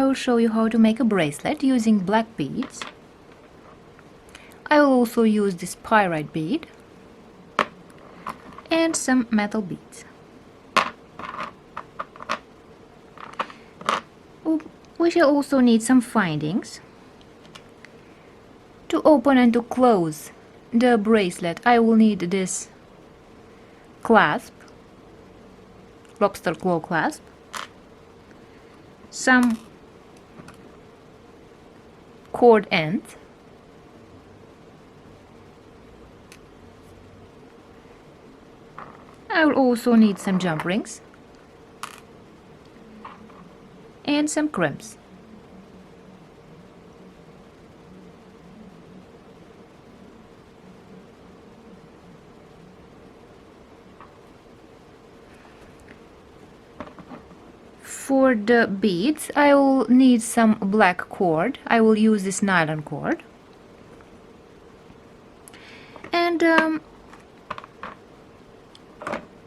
will show you how to make a bracelet using black beads. I will also use this pyrite bead and some metal beads. We shall also need some findings. To open and to close the bracelet, I will need this clasp, lobster claw clasp, some cord ends, I will also need some jump rings and some crimps. For the beads, I will need some black cord. I will use this nylon cord. And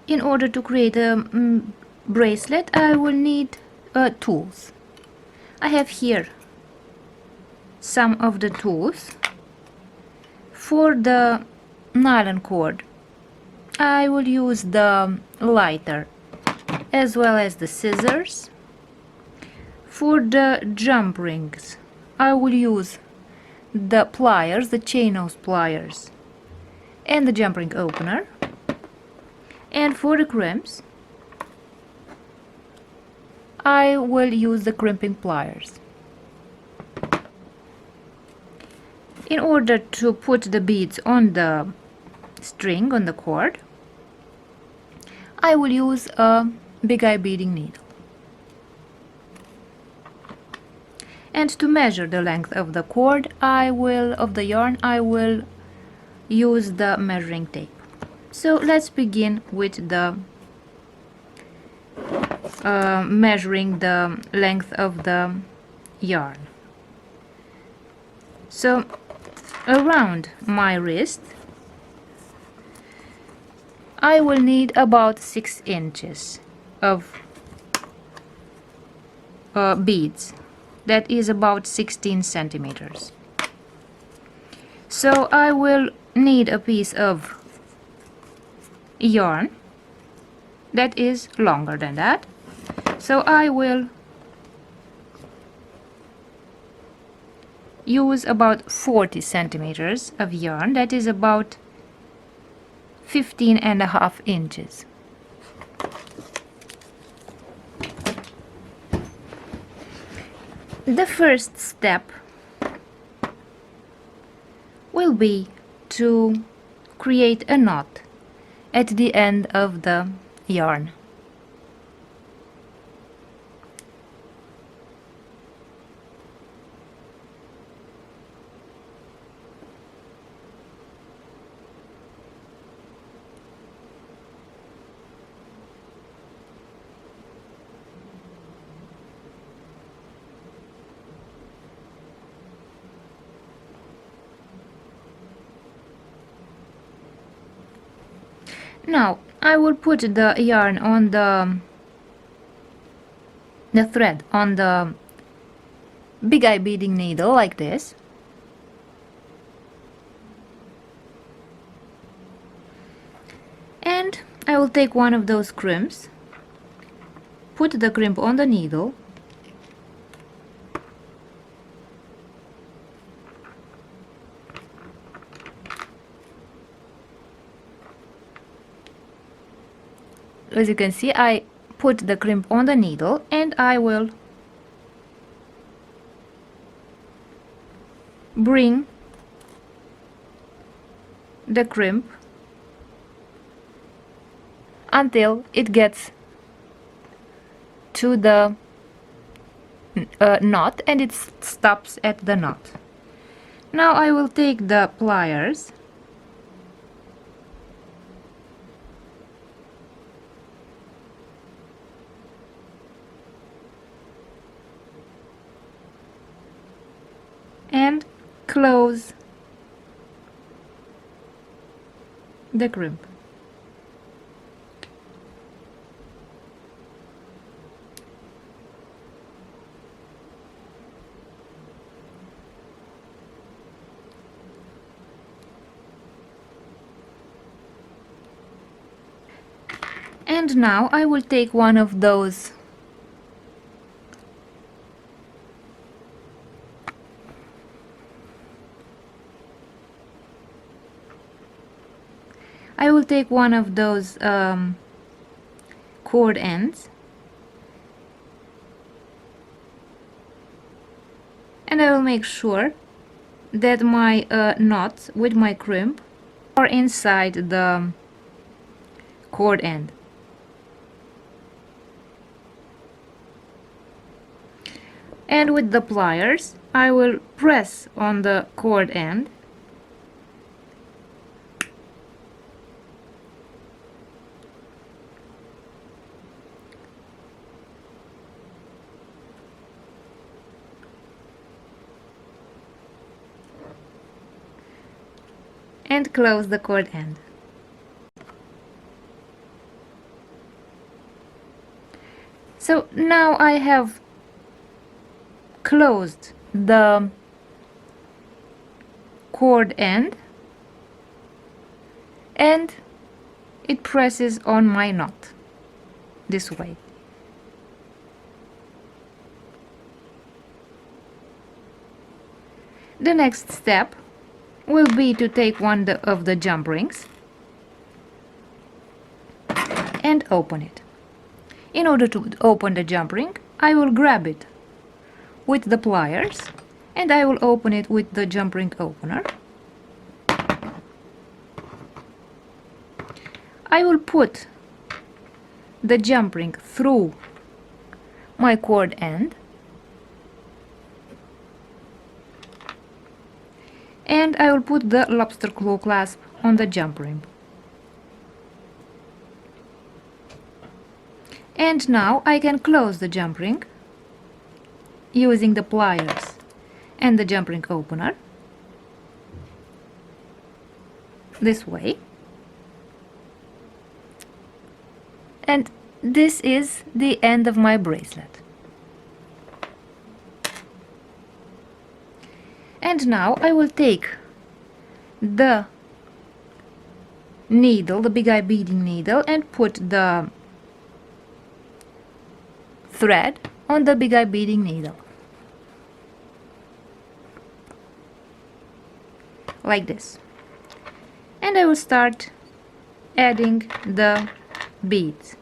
in order to create a bracelet, I will need tools. I have here some of the tools. For the nylon cord, I will use the lighter as well as the scissors. For the jump rings, I will use the pliers, the chain nose pliers, and the jump ring opener. And for the crimps, I will use the crimping pliers. In order to put the beads on the string, on the cord, I will use a big eye beading needle. And to measure the length of the cord, of the yarn, I will use the measuring tape. So let's begin with the measuring the length of the yarn. So around my wrist, I will need about 6 inches of beads. That is about 16 centimeters. So I will need a piece of yarn that is longer than that. So I will use about 40 centimeters of yarn. That is about 15.5 inches. The first step will be to create a knot at the end of the yarn. Now I will put the yarn on the thread on the big eye beading needle like this. And I will take one of those crimps, put the crimp on the needle, as you can see, I put the crimp on the needle and I will bring the crimp until it gets to the knot and it stops at the knot. Now I will take the pliers and close the crimp. And now I will take one of those cord ends, and I will make sure that my knots with my crimp are inside the cord end. And with the pliers I will press on the cord end and close the cord end. So now I have closed the cord end and it presses on my knot this way. The next step will be to take one of the jump rings and open it. In order to open the jump ring, I will grab it with the pliers and I will open it with the jump ring opener. I will put the jump ring through my cord end and I will put the lobster claw clasp on the jump ring. And now I can close the jump ring using the pliers and the jump ring opener this way. And this is the end of my bracelet. And now I will take the needle, the big eye beading needle, and put the thread on the big eye beading needle like this, and I will start adding the beads.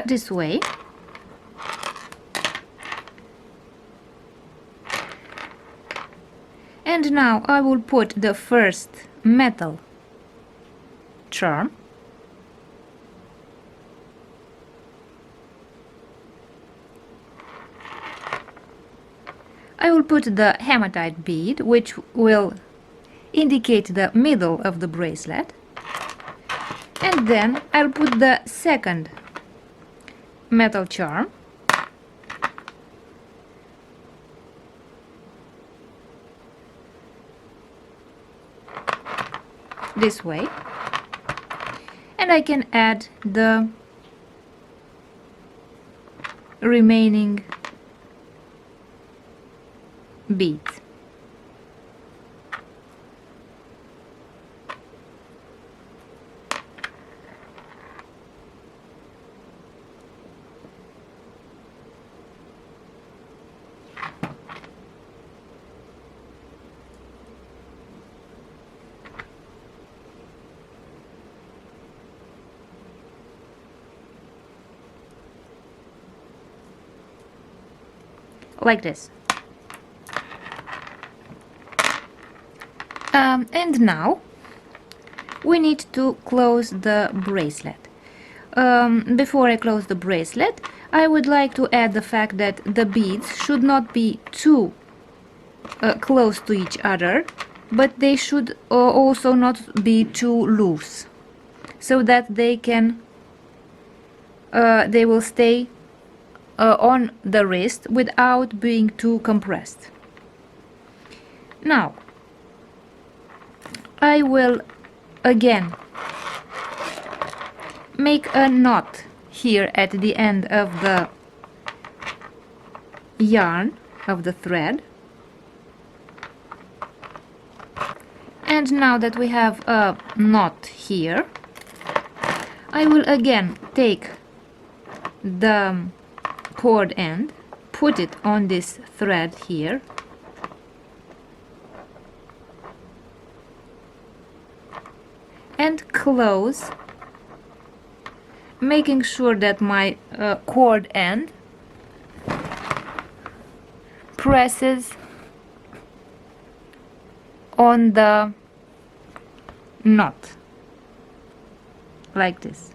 This way. And now I will put the first metal charm I will put the hematite bead, which will indicate the middle of the bracelet, and then I'll put the second metal charm this way, and I can add the remaining beads. Like this. And now we need to close the bracelet. Before I close the bracelet, I would like to add the fact that the beads should not be too close to each other, but they should also not be too loose, so that they will stay on the wrist without being too compressed. Now I will again make a knot here at the end of the yarn of the thread. And now that we have a knot here, I will again take the cord end, put it on this thread here, and close, making sure that my cord end presses on the knot like this.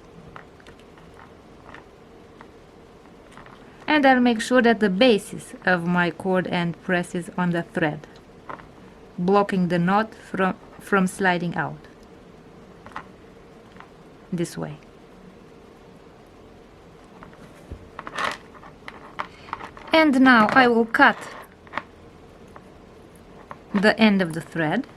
And I'll make sure that the basis of my cord end presses on the thread, blocking the knot from sliding out this way. And now I will cut the end of the thread.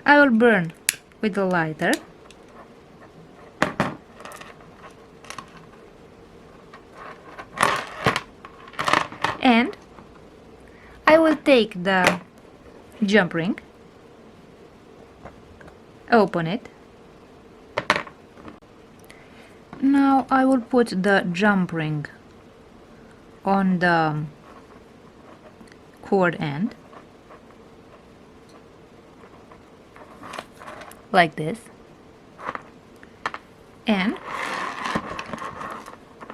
I will burn with the lighter. And I will take the jump ring, open it. Now I will put the jump ring on the cord end like this, and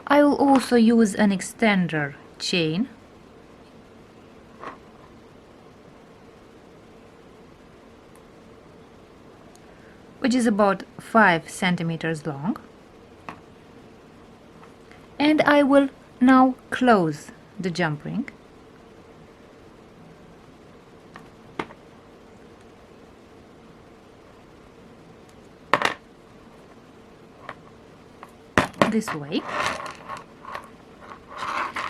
I will also use an extender chain which is about 5 centimeters long, and I will now close the jump ring. This way.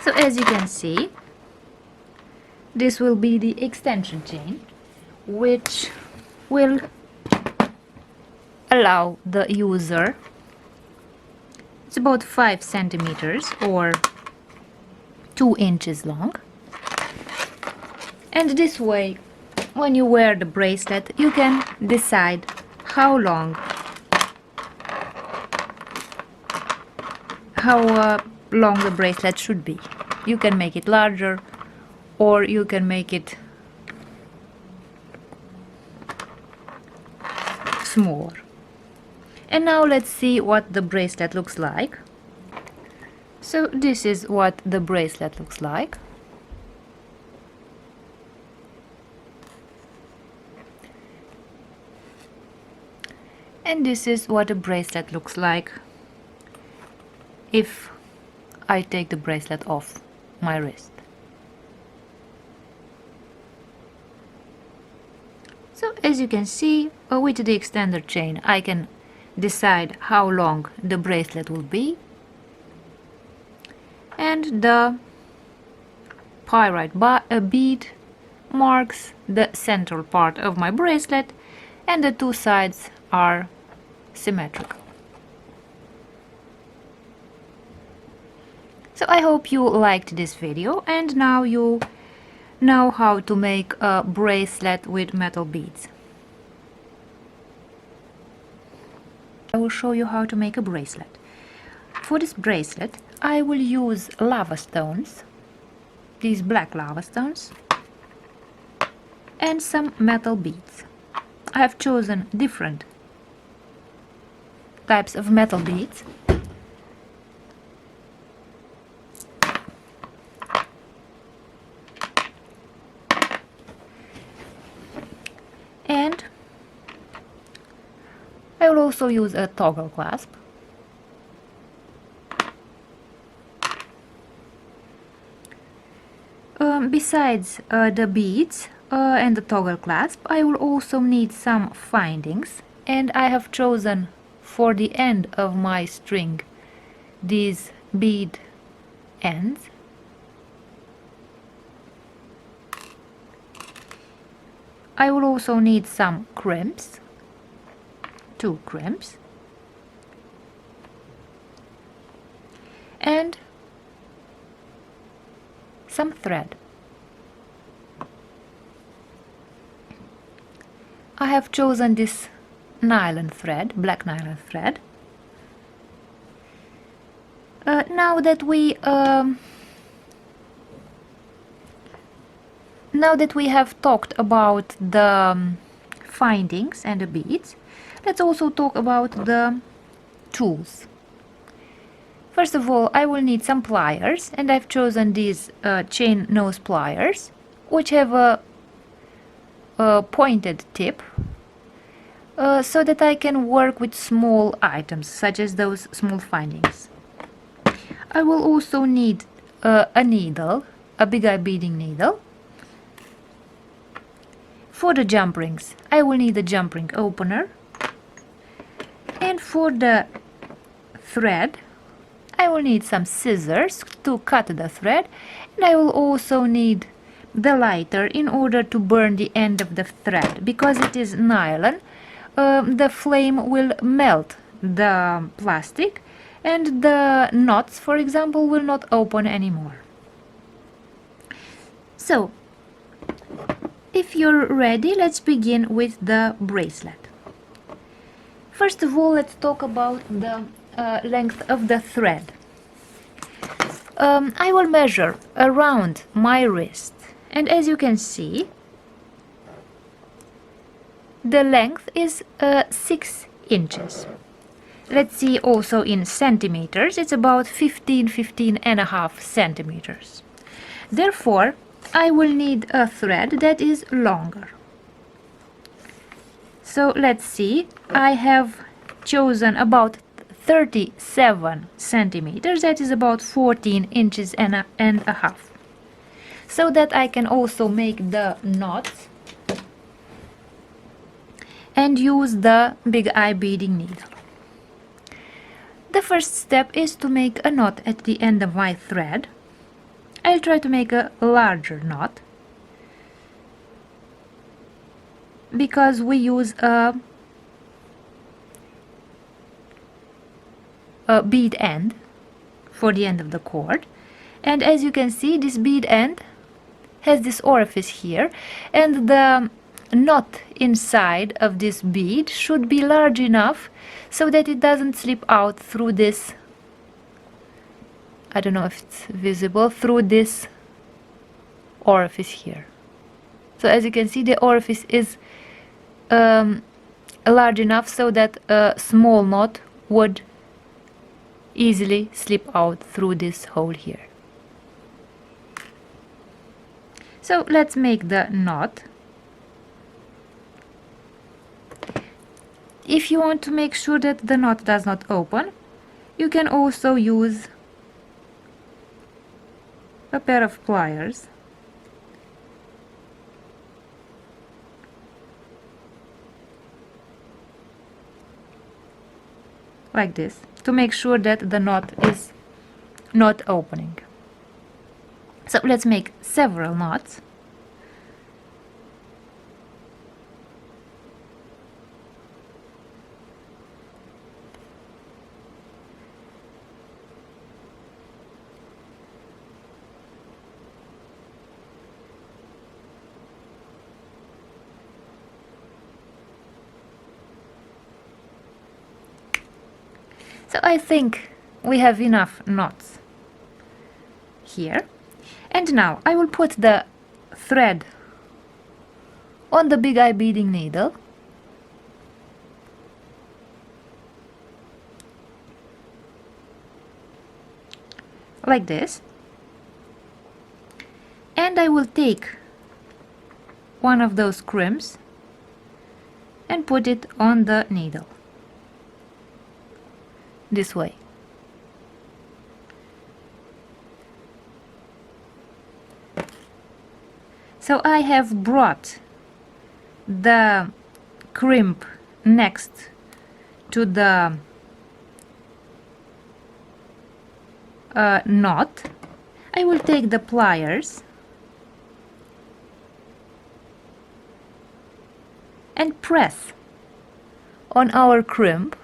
So as you can see, this will be the extension chain, which will allow the user, it's about 5 centimeters or 2 inches long, and this way when you wear the bracelet you can decide how long the bracelet should be. You can make it larger or you can make it smaller. And now let's see what the bracelet looks like. So this is what the bracelet looks like. And this is what a bracelet looks like if I take the bracelet off my wrist. So as you can see, with the extender chain I can decide how long the bracelet will be, and the pyrite bead marks the central part of my bracelet, and the two sides are symmetrical. So I hope you liked this video, and now you know how to make a bracelet with metal beads. I will show you how to make a bracelet. For this bracelet I will use lava stones, these black lava stones, and some metal beads. I have chosen different types of metal beads. And also use a toggle clasp. Besides the beads and the toggle clasp, I will also need some findings, and I have chosen for the end of my string these bead ends. I will also need some crimps, 2 crimps, and some thread. I have chosen this nylon thread, black nylon thread. Now that we have talked about the findings and the beads, let's also talk about the tools. First of all, I will need some pliers, and I've chosen these chain nose pliers, which have a pointed tip, so that I can work with small items, such as those small findings. I will also need a needle, a big eye beading needle. For the jump rings, I will need a jump ring opener, and for the thread, I will need some scissors to cut the thread, and I will also need the lighter in order to burn the end of the thread. Because it is nylon, the flame will melt the plastic, and the knots, for example, will not open anymore. So, if you're ready, let's begin with the bracelet. First of all, let's talk about the length of the thread. I will measure around my wrist, and as you can see, the length is 6 inches. Let's see also in centimeters, it's about 15.5 centimeters. Therefore, I will need a thread that is longer. So let's see, I have chosen about 37 centimeters, that is about 14 inches and a half, so that I can also make the knots and use the big eye beading needle. The first step is to make a knot at the end of my thread. I'll try to make a larger knot, because we use a bead end for the end of the cord, and as you can see, this bead end has this orifice here, and the knot inside of this bead should be large enough so that it doesn't slip out through this, I don't know if it's visible, through this orifice here. So as you can see, the orifice is large enough so that a small knot would easily slip out through this hole here. So let's make the knot. If you want to make sure that the knot does not open, you can also use a pair of pliers like this to make sure that the knot is not opening. So let's make several knots. So I think we have enough knots here, and now I will put the thread on the big eye beading needle, like this, and I will take one of those crimps and put it on the needle. this way. So I have brought the crimp next to the knot. I will take the pliers and press on our crimp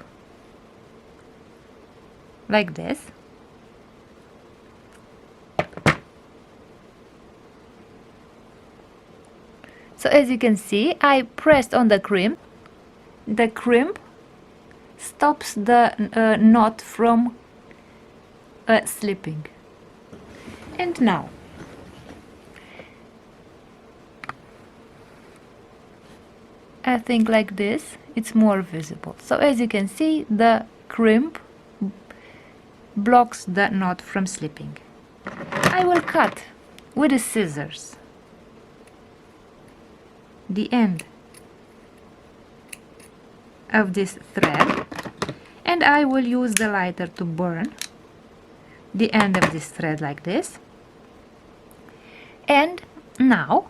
like this. So as you can see, I pressed on the crimp. The crimp stops the knot from slipping. And now I think like this it's more visible. So as you can see, the crimp blocks the knot from slipping. I will cut with the scissors the end of this thread, and I will use the lighter to burn the end of this thread like this. And now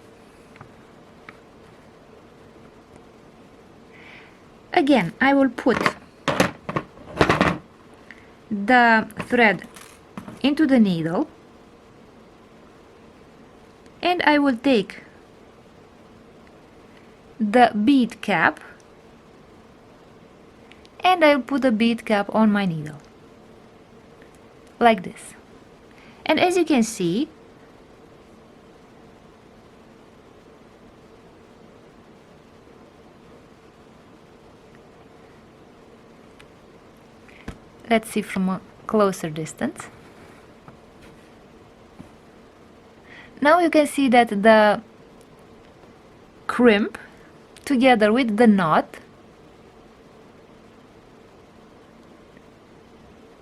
again I will put the thread into the needle, and I will take the bead cap and I'll put the bead cap on my needle like this. And as you can see, let's see from a closer distance. Now you can see that the crimp together with the knot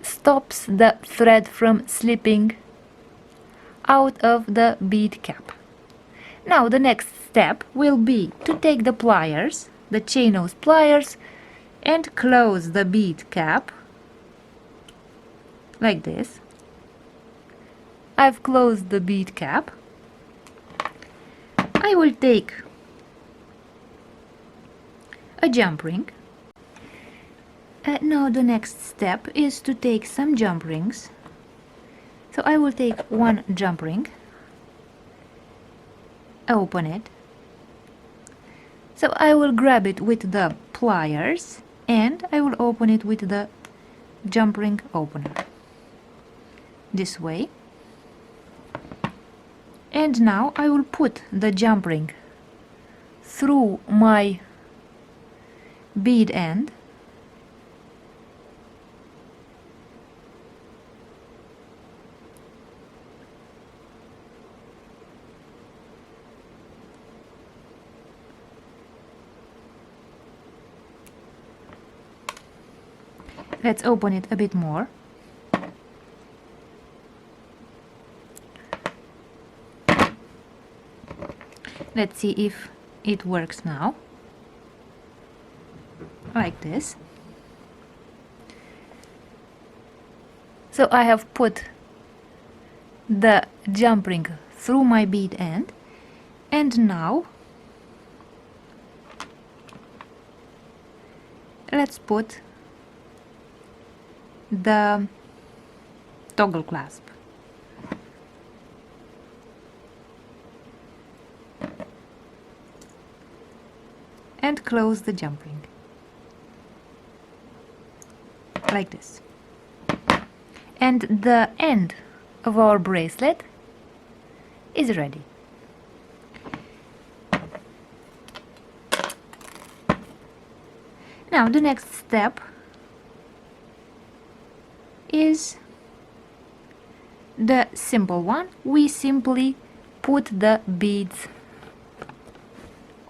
stops the thread from slipping out of the bead cap. Now the next step will be to take the pliers, the chain nose pliers, and close the bead cap like this. I've closed the bead cap. I will take a jump ring. Now the next step is to take some jump rings. So I will take one jump ring, open it. So I will grab it with the pliers and I will open it with the jump ring opener this way. And now I will put the jump ring through my bead end let's open it a bit more. Let's see if it works now. Like this. So I have put the jump ring through my bead end, and now let's put the toggle clasp. And close the jump ring like this. And the end of our bracelet is ready. Now the next step is the simple one. We simply put the beads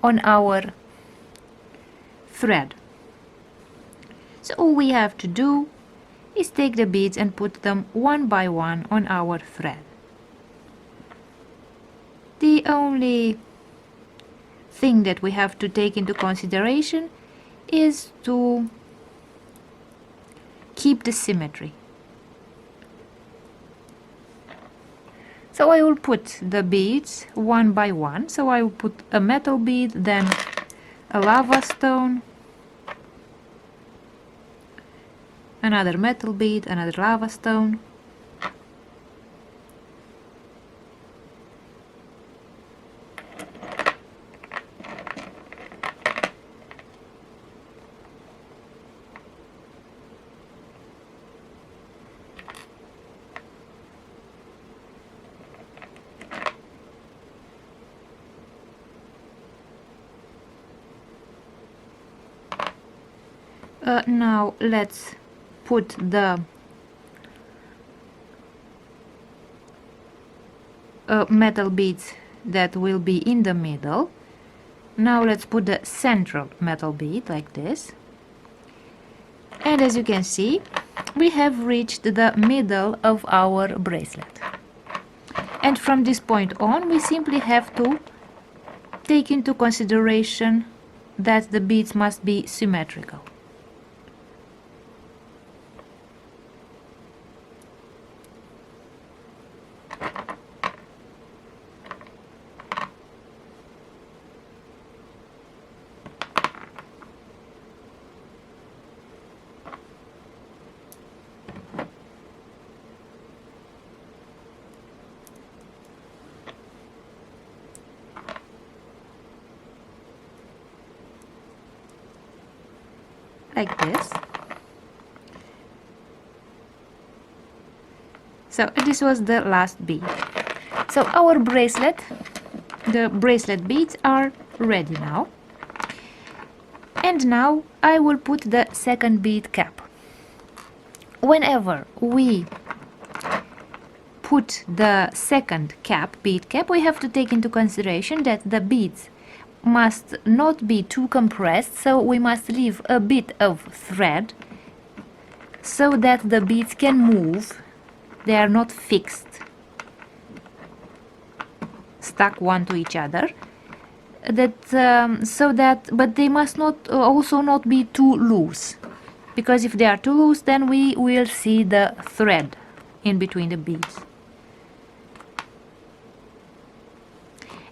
on our thread. So all we have to do is take the beads and put them one by one on our thread. The only thing that we have to take into consideration is to keep the symmetry. So I will put the beads one by one. So I will put a metal bead, then a lava stone, another metal bead, another lava stone, now let's put the metal beads that will be in the middle. Now let's put the central metal bead like this. And as you can see, we have reached the middle of our bracelet. And from this point on, we simply have to take into consideration that the beads must be symmetrical. Like this. So this was the last bead. So our bracelet, the bracelet beads are ready now. And now I will put the second bead cap. Whenever we put the second bead cap, we have to take into consideration that the beads must not be too compressed, so we must leave a bit of thread so that the beads can move. They are not fixed, stuck one to each other. But they must not also not be too loose, because if they are too loose, then we will see the thread in between the beads.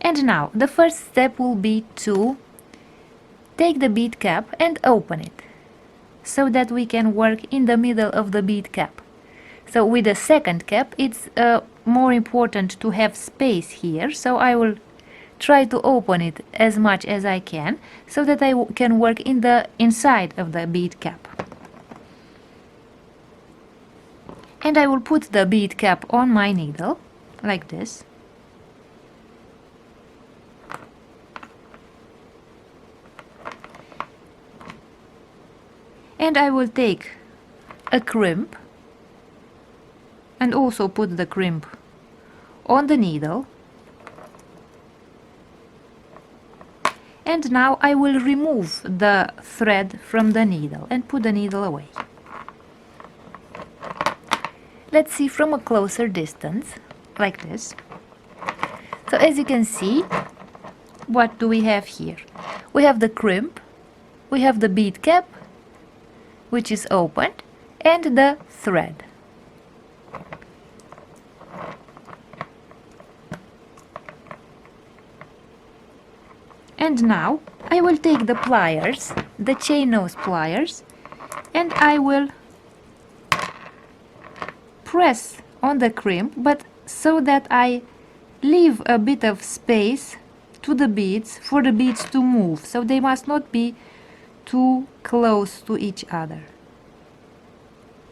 And now the first step will be to take the bead cap and open it, so that we can work in the middle of the bead cap. So with the second cap, it's more important to have space here, so I will try to open it as much as I can, so that I can work in the inside of the bead cap. And I will put the bead cap on my needle, like this. And I will take a crimp and also put the crimp on the needle. And now I will remove the thread from the needle and put the needle away. Let's see from a closer distance, like this. So as you can see, what do we have here? We have the crimp, we have the bead cap, which is opened, and the thread. And now I will take the pliers, the chain nose pliers, and I will press on the crimp, but so that I leave a bit of space to the beads for the beads to move, so they must not be too close to each other.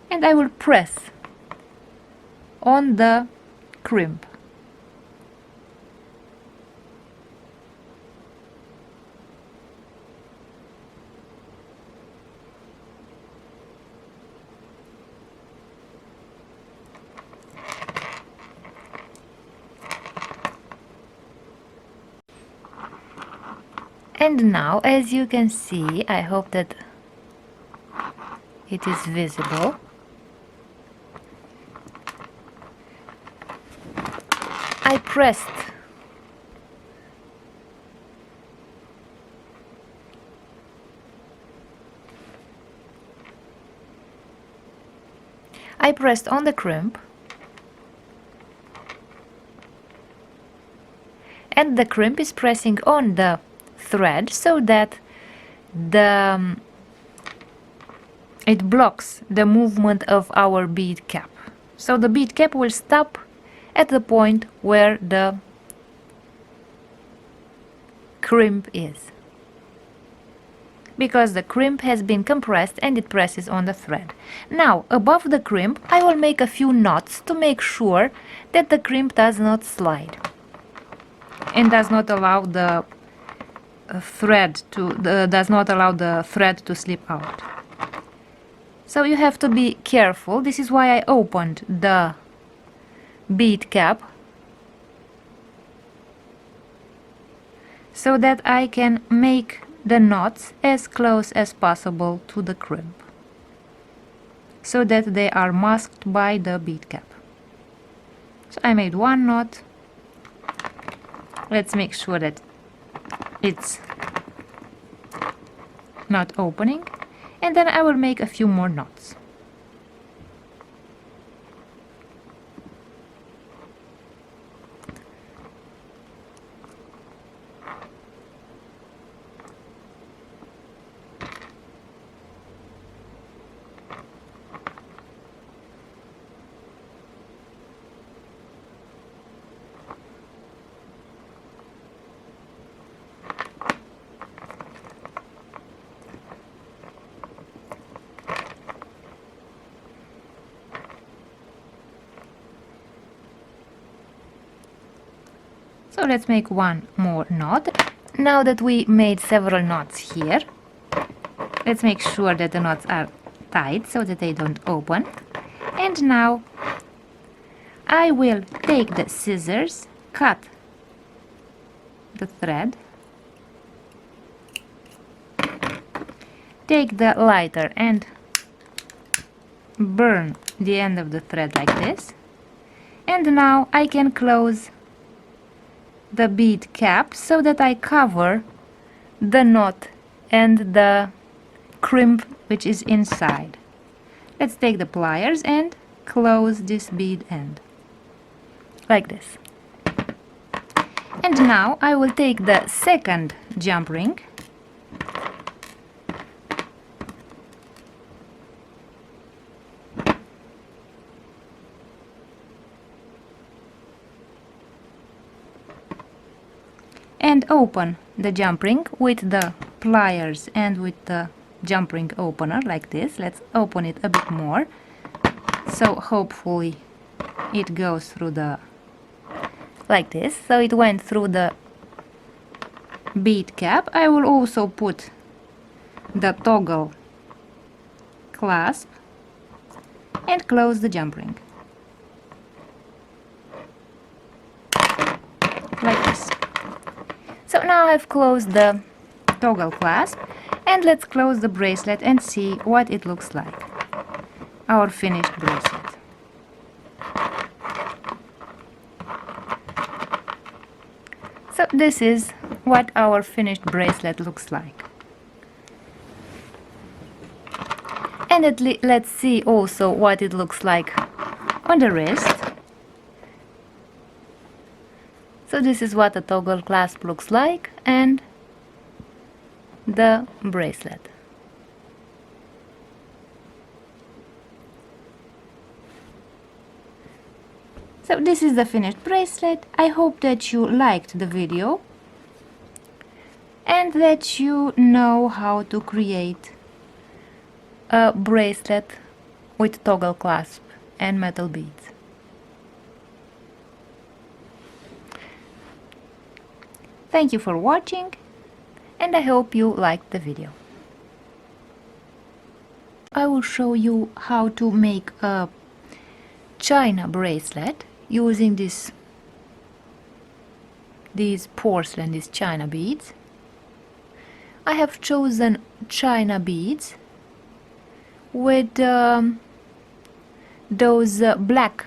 And I will press on the crimp. And now, as you can see, I hope that it is visible, I pressed pressed on the crimp, and the crimp is pressing on the thread so that it blocks the movement of our bead cap. So the bead cap will stop at the point where the crimp is, because the crimp has been compressed and it presses on the thread. Now, above the crimp, I will make a few knots to make sure that the crimp does not slide and does not allow the thread to slip out. So you have to be careful. This is why I opened the bead cap, so that I can make the knots as close as possible to the crimp, so that they are masked by the bead cap. So I made one knot. Let's make sure that it's not opening, and then I will make a few more knots. So let's make one more knot. Now that we made several knots here, let's make sure that the knots are tight so that they don't open. And now I will take the scissors, cut the thread, take the lighter and burn the end of the thread like this. And now I can close the bead cap so that I cover the knot and the crimp which is inside. Let's take the pliers and close this bead end like this. And now I will take the second jump ring and open the jump ring with the pliers and with the jump ring opener like this. Let's open it a bit more, so hopefully it goes through the like this. So it went through the bead cap. I will also put the toggle clasp and close the jump ring like this. So now I've closed the toggle clasp, and let's close the bracelet and see what it looks like, our finished bracelet. So this is what our finished bracelet looks like. And let's see also what it looks like on the wrist. So this is what a toggle clasp looks like, and the bracelet. So this is the finished bracelet. I hope that you liked the video and that you know how to create a bracelet with toggle clasp and metal beads. Thank you for watching, and I hope you liked the video. I will show you how to make a china bracelet using these porcelain, these china beads. I have chosen china beads with those black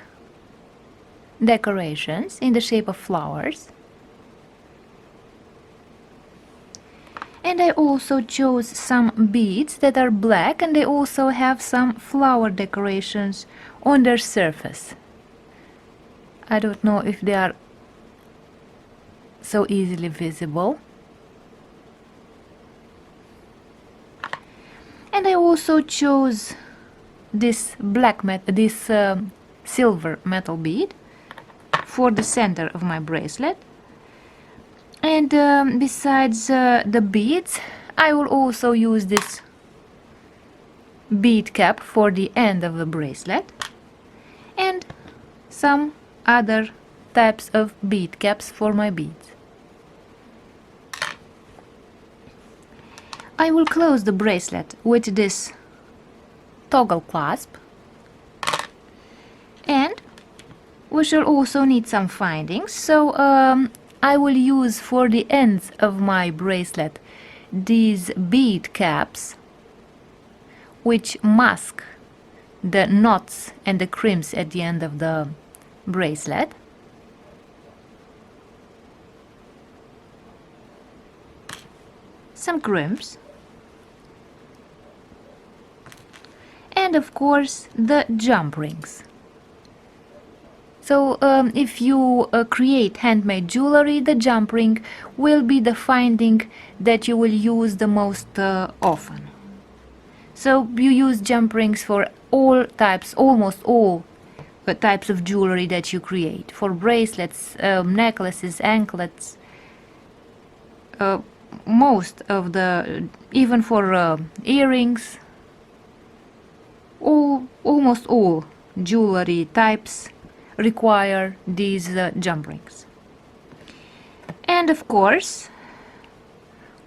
decorations in the shape of flowers. And I also chose some beads that are black, and they also have some flower decorations on their surface. I don't know if they are so easily visible. And I also chose this silver metal bead for the center of my bracelet. And besides the beads, I will also use this bead cap for the end of the bracelet, and some other types of bead caps for my beads. I will close the bracelet with this toggle clasp, and we shall also need some findings. So I will use for the ends of my bracelet these bead caps which mask the knots and the crimps at the end of the bracelet. Some crimps, and of course the jump rings. So if you create handmade jewelry, the jump ring will be the finding that you will use the most often. So you use jump rings for all types, almost all types of jewelry that you create. For bracelets, necklaces, anklets, most of the, even for earrings, almost all jewelry types require these jump rings. And of course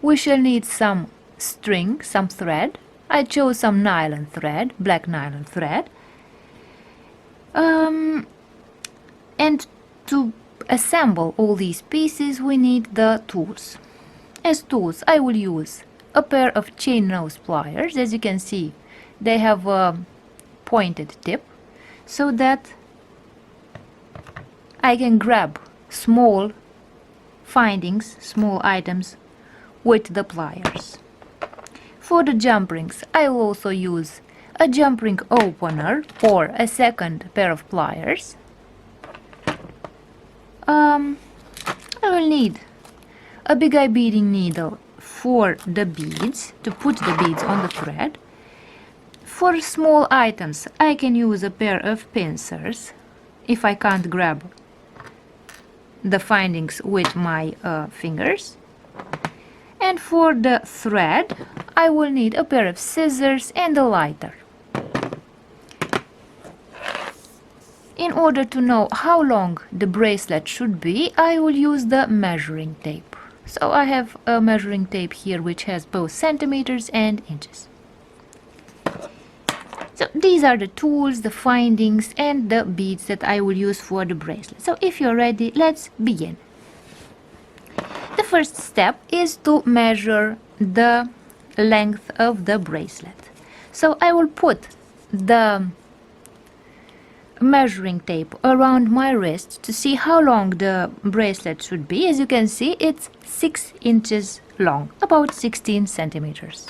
we shall need some string, some thread. I chose some nylon thread, black nylon thread, and to assemble all these pieces we need the tools. As tools I will use a pair of chain nose pliers. As you can see, they have a pointed tip so that I can grab small findings, small items with the pliers. For the jump rings, I will also use a jump ring opener or a second pair of pliers. I will need a big eye beading needle for the beads, to put the beads on the thread. For small items, I can use a pair of pincers if I can't grab the findings with my fingers. And for the thread, I will need a pair of scissors and a lighter. In order to know how long the bracelet should be, I will use the measuring tape. So I have a measuring tape here which has both centimeters and inches. So these are the tools, the findings and the beads that I will use for the bracelet. So if you're ready, let's begin. The first step is to measure the length of the bracelet. So I will put the measuring tape around my wrist to see how long the bracelet should be. As you can see, it's 6 inches long, about 16 centimeters.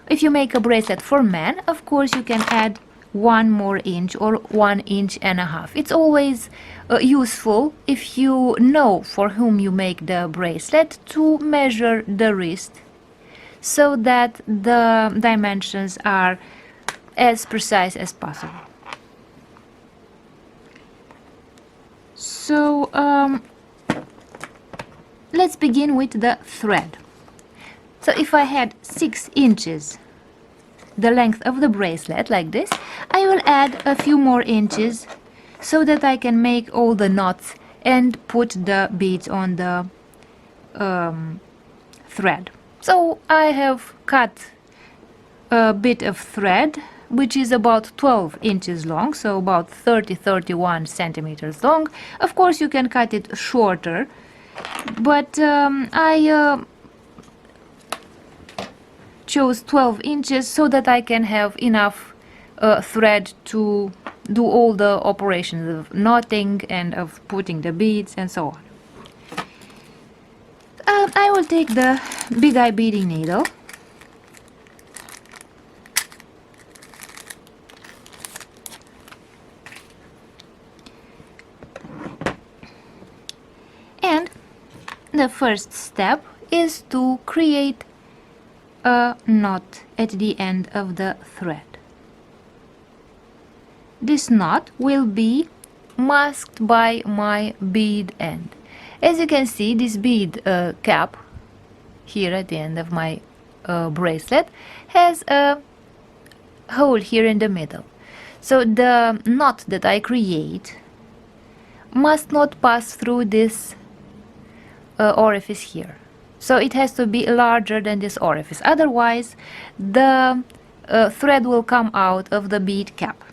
If you make a bracelet for men, of course you can add 1 more inch or 1.5 inches. It's always useful, if you know for whom you make the bracelet, to measure the wrist so that the dimensions are as precise as possible. So let's begin with the thread. So if I had 6 inches the length of the bracelet like this, I will add a few more inches so that I can make all the knots and put the beads on the thread. So I have cut a bit of thread which is about 12 inches long, so about 30-31 centimeters long. Of course you can cut it shorter, but I chose 12 inches so that I can have enough thread to do all the operations of knotting and of putting the beads and so on. I will take the big eye beading needle and the first step is to create a knot at the end of the thread. This knot will be masked by my bead end. As you can see, this bead cap here at the end of my bracelet has a hole here in the middle. So the knot that I create must not pass through this orifice here. So it has to be larger than this orifice. Otherwise, the thread will come out of the bead cap.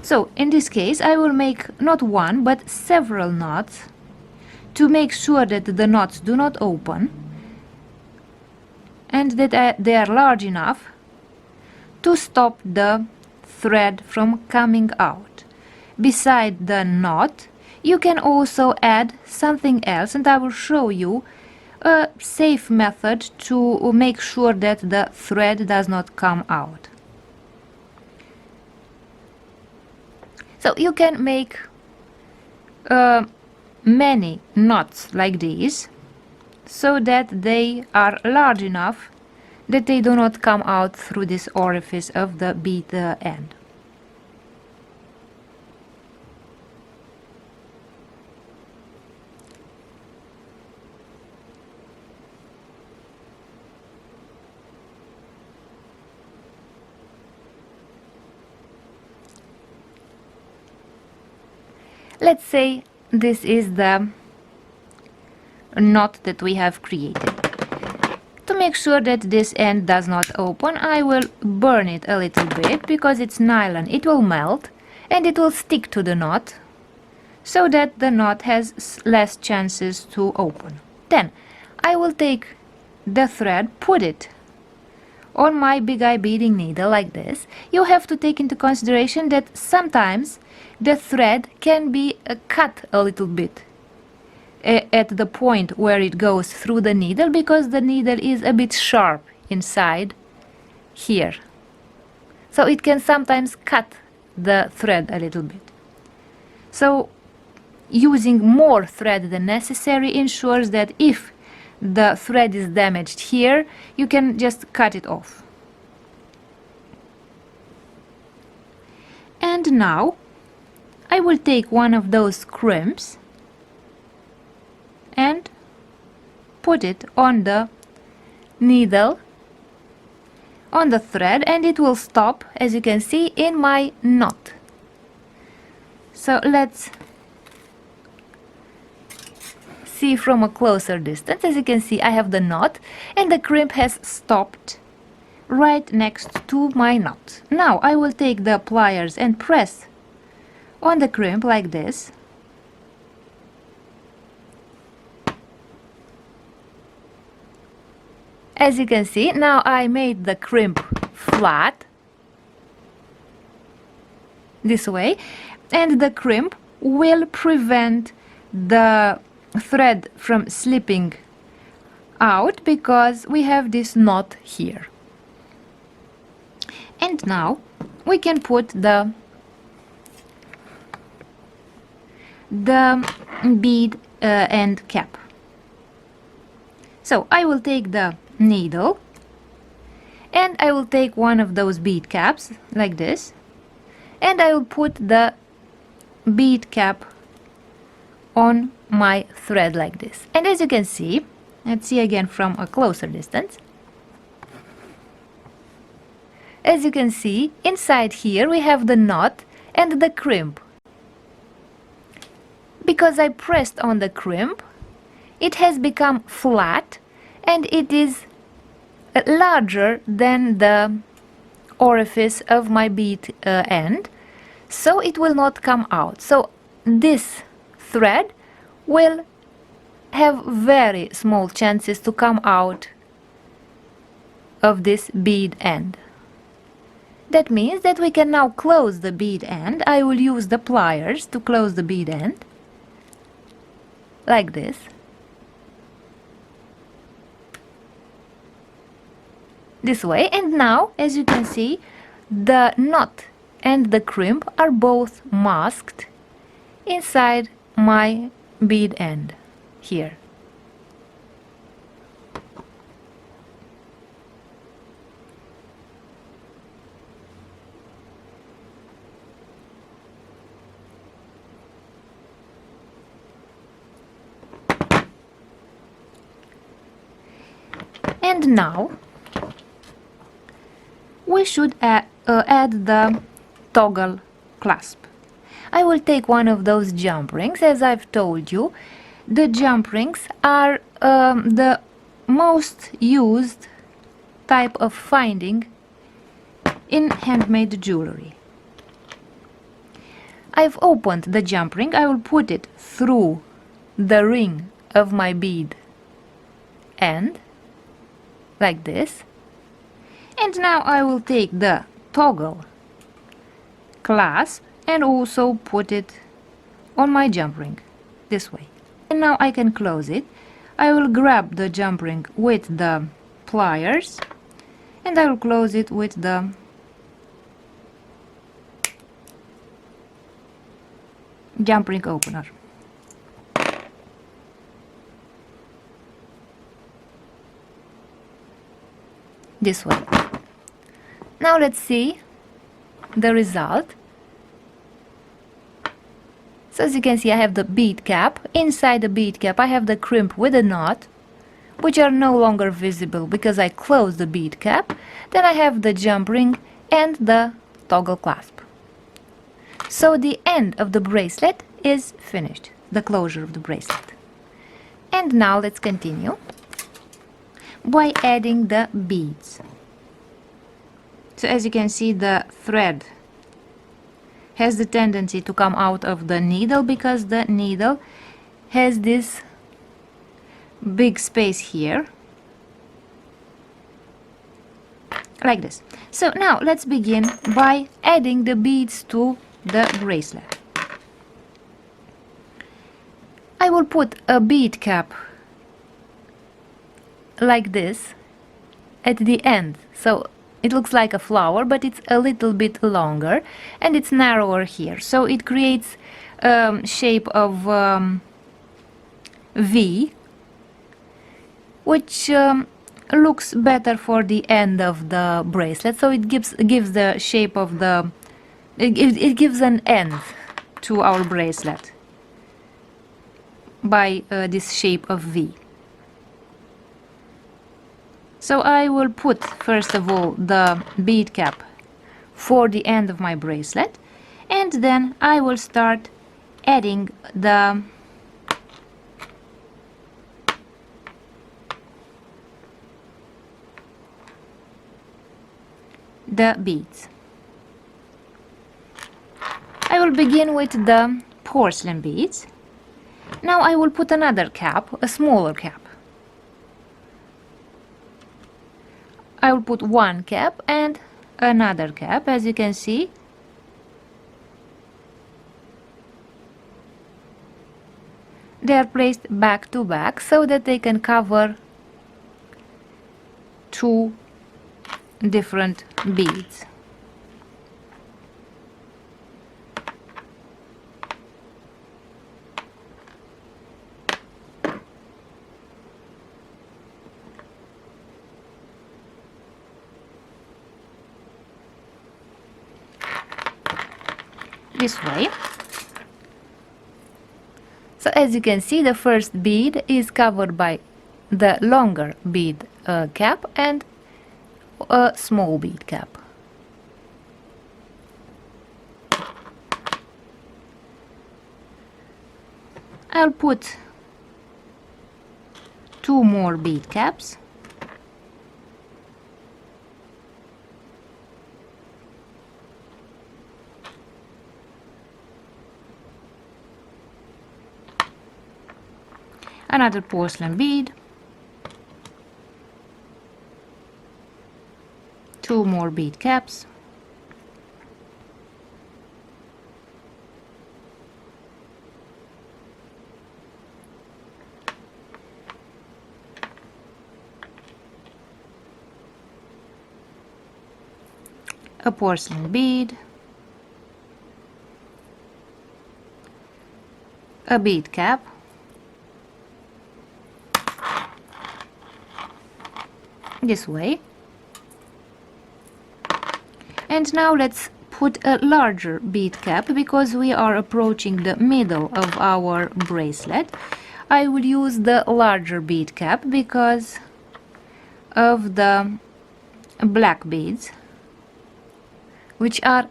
So in this case, I will make not one but several knots to make sure that the knots do not open and that they are large enough to stop the thread from coming out. Beside the knot, you can also add something else, and I will show you a safe method to make sure that the thread does not come out. So you can make many knots like these so that they are large enough that they do not come out through this orifice of the bead end. Let's say this is the knot that we have created. To make sure that this end does not open, I will burn it a little bit because it's nylon. It will melt and it will stick to the knot so that the knot has less chances to open. Then I will take the thread, put it on my big eye beading needle like this. You have to take into consideration that sometimes the thread can be cut a little bit at the point where it goes through the needle because the needle is a bit sharp inside here. So it can sometimes cut the thread a little bit. So using more thread than necessary ensures that if the thread is damaged here, you can just cut it off. And now I will take one of those crimps and put it on the needle, on the thread, and it will stop, as you can see, in my knot. So let's see from a closer distance. As you can see, I have the knot and the crimp has stopped right next to my knot. Now I will take the pliers and press on the crimp like this. As you can see, now I made the crimp flat this way, and the crimp will prevent the thread from slipping out because we have this knot here. And now we can put the bead end cap. So I will take the needle and I will take one of those bead caps like this, and I will put the bead cap on my thread like this. And as you can see, let's see again from a closer distance. As you can see, inside here we have the knot and the crimp. Because I pressed on the crimp, it has become flat and it is larger than the orifice of my bead end, so it will not come out. So this thread will have very small chances to come out of this bead end. That means that we can now close the bead end. I will use the pliers to close the bead end like this. this way. And now, as you can see, the knot and the crimp are both masked inside my bead end here. And now we should add the toggle clasp. I will take one of those jump rings. As I've told you, the jump rings are the most used type of finding in handmade jewelry. I've opened the jump ring. I will put it through the ring of my bead end, like this. And now I will take the toggle clasp and also put it on my jump ring, this way. And now I can close it. I will grab the jump ring with the pliers and I will close it with the jump ring opener. This way. Now let's see the result. So as you can see, I have the bead cap. Inside the bead cap I have the crimp with a knot, which are no longer visible because I closed the bead cap. Then I have the jump ring and the toggle clasp. So the end of the bracelet is finished, the closure of the bracelet. And now let's continue by adding the beads. So as you can see, the thread has the tendency to come out of the needle because the needle has this big space here, like this. So now let's begin by adding the beads to the bracelet. I will put a bead cap like this at the end, so it looks like a flower, but it's a little bit longer and it's narrower here, so it creates shape of V, which looks better for the end of the bracelet. So it gives the shape of the it gives an end to our bracelet by this shape of V. So I will put first of all the bead cap for the end of my bracelet, and then I will start adding the beads. I will begin with the porcelain beads. Now I will put another cap, a smaller cap. I will put one cap and another cap, as you can see. They are placed back to back so that they can cover two different beads. This way. So as you can see, the first bead is covered by the longer bead cap and a small bead cap. I'll put two more bead caps. Another porcelain bead, two more bead caps, a porcelain bead, a bead cap, this way. And now let's put a larger bead cap because we are approaching the middle of our bracelet. I will use the larger bead cap because of the black beads, which are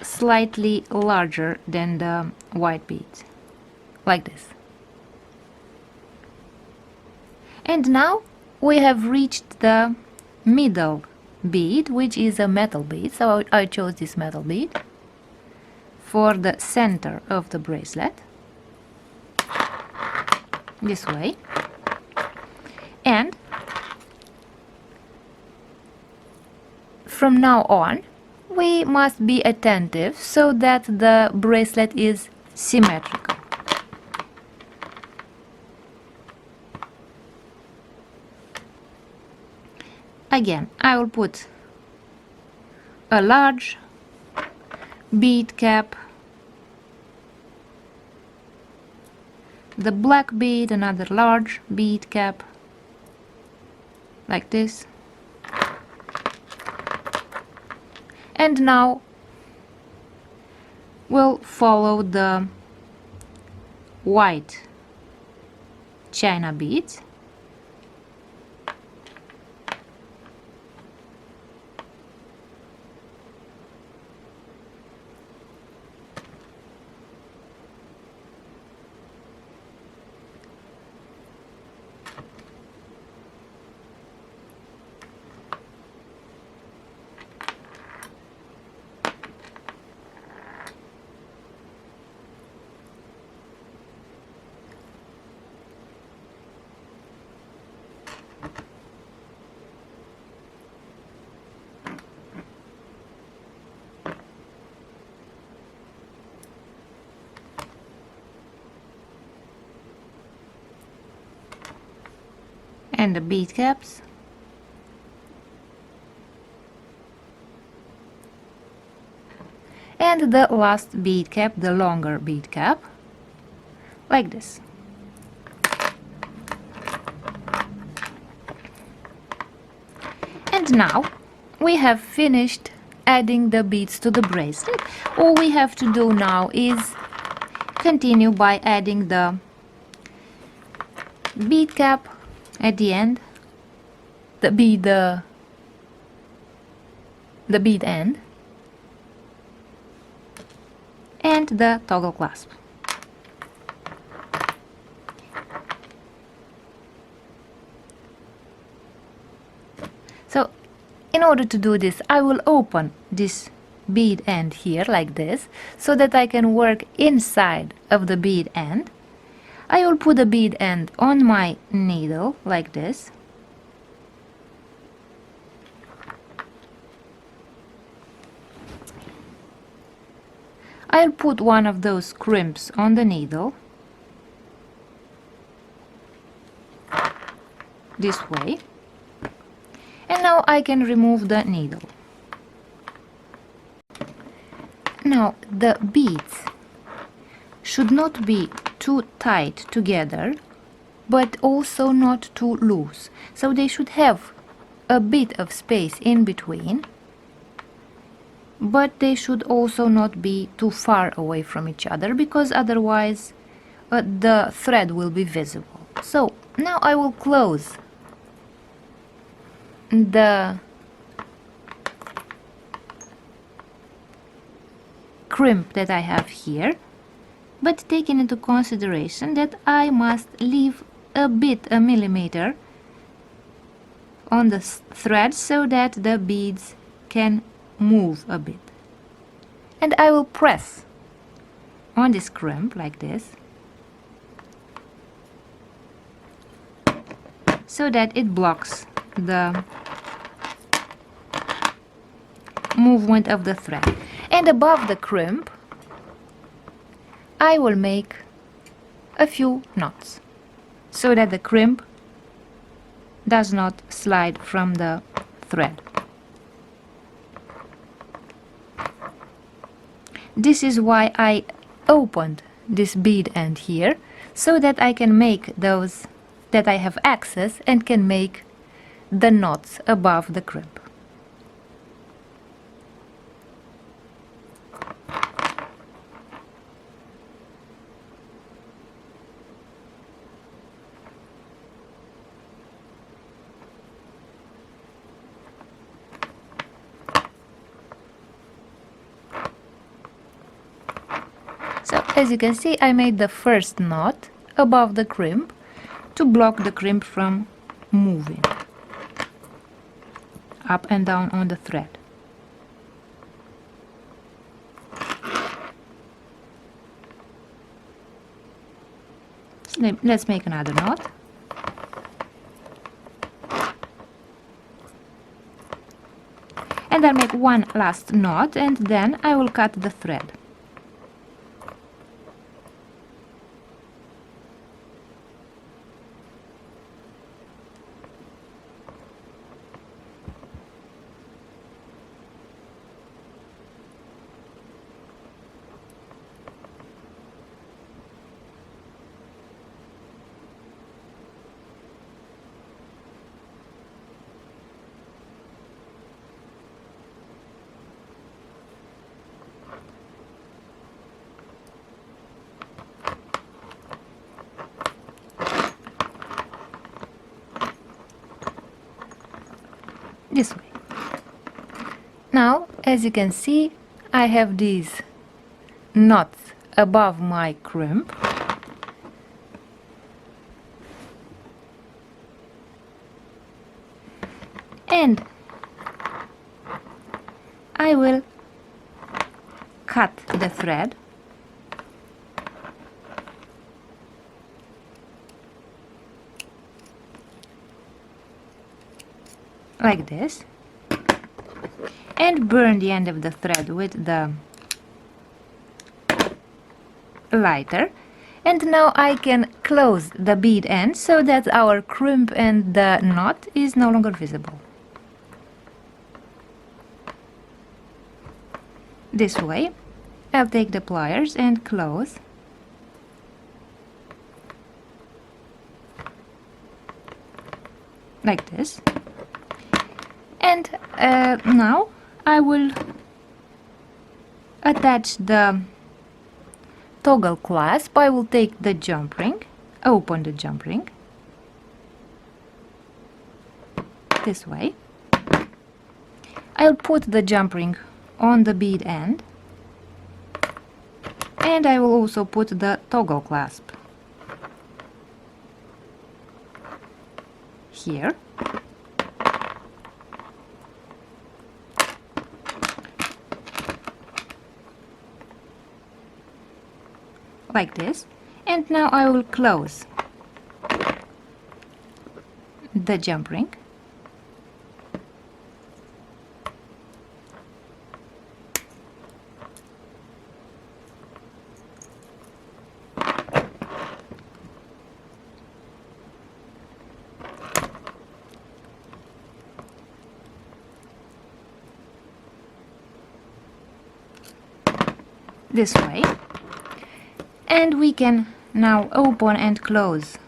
slightly larger than the white beads, like this. And now we have reached the middle bead, which is a metal bead, so I chose this metal bead for the center of the bracelet, this way. And from now on we must be attentive so that the bracelet is symmetrical. Again, I will put a large bead cap, the black bead, another large bead cap, like this. And now we'll follow the white china beads. And the bead caps. And the last bead cap, the longer bead cap, like this. And now we have finished adding the beads to the bracelet. All we have to do now is continue by adding the bead cap at the end, the bead end, and the toggle clasp. So in order to do this, I will open this bead end here like this so that I can work inside of the bead end. I will put the bead end on my needle like this. I'll put one of those crimps on the needle, this way, and now I can remove the needle. Now the beads should not be too tight together, but also not too loose, so they should have a bit of space in between, but they should also not be too far away from each other, because otherwise the thread will be visible. So now I will close the crimp that I have here, but taking into consideration that I must leave a millimeter on the thread so that the beads can move a bit. And I will press on this crimp like this so that it blocks the movement of the thread. And above the crimp I will make a few knots so that the crimp does not slide from the thread. This is why I opened this bead end here, so that I can make those, that I have access and can make the knots above the crimp. So as you can see, I made the first knot above the crimp to block the crimp from moving up and down on the thread. So let's make another knot. And I'll make one last knot, and then I will cut the thread. This way. Now, as you can see, I have these knots above my crimp, and I will cut the thread like this, and burn the end of the thread with the lighter. And now I can close the bead end so that our crimp and the knot is no longer visible. This way. I'll take the pliers and close. Like this. And now I will attach the toggle clasp. I will take the jump ring, open the jump ring, this way. I'll put the jump ring on the bead end, and I will also put the toggle clasp here. Like this. And now I will close the jump ring. This way. And we can now open and close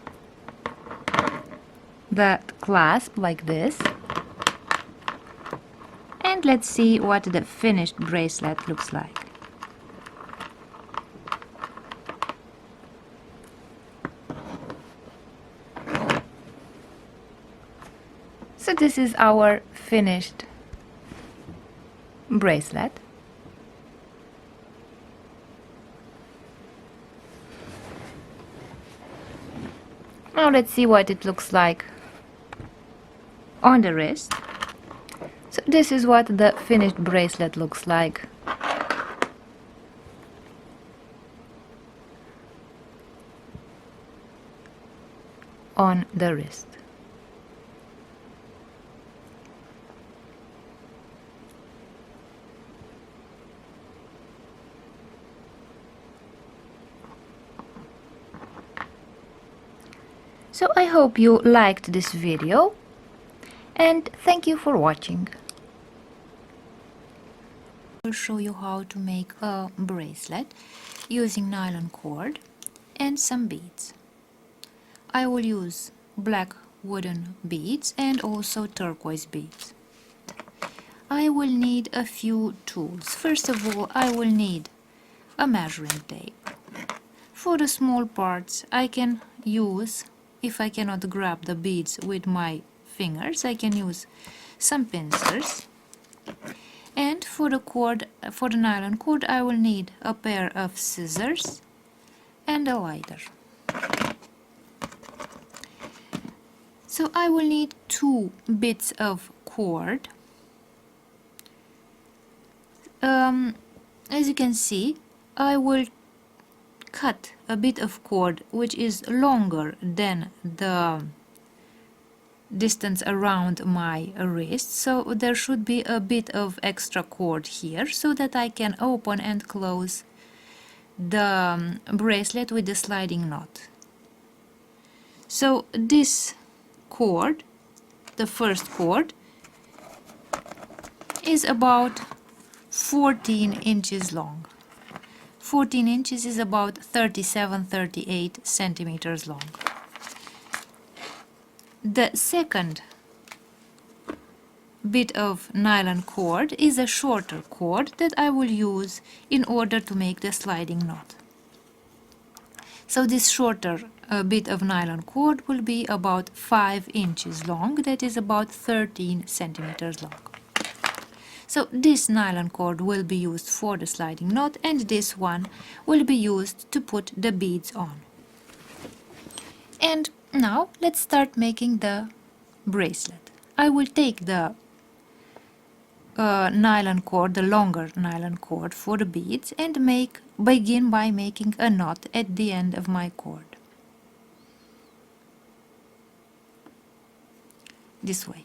the clasp like this. And let's see what the finished bracelet looks like. So this is our finished bracelet. Now let's see what it looks like on the wrist. So this is what the finished bracelet looks like on the wrist. So I hope you liked this video, and thank you for watching. will show you how to make a bracelet using nylon cord and some beads. I will use black wooden beads and also turquoise beads. I will need a few tools. First of all, I will need a measuring tape. For the small parts, I can use, if I cannot grab the beads with my fingers, I can use some pincers. And for the cord, for the nylon cord, I will need a pair of scissors and a lighter. So I will need 2 bits of cord. As you can see, I will cut a bit of cord which is longer than the distance around my wrist, so there should be a bit of extra cord here so that I can open and close the bracelet with the sliding knot. So this cord, the first cord, is about 14 inches long. 14 inches is about 37-38 centimeters long. The second bit of nylon cord is a shorter cord that I will use in order to make the sliding knot. So this shorter bit of nylon cord will be about 5 inches long, that is about 13 centimeters long. So this nylon cord will be used for the sliding knot, and this one will be used to put the beads on. And now let's start making the bracelet. I will take the nylon cord, the longer nylon cord for the beads, and begin by making a knot at the end of my cord. This way.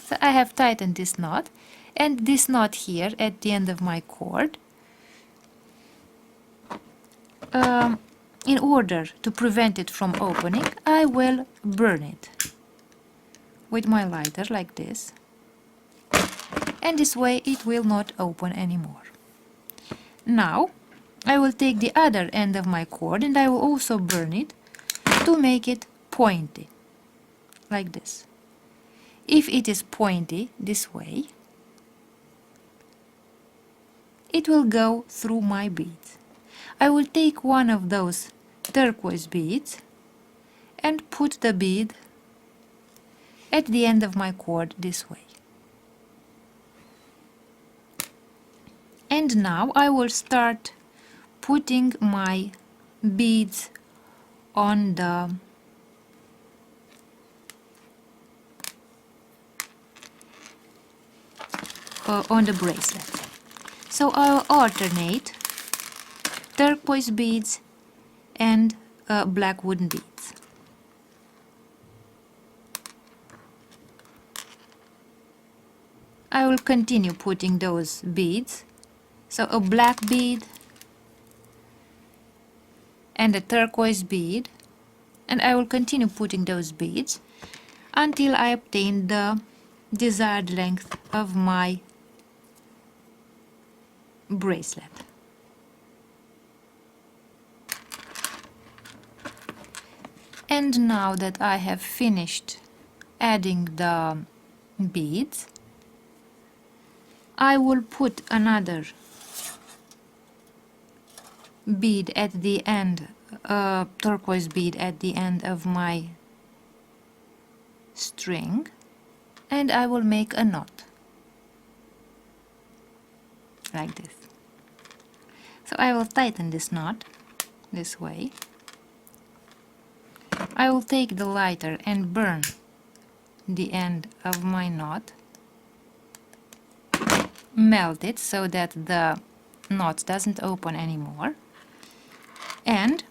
So I have tightened this knot, and this knot here at the end of my cord, in order to prevent it from opening, I will burn it with my lighter like this, and this way it will not open anymore. Now I will take the other end of my cord and I will also burn it to make it pointy, like this. If it is pointy this way, it will go through my beads. I will take one of those turquoise beads and put the bead at the end of my cord this way. And now I will start putting my beads on the bracelet. So I'll alternate turquoise beads and black wooden beads. I will continue putting those beads. So a black bead and a turquoise bead, and I will continue putting those beads until I obtain the desired length of my bracelet. And now that I have finished adding the beads, I will put another bead at the end, turquoise bead at the end of my string, and I will make a knot like this. So I will tighten this knot this way. I will take the lighter and burn the end of my knot, melt it so that the knot doesn't open anymore. And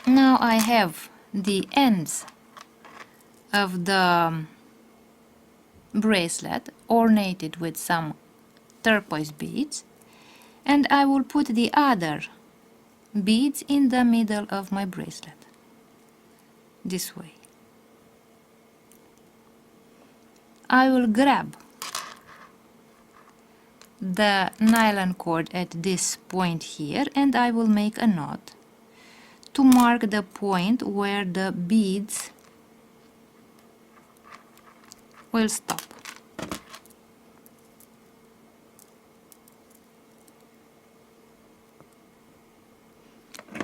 now I have the ends of the bracelet ornated with some turquoise beads, and I will put the other beads in the middle of my bracelet this way. I will grab the nylon cord at this point here, and I will make a knot to mark the point where the beads will stop.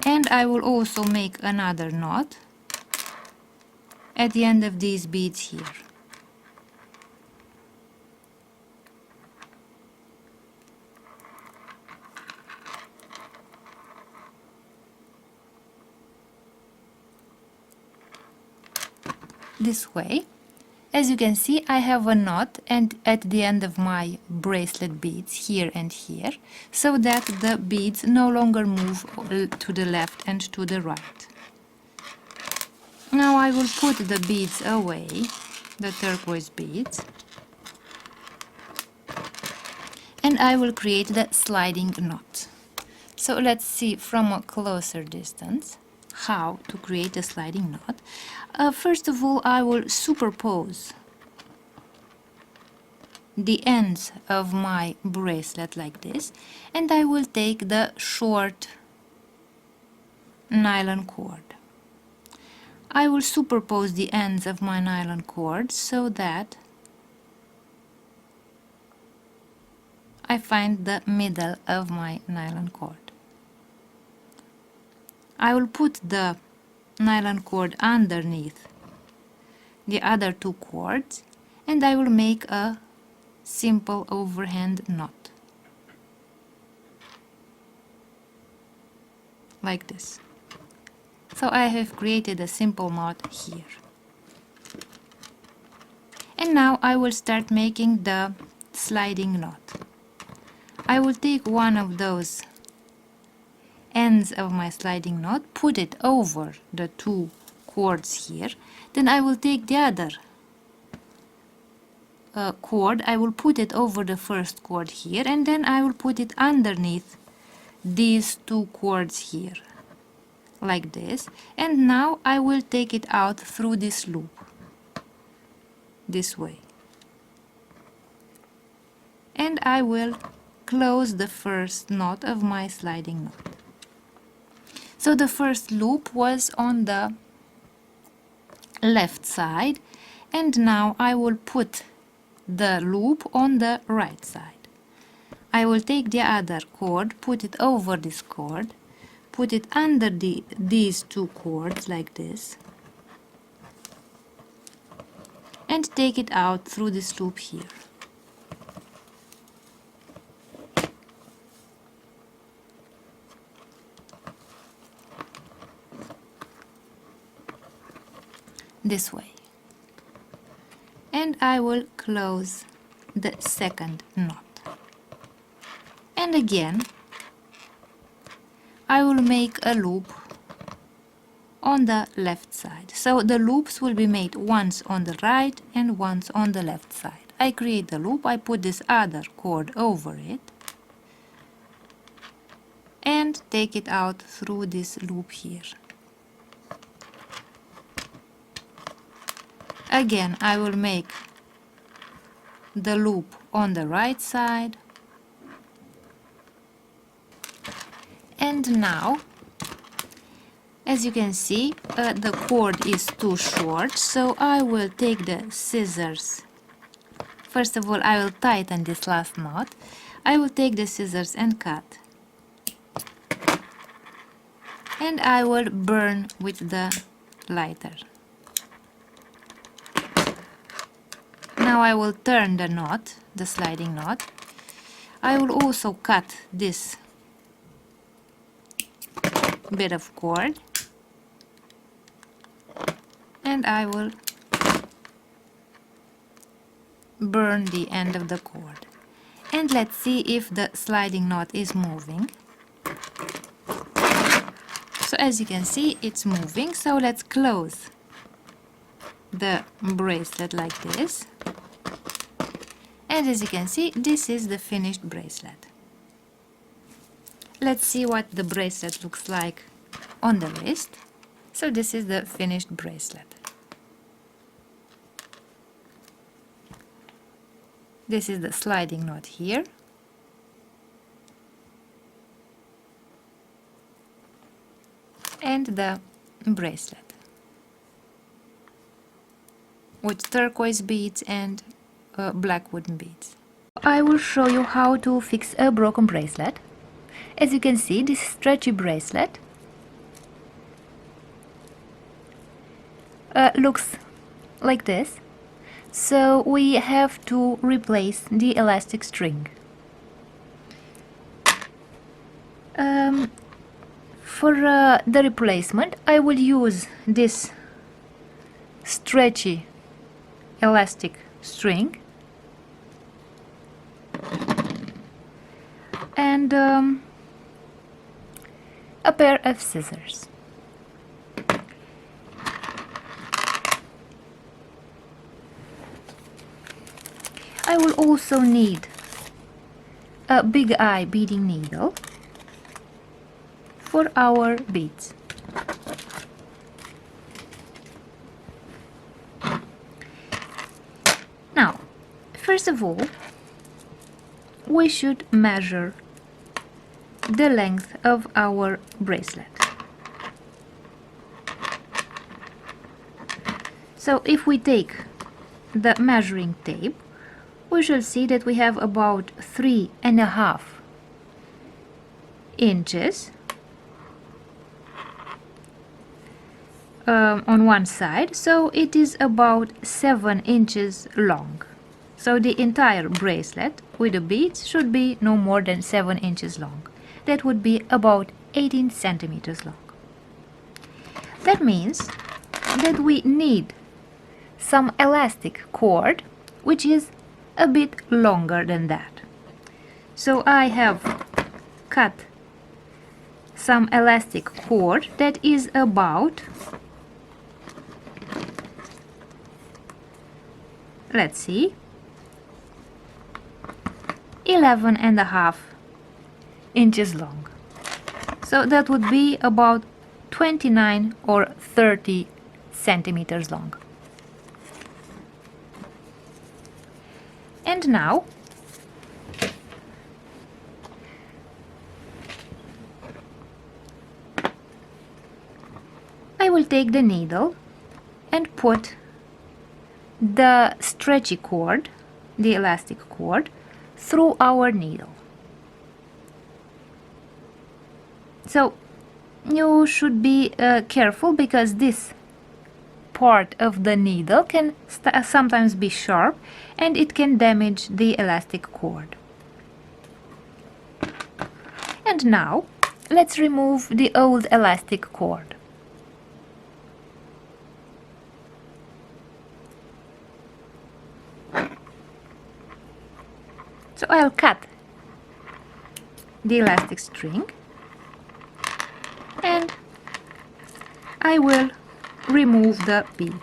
And I will also make another knot at the end of these beads here. This way. As you can see, I have a knot and at the end of my bracelet beads here and here, so that the beads no longer move to the left and to the right. Now I will put the beads away, the turquoise beads, and I will create the sliding knot. So let's see from a closer distance how to create a sliding knot. First of all, I will superpose the ends of my bracelet like this, and I will take the short nylon cord. I will superpose the ends of my nylon cord so that I find the middle of my nylon cord. I will put the nylon cord underneath the other two cords, and I will make a simple overhand knot like this. So I have created a simple knot here. And now I will start making the sliding knot. I will take one of those ends of my sliding knot, put it over the two cords here, then I will take the other cord, I will put it over the first cord here, and then I will put it underneath these two cords here, like this, and now I will take it out through this loop, this way, and I will close the first knot of my sliding knot. So the first loop was on the left side, and now I will put the loop on the right side. I will take the other cord, put it over this cord, put it under these two cords like this, and take it out through this loop here. This way, and I will close the second knot, and again I will make a loop on the left side. So the loops will be made once on the right and once on the left side. I create the loop, I put this other cord over it and take it out through this loop here. Again, I will make the loop on the right side, and now, as you can see, the cord is too short, so I will take the scissors. First of all, I will tighten this last knot. I will take the scissors and cut, and I will burn with the lighter. Now I will turn the knot, the sliding knot. I will also cut this bit of cord, and I will burn the end of the cord. And let's see if the sliding knot is moving. So as you can see, it's moving, so let's close the bracelet like this. And as you can see, this is the finished bracelet. Let's see what the bracelet looks like on the wrist. So this is the finished bracelet. This is the sliding knot here. And the bracelet with turquoise beads and black wooden beads. I will show you how to fix a broken bracelet. As you can see, this stretchy bracelet looks like this. So we have to replace the elastic string. For the replacement, I will use this stretchy elastic string and a pair of scissors. I will also need a big eye beading needle for our beads. Now, first of all, we should measure the length of our bracelet. So if we take the measuring tape, we shall see that we have about 3.5 inches on one side, so it is about 7 inches long. So the entire bracelet with the beads should be no more than 7 inches long. That would be about 18 centimeters long. That means that we need some elastic cord which is a bit longer than that. So I have cut some elastic cord that is about, let's see, 11.5 inches long. So that would be about 29 or 30 centimeters long. And now I will take the needle and put the stretchy cord, the elastic cord, through our needle. So you should be careful, because this part of the needle can sometimes be sharp and it can damage the elastic cord. And now let's remove the old elastic cord. So I'll cut the elastic string and I will remove the beads.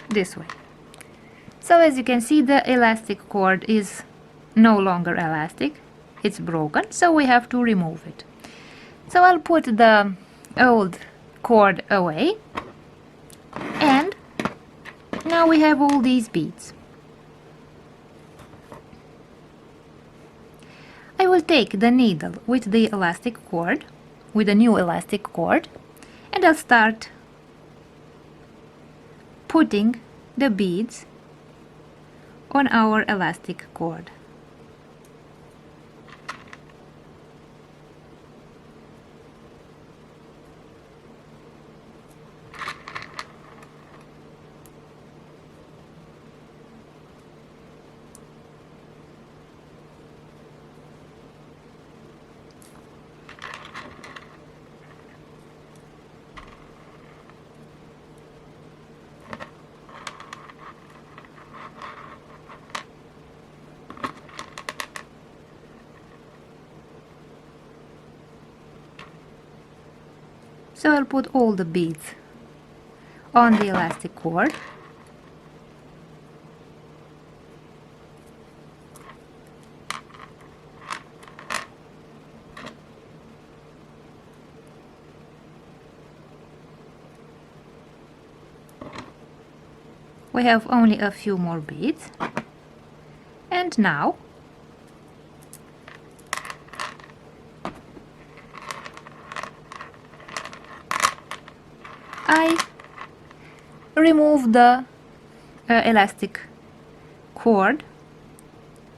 This way. So as you can see, the elastic cord is no longer elastic, it's broken, so we have to remove it. So I'll put the old cord away, and now we have all these beads. I will take the needle with the elastic cord, with a new elastic cord, and I'll start putting the beads on our elastic cord. So I'll put all the beads on the elastic cord. We have only a few more beads. And now I remove the elastic cord,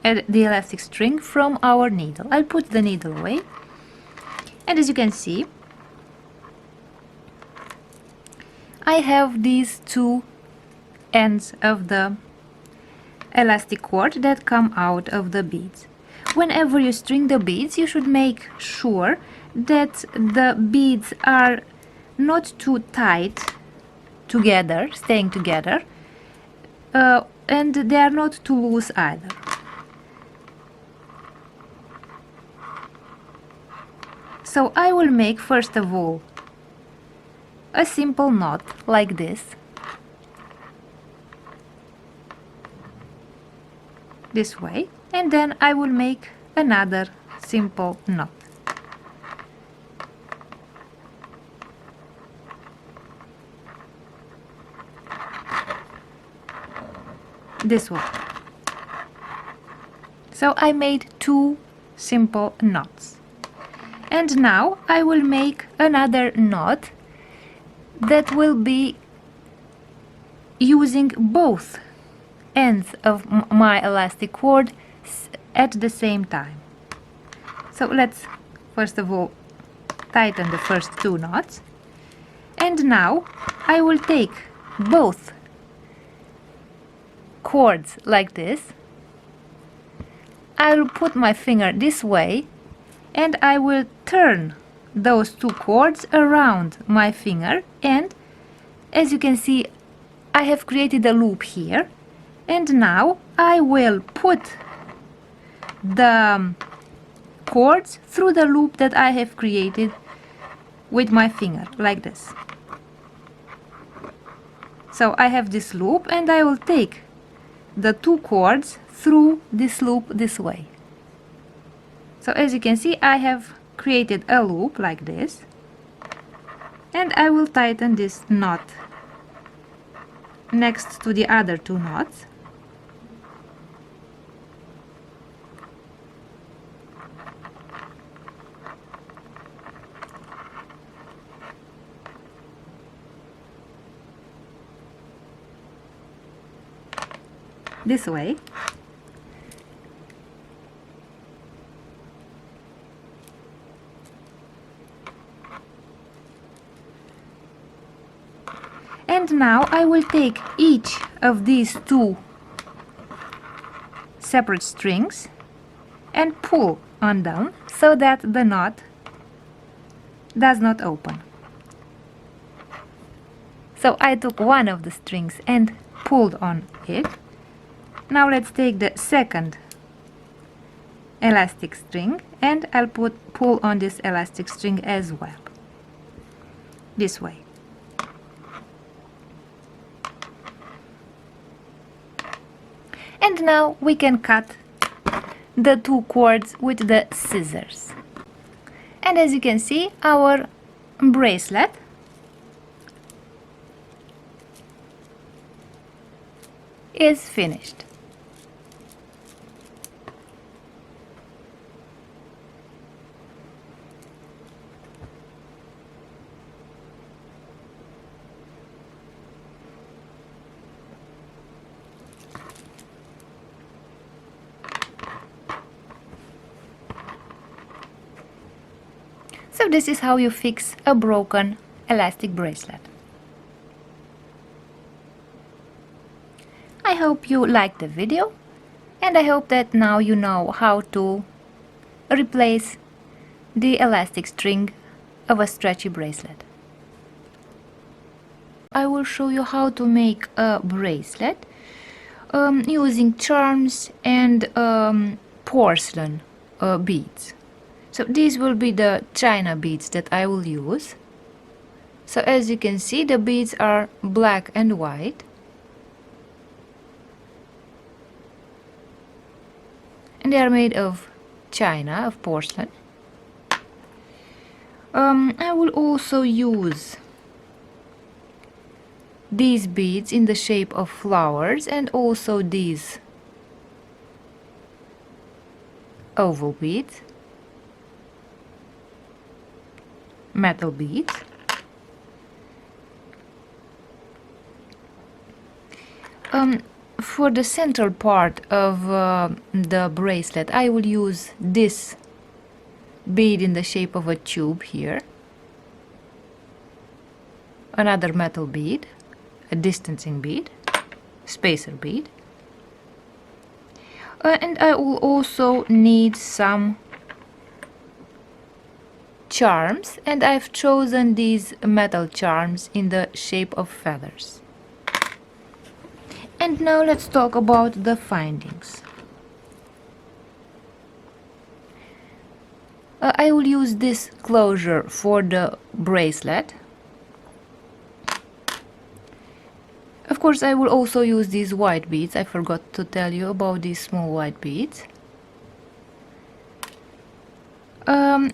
the elastic string from our needle. I'll put the needle away, and as you can see, I have these two ends of the elastic cord that come out of the beads. Whenever you string the beads, you should make sure that the beads are not too tight together, staying together, and they are not too loose either. So I will make first of all a simple knot like this way, and then I will make another simple knot. This way. So I made two simple knots. And now I will make another knot that will be using both ends of my elastic cord at the same time. So let's first of all tighten the first two knots, and now I will take both cords like this. I'll put my finger this way and I will turn those two cords around my finger, and as you can see, I have created a loop here, and now I will put the cords through the loop that I have created with my finger like this. So I have this loop and I will take the two cords through this loop this way. So as you can see, I have created a loop like this, and I will tighten this knot next to the other two knots. This way. And now I will take each of these two separate strings and pull on them so that the knot does not open. So I took one of the strings and pulled on it. Now let's take the second elastic string and I'll pull on this elastic string as well. This way. And now we can cut the two cords with the scissors. And as you can see, our bracelet is finished. So this is how you fix a broken elastic bracelet. I hope you liked the video, and I hope that now you know how to replace the elastic string of a stretchy bracelet. I will show you how to make a bracelet using charms and porcelain beads. So these will be the china beads that I will use. So as you can see, the beads are black and white. And they are made of china, of porcelain. I will also use these beads in the shape of flowers and also these oval beads, metal beads. For the central part of the bracelet, I will use this bead in the shape of a tube here, another metal bead, a distancing bead, spacer bead, and I will also need some charms, and I've chosen these metal charms in the shape of feathers. And now let's talk about the findings. I will use this closure for the bracelet. Of course, I will also use these white beads. I forgot to tell you about these small white beads. I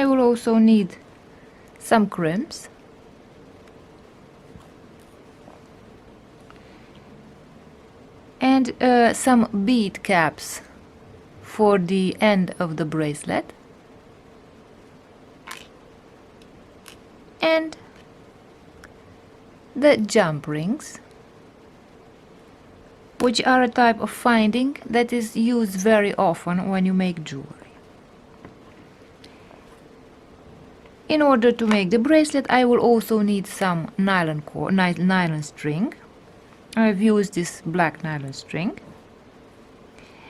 will also need some crimps. And some bead caps for the end of the bracelet, and the jump rings, which are a type of finding that is used very often when you make jewelry. In order to make the bracelet, I will also need some nylon string. I've used this black nylon string.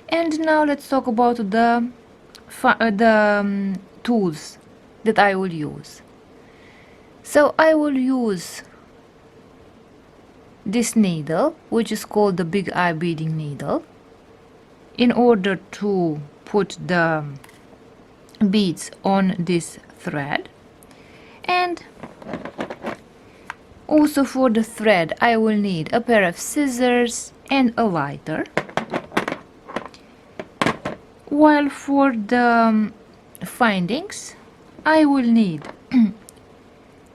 And now let's talk about the tools that I will use. So I will use this needle, which is called the big eye beading needle, in order to put the beads on this thread. And also for the thread, I will need a pair of scissors and a lighter. While for the findings, I will need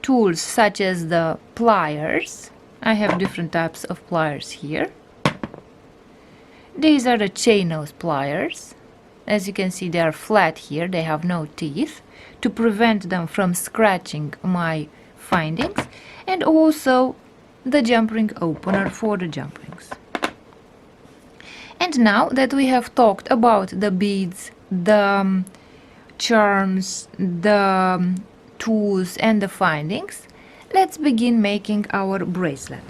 tools such as the pliers. I have different types of pliers here. These are the chain nose pliers. As you can see, they are flat here, they have no teeth, to prevent them from scratching my findings, and also the jump ring opener for the jump rings. And now that we have talked about the beads, the charms, the tools and the findings, let's begin making our bracelet.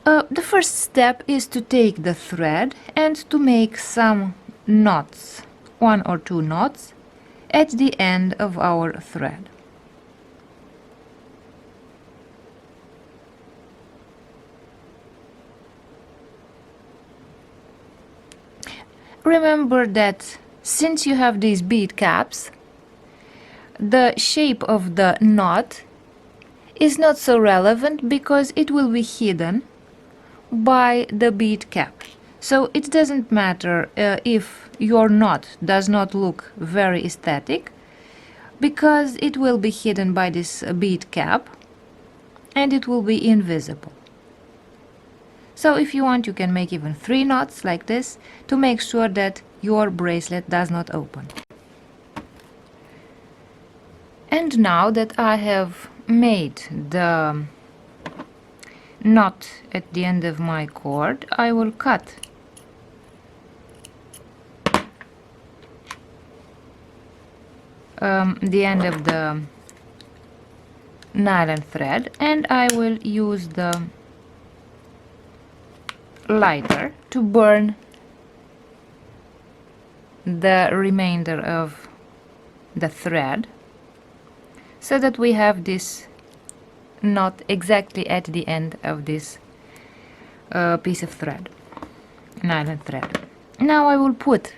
The first step is to take the thread and to make some knots, 1 or 2 knots, at the end of our thread. Remember that since you have these bead caps, the shape of the knot is not so relevant because it will be hidden by the bead cap. So it doesn't matter if your knot does not look very aesthetic, because it will be hidden by this bead cap and it will be invisible. So if you want, you can make even 3 knots like this to make sure that your bracelet does not open. And now that I have made the knot at the end of my cord, I will cut the end of the nylon thread, and I will use the lighter to burn the remainder of the thread, so that we have this knot exactly at the end of this piece of thread, nylon thread. Now I will put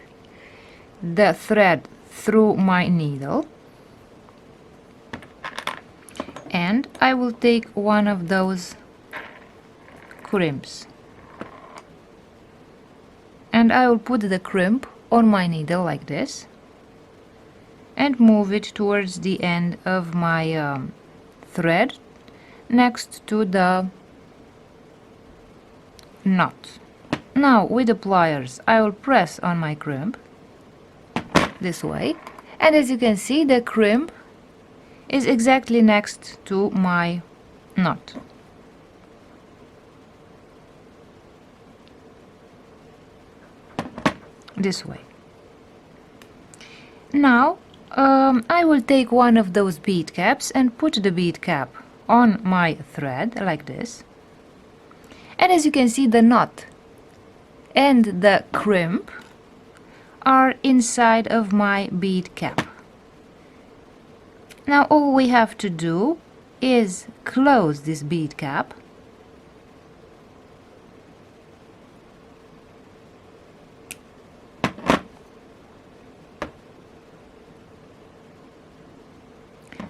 the thread through my needle, and I will take one of those crimps, and I will put the crimp on my needle like this, and move it towards the end of my thread next to the knot. Now with the pliers I will press on my crimp this way, and as you can see the crimp is exactly next to my knot. This way. Now I will take one of those bead caps and put the bead cap on my thread like this, and as you can see the knot and the crimp are inside of my bead cap. Now all we have to do is close this bead cap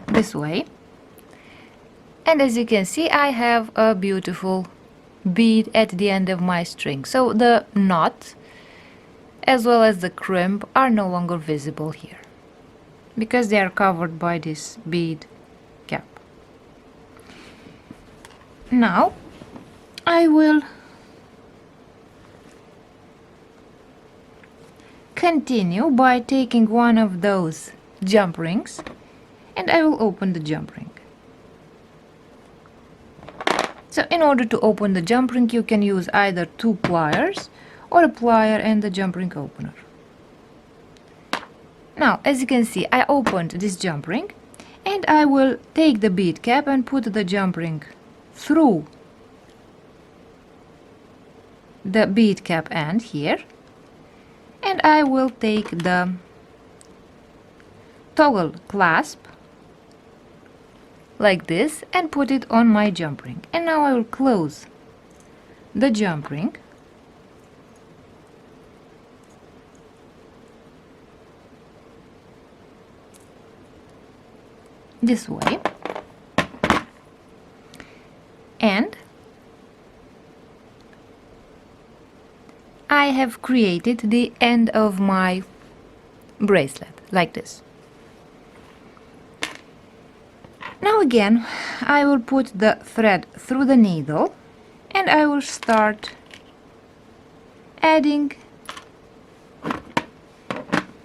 this way, and as you can see I have a beautiful bead at the end of my string, so the knot as well as the crimp are no longer visible here because they are covered by this bead cap. Now I will continue by taking one of those jump rings and I will open the jump ring. So in order to open the jump ring you can use either two pliers or a plier and the jump ring opener. Now as you can see I opened this jump ring and I will take the bead cap and put the jump ring through the bead cap end here, and I will take the toggle clasp like this and put it on my jump ring, and now I will close the jump ring this way, and I have created the end of my bracelet like this. Now again I will put the thread through the needle and I will start adding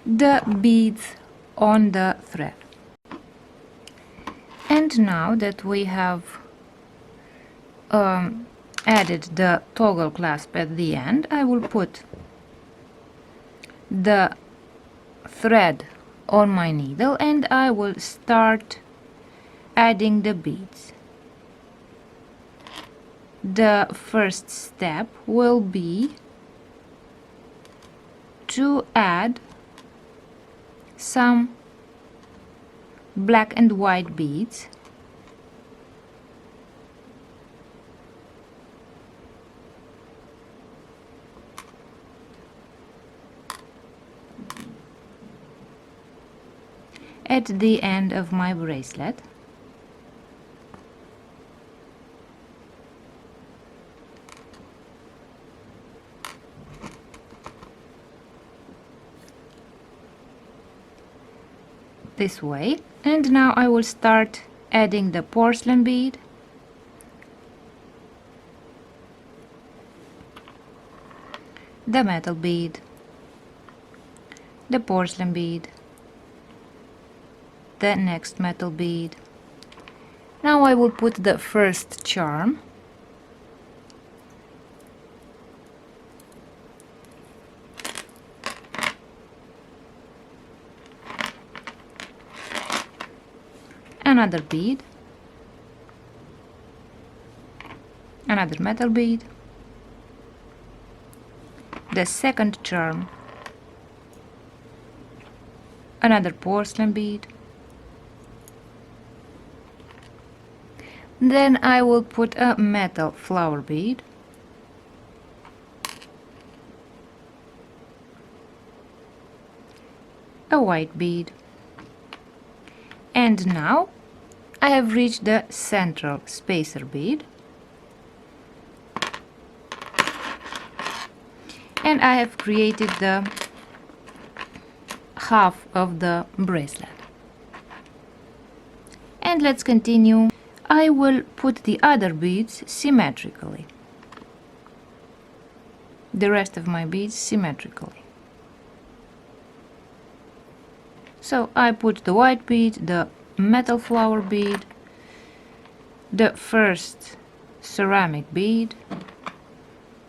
the beads on the thread. And now that we have added the toggle clasp at the end, I will put the thread on my needle and I will start adding the beads. The first step will be to add some black and white beads at the end of my bracelet. This way, and now I will start adding the porcelain bead, the metal bead, the porcelain bead, the next metal bead. Now I will put the first charm, another bead, another metal bead, the second charm, another porcelain bead, then I will put a metal flower bead, a white bead, and now I have reached the central spacer bead, and I have created the half of the bracelet. And let's continue. I will put the other beads symmetrically. The rest of my beads symmetrically. So I put the white bead, the metal flower bead, the first ceramic bead,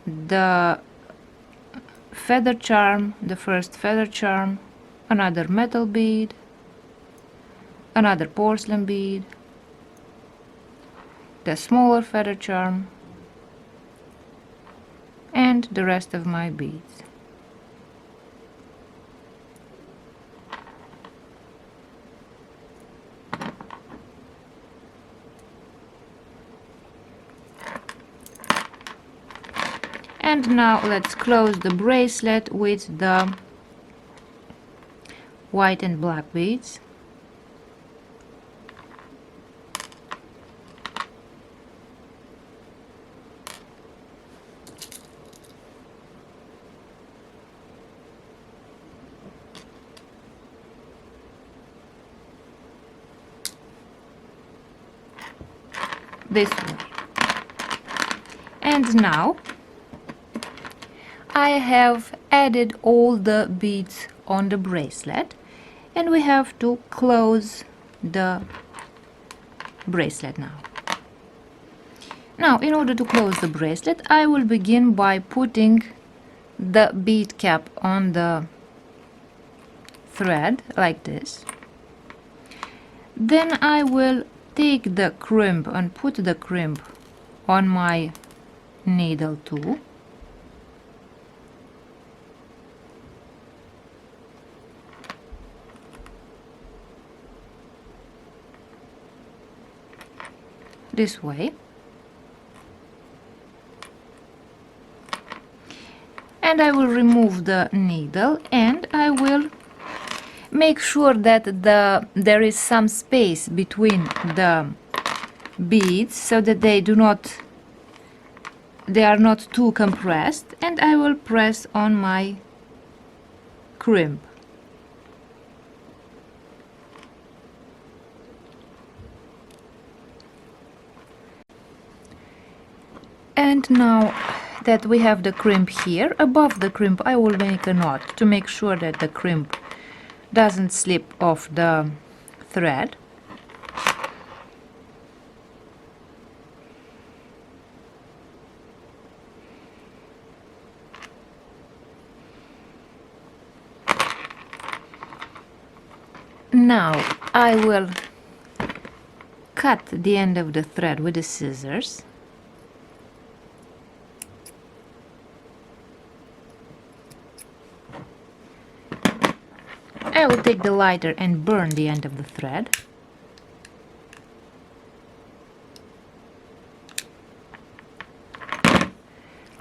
the feather charm, the first feather charm, another metal bead, another porcelain bead, the smaller feather charm, and the rest of my beads. And now let's close the bracelet with the white and black beads. This way. And now I have added all the beads on the bracelet, and we have to close the bracelet now. Now, in order to close the bracelet, I will begin by putting the bead cap on the thread like this. Then I will take the crimp and put the crimp on my needle too. This way. And I will remove the needle, and I will make sure that there is some space between the beads so that they are not too compressed, and I will press on my crimp. And now that we have the crimp here, above the crimp I will make a knot to make sure that the crimp doesn't slip off the thread. Now I will cut the end of the thread with the scissors. I will take the lighter and burn the end of the thread.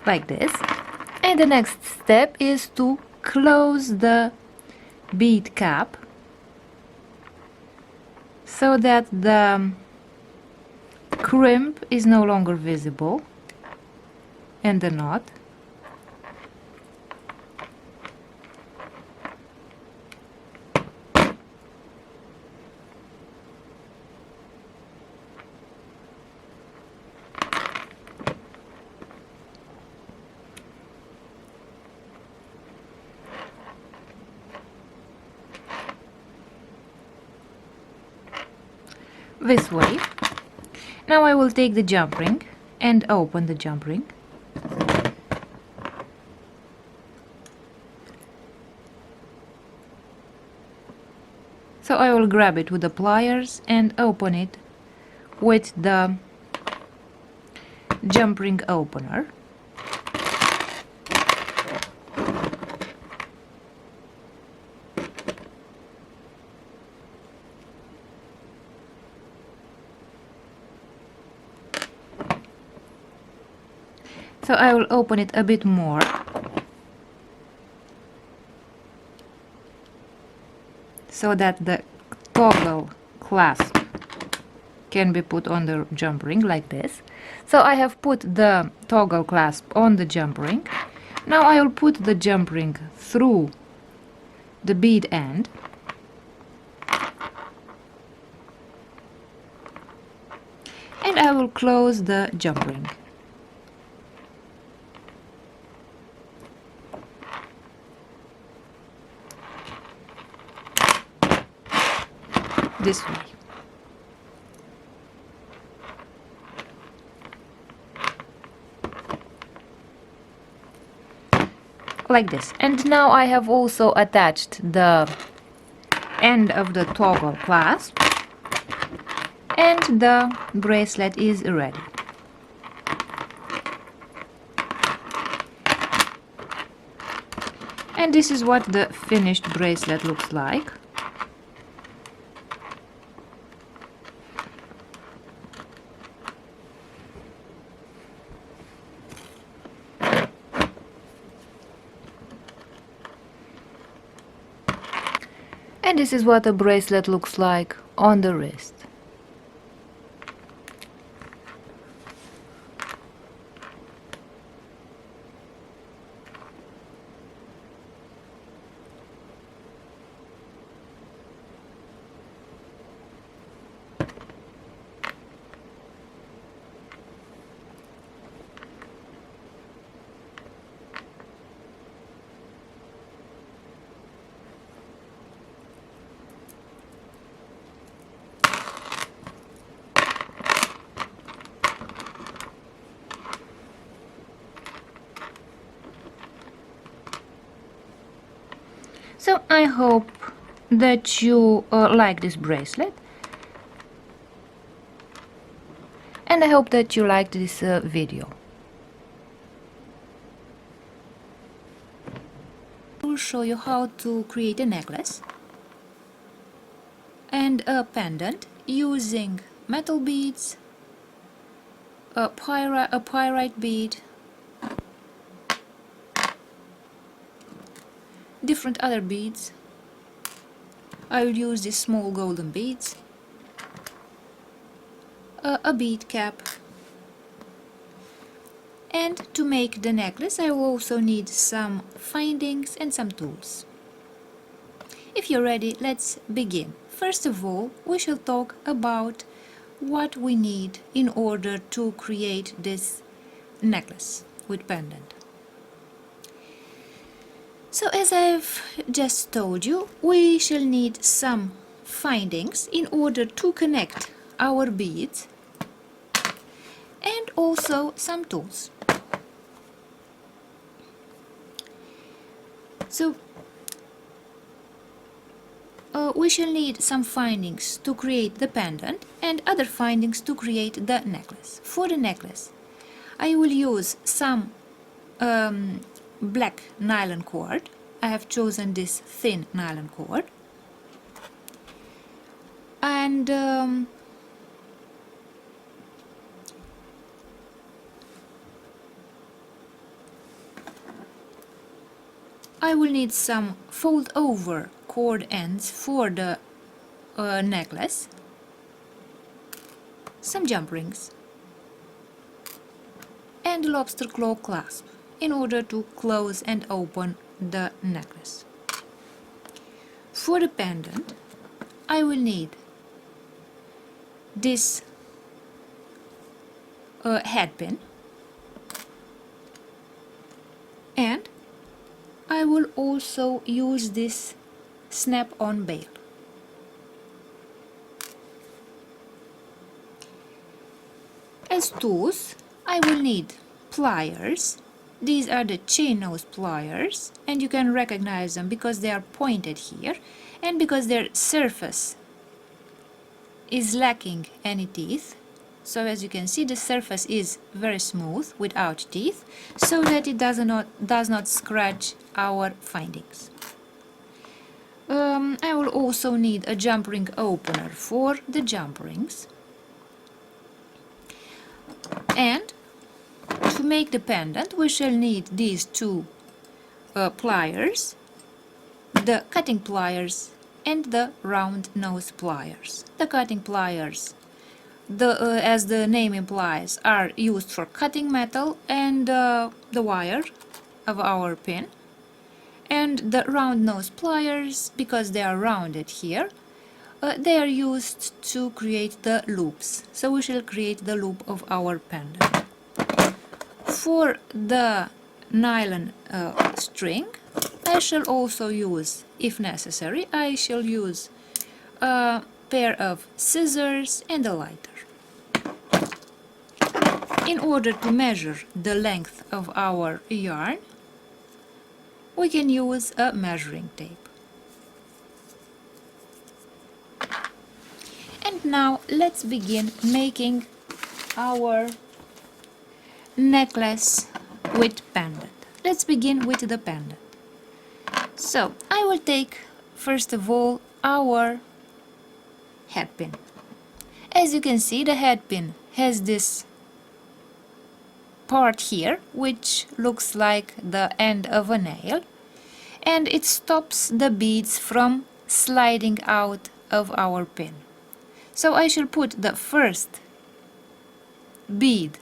Like this. And the next step is to close the bead cap so that the crimp is no longer visible and the knot. This way. Now I will take the jump ring and open the jump ring. So I will grab it with the pliers and open it with the jump ring opener. So I will open it a bit more. So that the toggle clasp can be put on the jump ring like this. So I have put the toggle clasp on the jump ring. Now I will put the jump ring through the bead end. And I will close the jump ring. This way. Like this. And now I have also attached the end of the toggle clasp, and the bracelet is ready. And this is what the finished bracelet looks like. And this is what a bracelet looks like on the wrist. So I hope that you like this bracelet, and I hope that you liked this video. I will show you how to create a necklace and a pendant using metal beads, a pyrite bead, different other beads. I will use these small golden beads, a bead cap, and to make the necklace I will also need some findings and some tools. If you're ready, let's begin. First of all, we shall talk about what we need in order to create this necklace with pendant. So as I've just told you, we shall need some findings in order to connect our beads, and also some tools. So we shall need some findings to create the pendant and other findings to create the necklace. For the necklace, I will use some black nylon cord. I have chosen this thin nylon cord, and I will need some fold over cord ends for the necklace, some jump rings, and lobster claw clasp in order to close and open the necklace. For the pendant, I will need this head pin, and I will also use this snap-on bail. As tools, I will need pliers. These are the chain nose pliers, and you can recognize them because they are pointed here and because their surface is lacking any teeth. So as you can see, the surface is very smooth without teeth, so that it does not scratch our findings. I will also need a jump ring opener for the jump rings, and to make the pendant we shall need these two pliers, the cutting pliers and the round nose pliers. The cutting pliers, as the name implies, are used for cutting metal and the wire of our pin, And the round nose pliers, because they are rounded here, they are used to create the loops. So we shall create the loop of our pendant. For the nylon string, I shall also use, if necessary, I shall use a pair of scissors and a lighter. In order to measure the length of our yarn, we can use a measuring tape. And now let's begin making our necklace with pendant. Let's begin with the pendant. So I will take first of all our head pin. As you can see, the head pin has this part here which looks like the end of a nail, and it stops the beads from sliding out of our pin. So I shall put the first bead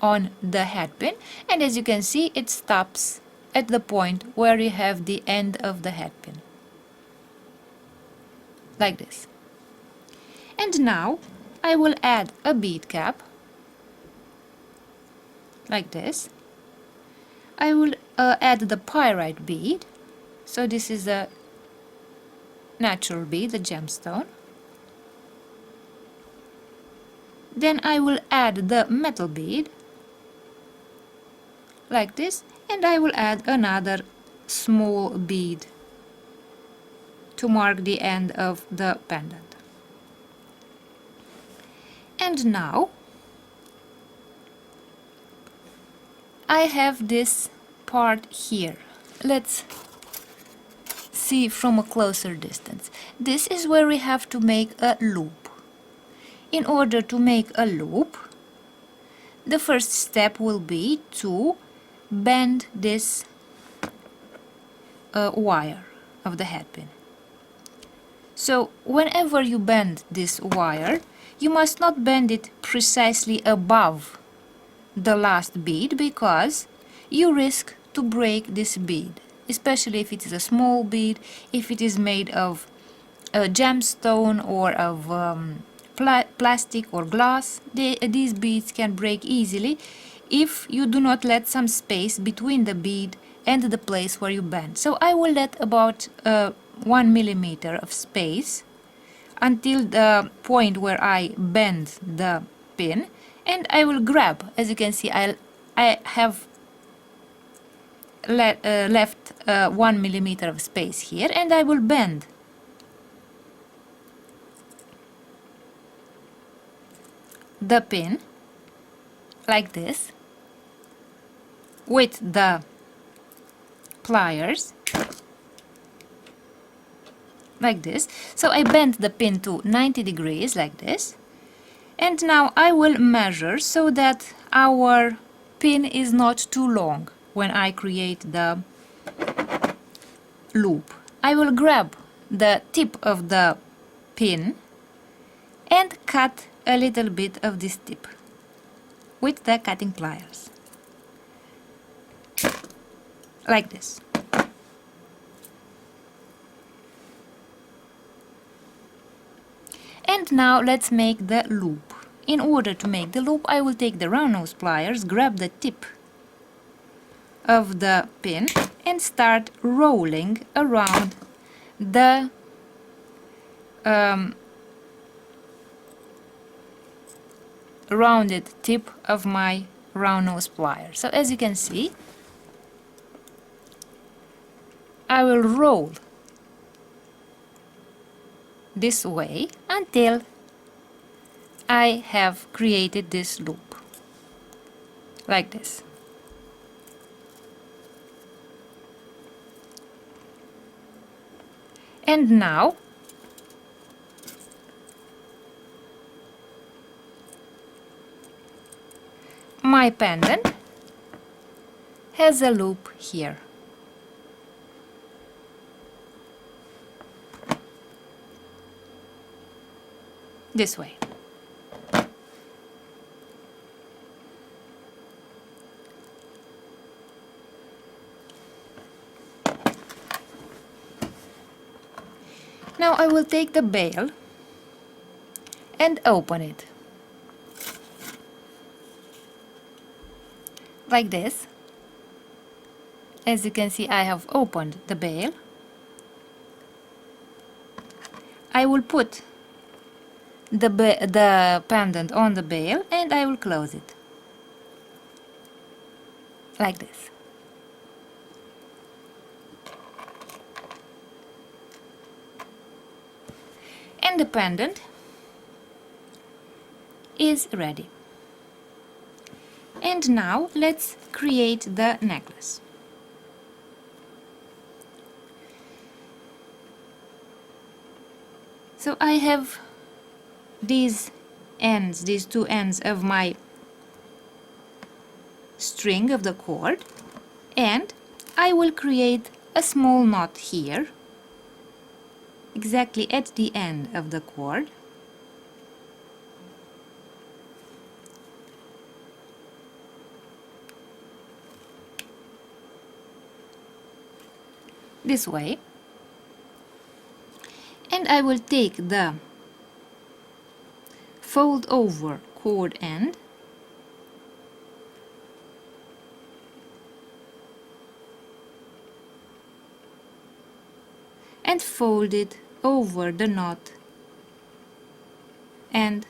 on the head pin, and as you can see, it stops at the point where you have the end of the head pin, like this. And now I will add a bead cap, like this. I will add the pyrite bead. So this is a natural bead, a gemstone. Then I will add the metal bead, like this, and I will add another small bead to mark the end of the pendant. And now I have this part here. Let's see from a closer distance. This is where we have to make a loop. In order to make a loop, the first step will be to bend this wire of the head pin. So whenever you bend this wire, you must not bend it precisely above the last bead, because you risk to break this bead, especially if it is a small bead, if it is made of a gemstone or of plastic or glass. These beads can break easily if you do not let some space between the bead and the place where you bend. So I will let about 1 millimeter of space until the point where I bend the pin, and I will grab. As you can see, I have left 1 millimeter of space here, and I will bend the pin like this with the pliers, like this. So I bend the pin to 90 degrees like this, and now I will measure so that our pin is not too long when I create the loop. I will grab the tip of the pin and cut a little bit of this tip with the cutting pliers, like this. And now let's make the loop. In order to make the loop, I will take the round nose pliers, grab the tip of the pin and start rolling around the rounded tip of my round nose plier. So as you can see, I will roll this way until I have created this loop, like this. And now my pendant has a loop here. This way. Now I will take the bail and open it like this. As you can see, I have opened the bail. I will put the pendant on the bail and I will close it like this. And the pendant is ready. And now let's create the necklace. So I have these two ends of my string of the cord, and I will create a small knot here, exactly at the end of the cord. This way. And I will take the fold over cord end and fold it over the knot and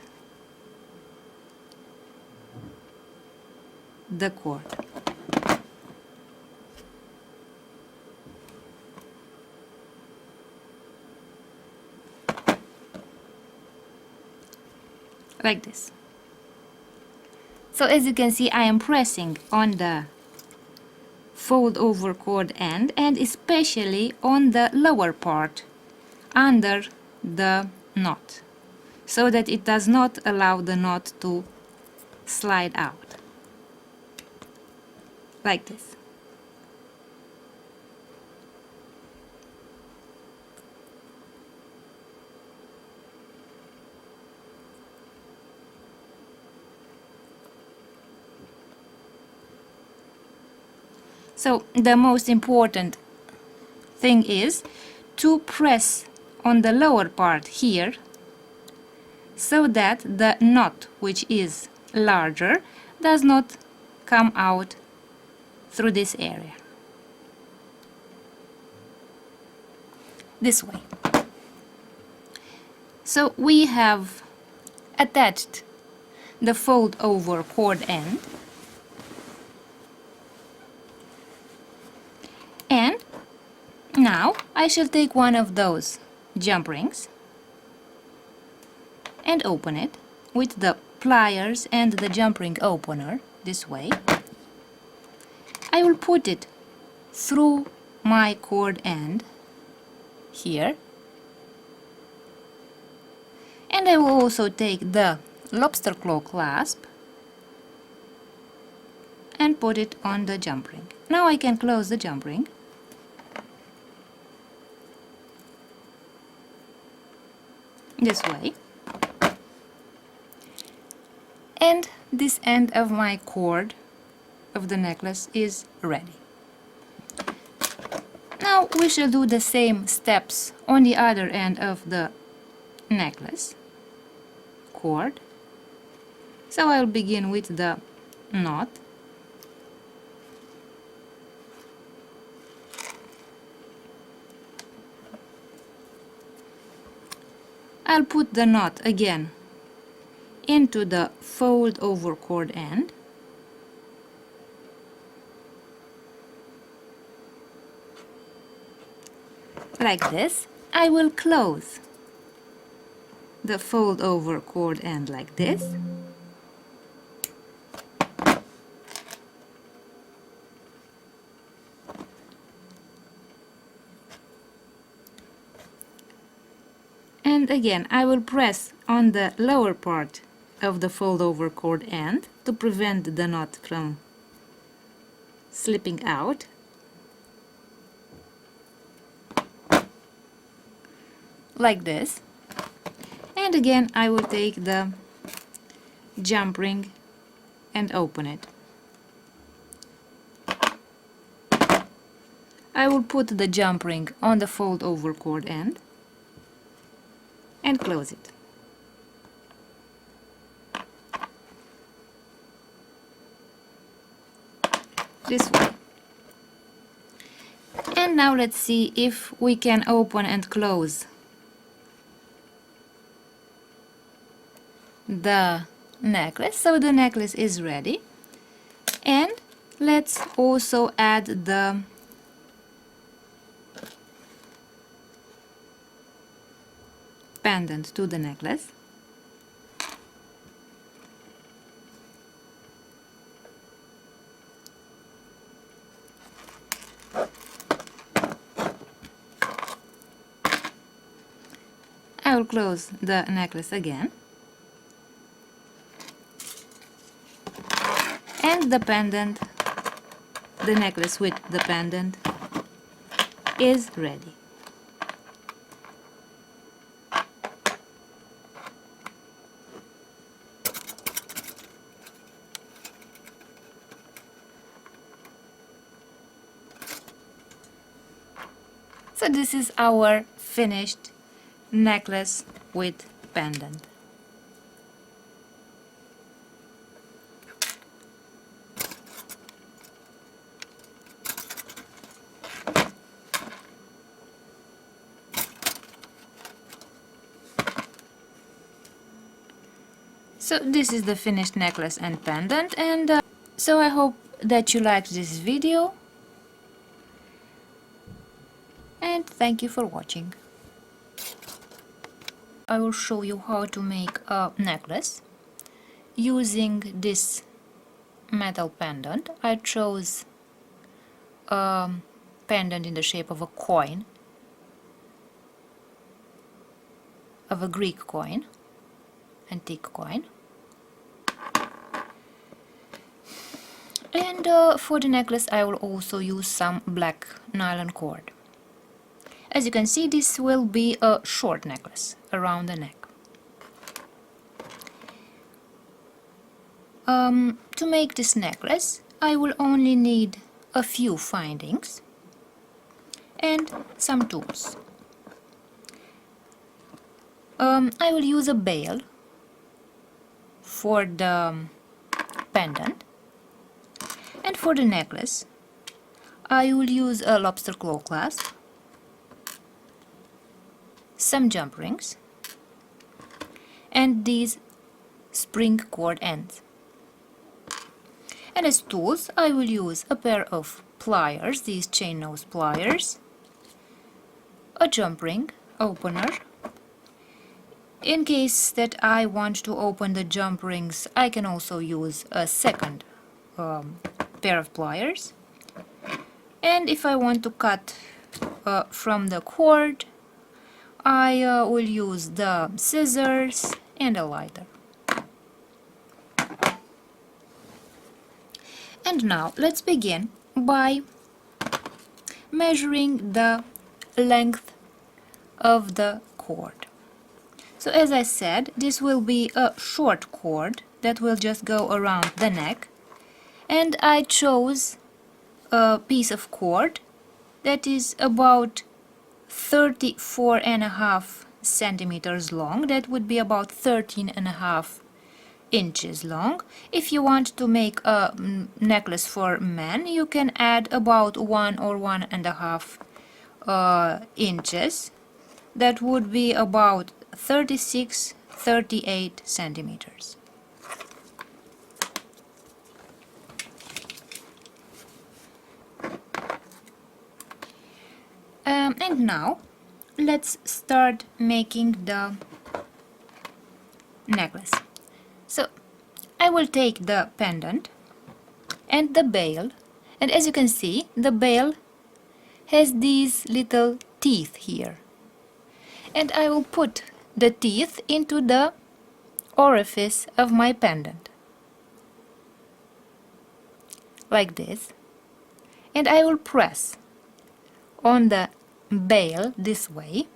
the cord. Like this. So as you can see, I am pressing on the fold over cord end and especially on the lower part under the knot, so that it does not allow the knot to slide out. Like this. So the most important thing is to press on the lower part here so that the knot, which is larger, does not come out through this area. This way. So we have attached the fold over cord end, and now I shall take one of those jump rings and open it with the pliers and the jump ring opener this way. I will put it through my cord end here, and I will also take the lobster claw clasp and put it on the jump ring. Now I can close the jump ring. This way. And this end of my cord of the necklace is ready. Now we shall do the same steps on the other end of the necklace cord. So I'll begin with the knot. I'll put the knot again into the fold over cord end. Like this. I will close the fold over cord end like this. And again, I will press on the lower part of the fold over cord end to prevent the knot from slipping out. Like this. And again, I will take the jump ring and open it. I will put the jump ring on the fold over cord end and close it. This way. And now let's see if we can open and close the necklace. So the necklace is ready. And let's also add the pendant to the necklace. I will close the necklace again. And the pendant, the necklace with the pendant, is ready. So this is our finished necklace with pendant. So this is the finished necklace and pendant, and so I hope that you liked this video, and thank you for watching. I will show you how to make a necklace using this metal pendant. I chose a pendant in the shape of a coin, of a Greek coin, antique coin. And for the necklace I will also use some black nylon cord. As you can see, this will be a short necklace around the neck. To make this necklace I will only need a few findings and some tools. I will use a bail for the pendant, and for the necklace I will use a lobster claw clasp, some jump rings, and these spring cord ends. And as tools I will use a pair of pliers, these chain nose pliers, a jump ring opener. In case that I want to open the jump rings, I can also use a second pair of pliers. And if I want to cut from the cord, I will use the scissors and a lighter. And now let's begin by measuring the length of the cord. So as I said, this will be a short cord that will just go around the neck, and I chose a piece of cord that is about 34.5 centimeters long. That would be about 13.5 inches long. If you want to make a necklace for men, you can add about 1 or 1.5 inches. That would be about 38 centimeters. And now let's start making the necklace. So I will take the pendant and the bail, and as you can see, the bail has these little teeth here, and I will put the teeth into the orifice of my pendant like this, and I will press on the bail this way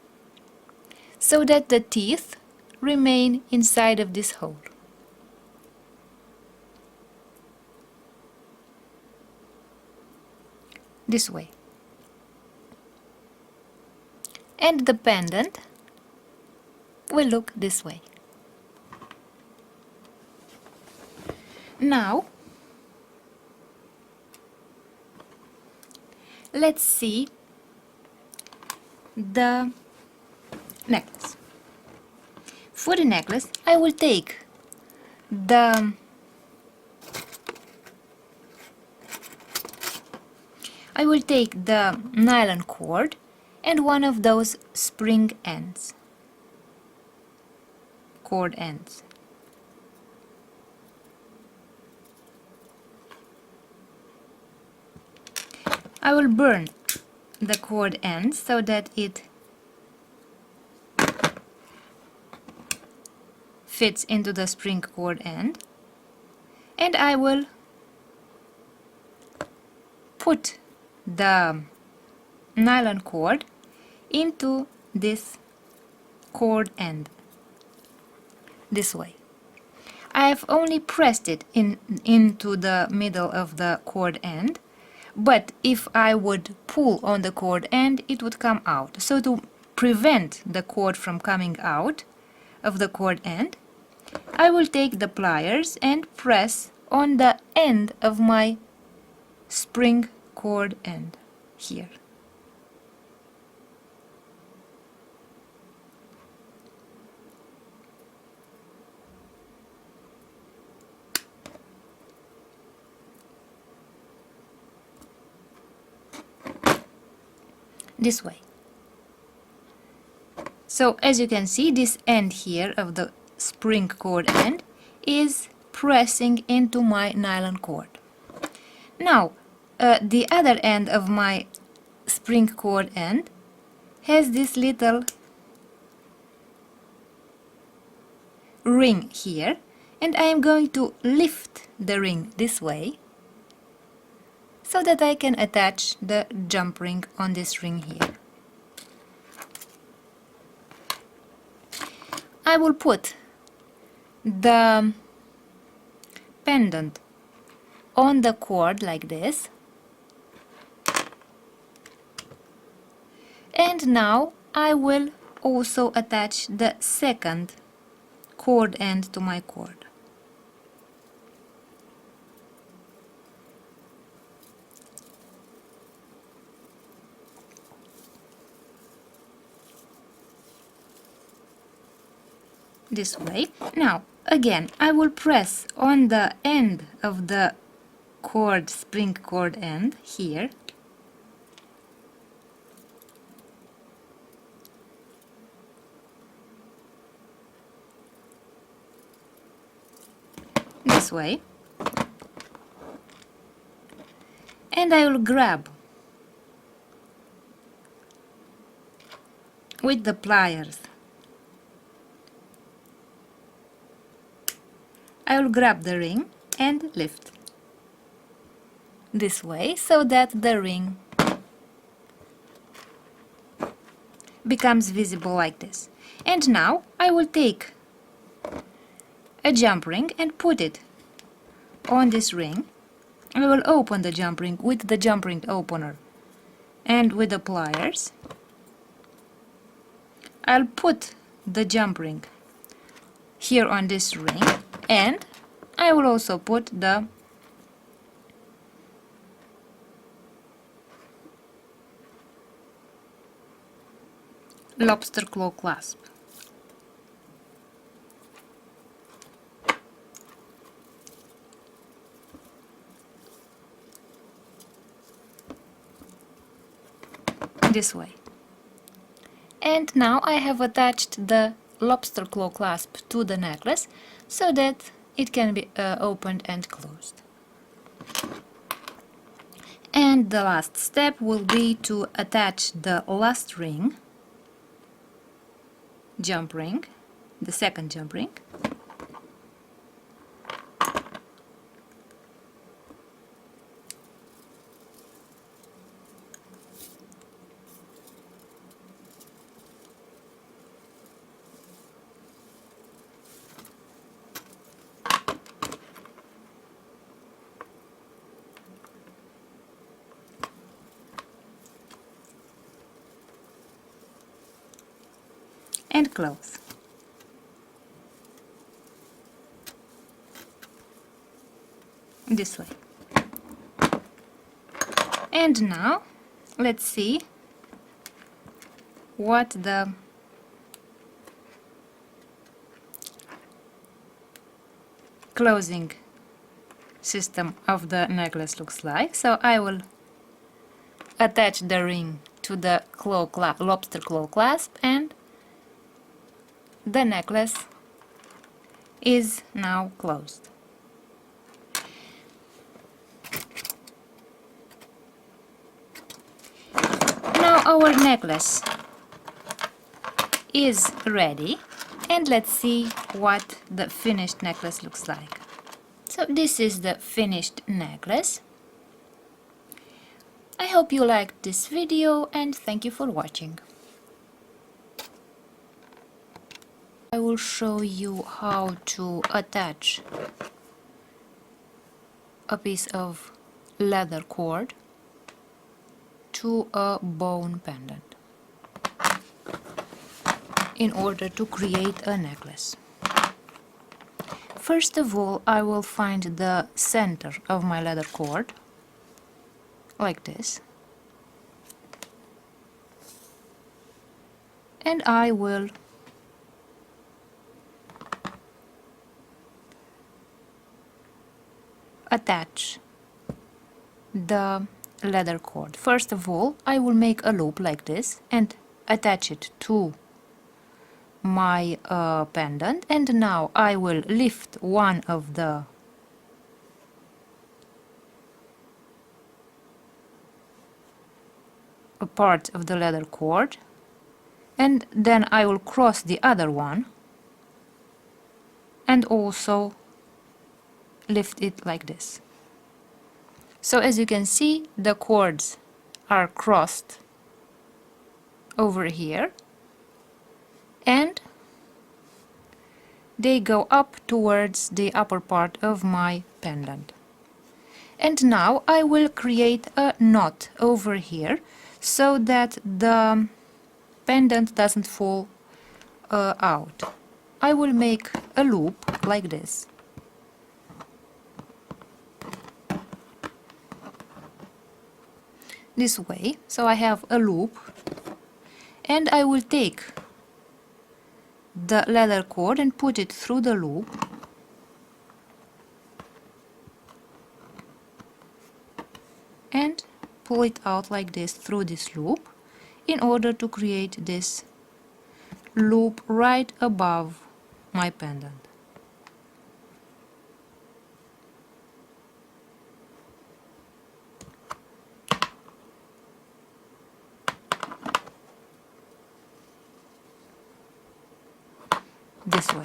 so that the teeth remain inside of this hole. This way. And the pendant will look this way. Now let's see the necklace. For the necklace, I will take the nylon cord and one of those spring ends, cord ends. I will burn the cord ends so that it fits into the spring cord end, and I will put the nylon cord into this cord end this way. I have only pressed it into the middle of the cord end, but if I would pull on the cord end, it would come out. So to prevent the cord from coming out of the cord end, I will take the pliers and press on the end of my spring cord end here. This way. So as you can see, this end here of the spring cord end is pressing into my nylon cord. Now the other end of my spring cord end has this little ring here, and I am going to lift the ring this way so that I can attach the jump ring on this ring here. I will put the pendant on the cord like this, and now I will also attach the second cord end to my cord. This way. Now again I will press on the end of the cord, spring cord end here, this way, and I will grab with the pliers. I will grab the ring and lift this way so that the ring becomes visible like this. And now I will take a jump ring and put it on this ring. I will open the jump ring with the jump ring opener and with the pliers. I'll put the jump ring here on this ring, and I will also put the lobster claw clasp. This way. And now I have attached the lobster claw clasp to the necklace so that it can be opened and closed. And the last step will be to attach the last ring, jump ring, the second jump ring, and close. this way. And now let's see what the closing system of the necklace looks like. So I will attach the ring to the lobster claw clasp, and the necklace is now closed. Now our necklace is ready, and let's see what the finished necklace looks like. So this is the finished necklace. I hope you liked this video, and thank you for watching. I will show you how to attach a piece of leather cord to a bone pendant in order to create a necklace. First of all, I will find the center of my leather cord, like this, and I will attach the leather cord. First of all, I will make a loop like this and attach it to my pendant, and now I will lift one of the part of the leather cord, and then I will cross the other one and also lift it like this. So as you can see, the cords are crossed over here and they go up towards the upper part of my pendant. And now I will create a knot over here so that the pendant doesn't fall out. I will make a loop like this. This way, so I have a loop, and I will take the leather cord and put it through the loop, and pull it out like this through this loop in order to create this loop right above my pendant. This way.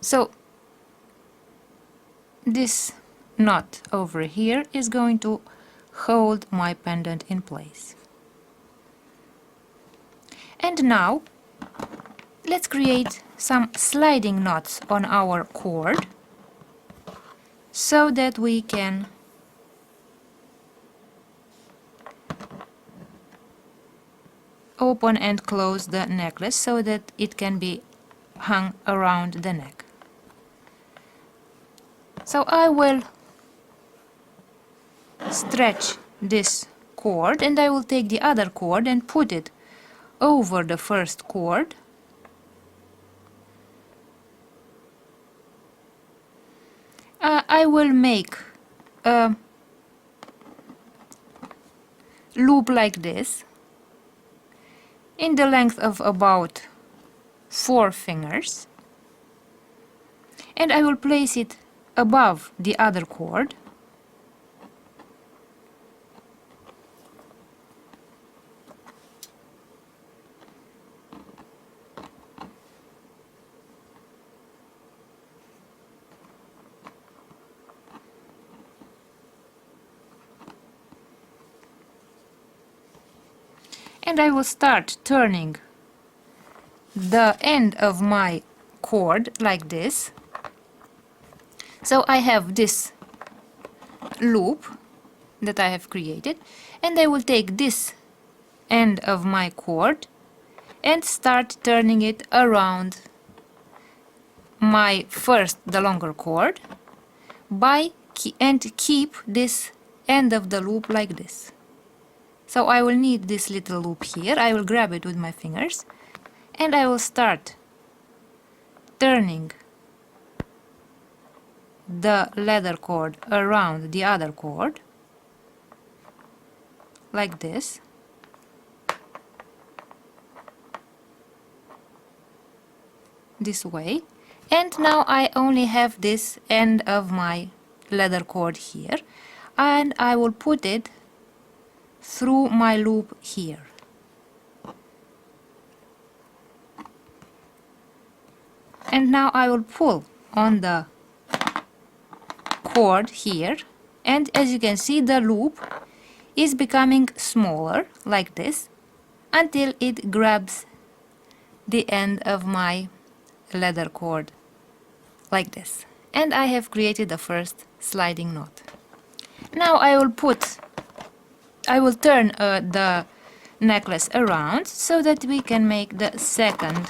So this knot over here is going to hold my pendant in place. And now let's create some sliding knots on our cord so that we can open and close the necklace so that it can be hung around the neck. So I will stretch this cord, and I will take the other cord and put it over the first cord. I will make a loop like this in the length of about 4 fingers, and I will place it above the other cord. And I will start turning the end of my cord like this. So I have this loop that I have created, and I will take this end of my cord and start turning it around the longer cord and keep this end of the loop like this. So I will need this little loop here. I will grab it with my fingers and I will start turning the leather cord around the other cord like this. This way. And now I only have this end of my leather cord here, and I will put it through my loop here. And now I will pull on the cord here, and as you can see, the loop is becoming smaller like this until it grabs the end of my leather cord like this. And I have created the first sliding knot. Now I will turn the necklace around so that we can make the second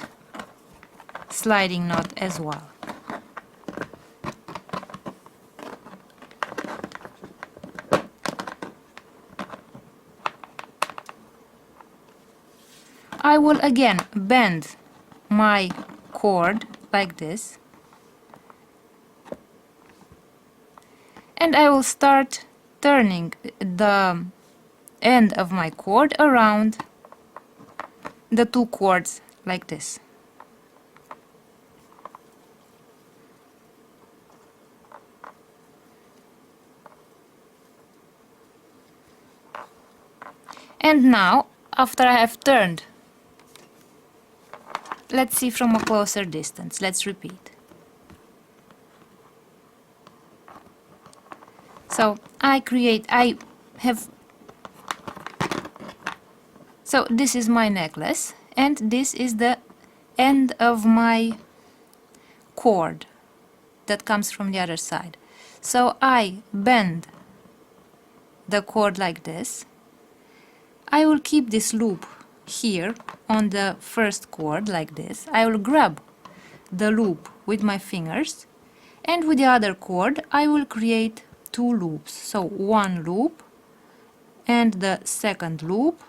sliding knot as well. I will again bend my cord like this, and I will start turning the end of my cord around the two cords like this. And now, after I have turned, let's see from a closer distance. Let's repeat. So so this is my necklace, and this is the end of my cord that comes from the other side. So I bend the cord like this. I will keep this loop here on the first cord like this. I will grab the loop with my fingers, and with the other cord I will create two loops. So one loop and the second loop,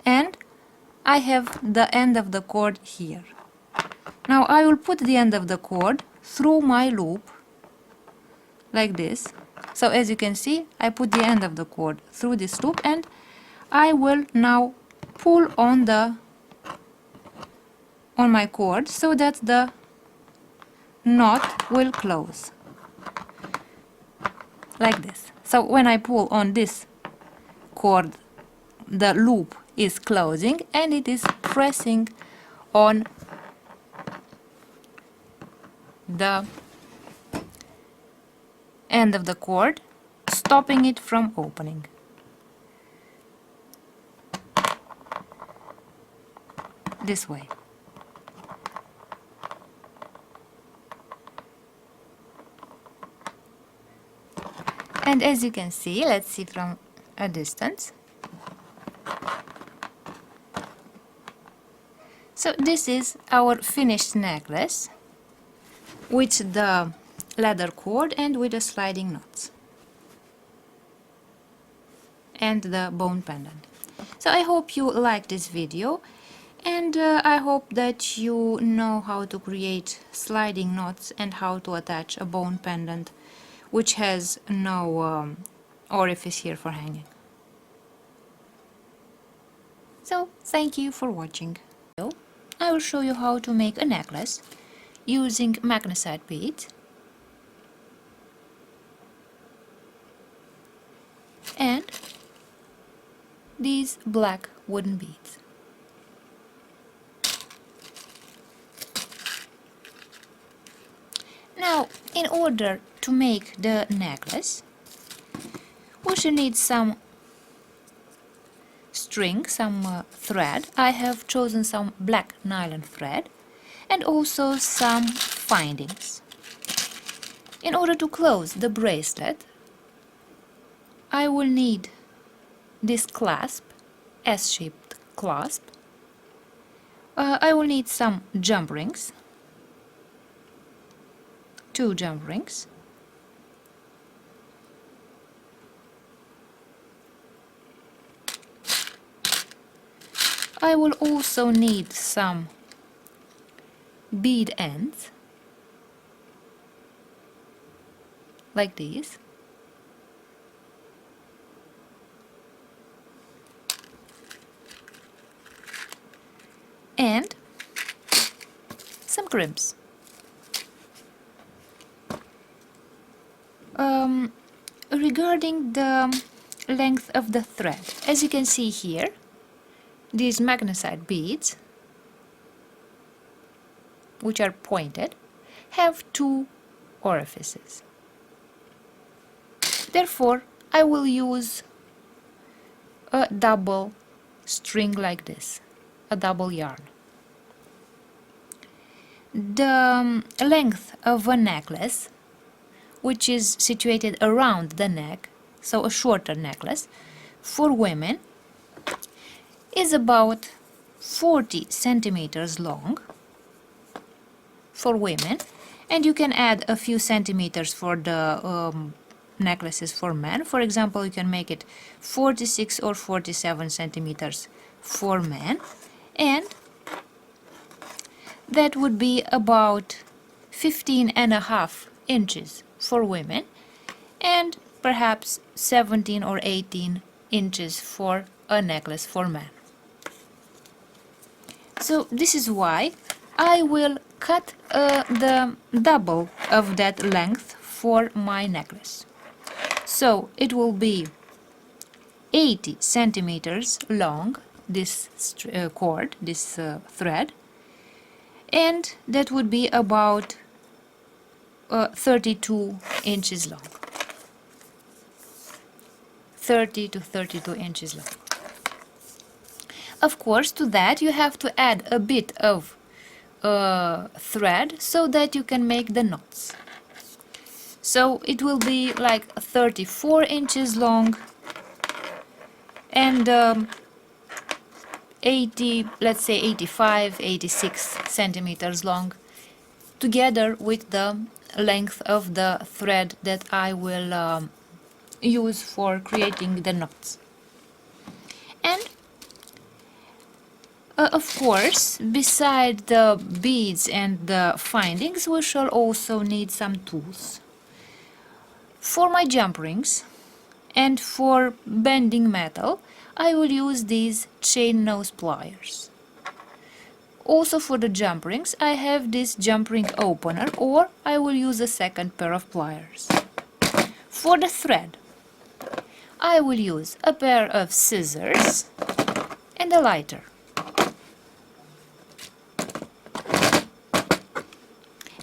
and I have the end of the cord here. Now I will put the end of the cord through my loop like this. So as you can see, I put the end of the cord through this loop, and I will now pull on my cord so that the knot will close like this. So when I pull on this cord, the loop is closing and it is pressing on the end of the cord, stopping it from opening. This way. And as you can see, let's see from a distance. So this is our finished necklace with the leather cord and with the sliding knots and the bone pendant. So I hope you liked this video, and I hope that you know how to create sliding knots and how to attach a bone pendant which has no orifice here for hanging. So thank you for watching. I will show you how to make a necklace using magnesite beads and these black wooden beads. Now, in order to make the necklace, we should need some string, some thread. I have chosen some black nylon thread and also some findings. In order to close the bracelet, I will need this clasp S-shaped clasp. I will need some jump rings, 2 jump rings. I will also need some bead ends, like these. And some crimps. Regarding the length of the thread, as you can see here, these magnesite beads, which are pointed, have 2 orifices. Therefore, I will use a double string like this, a double yarn. The length of a necklace, which is situated around the neck, so a shorter necklace, for women, is about 40 centimeters long for women, and you can add a few centimeters for the necklaces for men. For example, you can make it 46 or 47 centimeters for men, and that would be about 15.5 inches for women, and perhaps 17 or 18 inches for a necklace for men. So this is why I will cut the double of that length for my necklace. So it will be 80 centimeters long, this cord, this thread, and that would be about 32 inches long. 30 to 32 inches long. Of course, to that you have to add a bit of thread so that you can make the knots. So it will be like 34 inches long and 80, let's say 85, 86 centimeters long, together with the length of the thread that I will use for creating the knots. And of course, beside the beads and the findings, we shall also need some tools. For my jump rings and for bending metal, I will use these chain nose pliers. Also for the jump rings, I have this jump ring opener, or I will use a second pair of pliers. For the thread, I will use a pair of scissors and a lighter.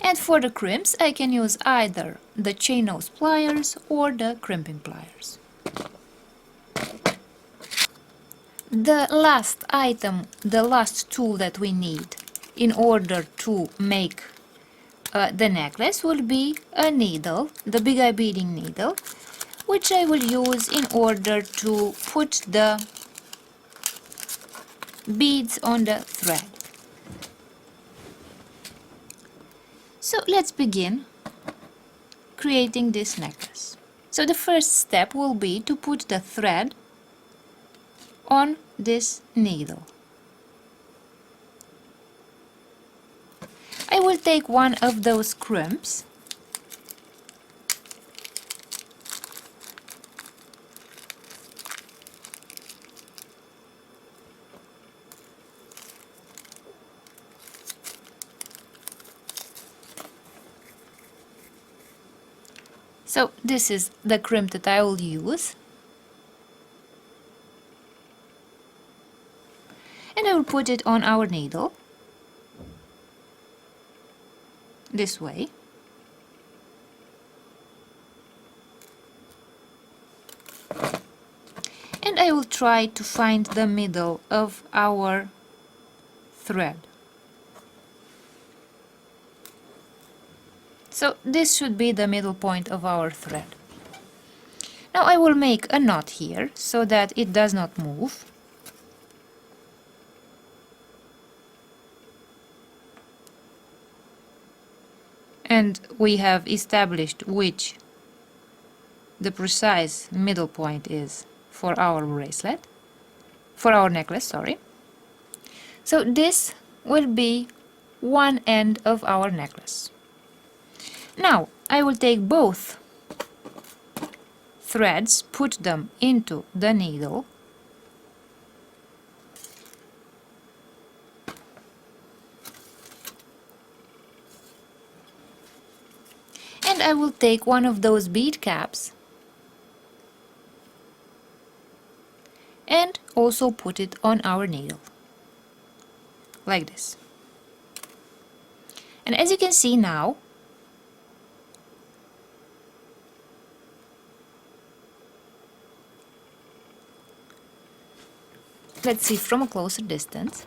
And for the crimps, I can use either the chain nose pliers or the crimping pliers. The last item, the last tool that we need in order to make the necklace will be a needle, the big eye beading needle, which I will use in order to put the beads on the thread. So let's begin creating this necklace. So the first step will be to put the thread on this needle. I will take one of those crimps So this is the crimp that I will use, and I will put it on our needle this way. And I will try to find the middle of our thread. So this should be the middle point of our thread. Now I will make a knot here so that it does not move. and we have established which the precise middle point is for our bracelet, for our necklace, sorry. So this will be one end of our necklace. Now I will take both threads, put them into the needle, and I will take one of those bead caps and also put it on our needle, like this. And as you can see now, let's see from a closer distance.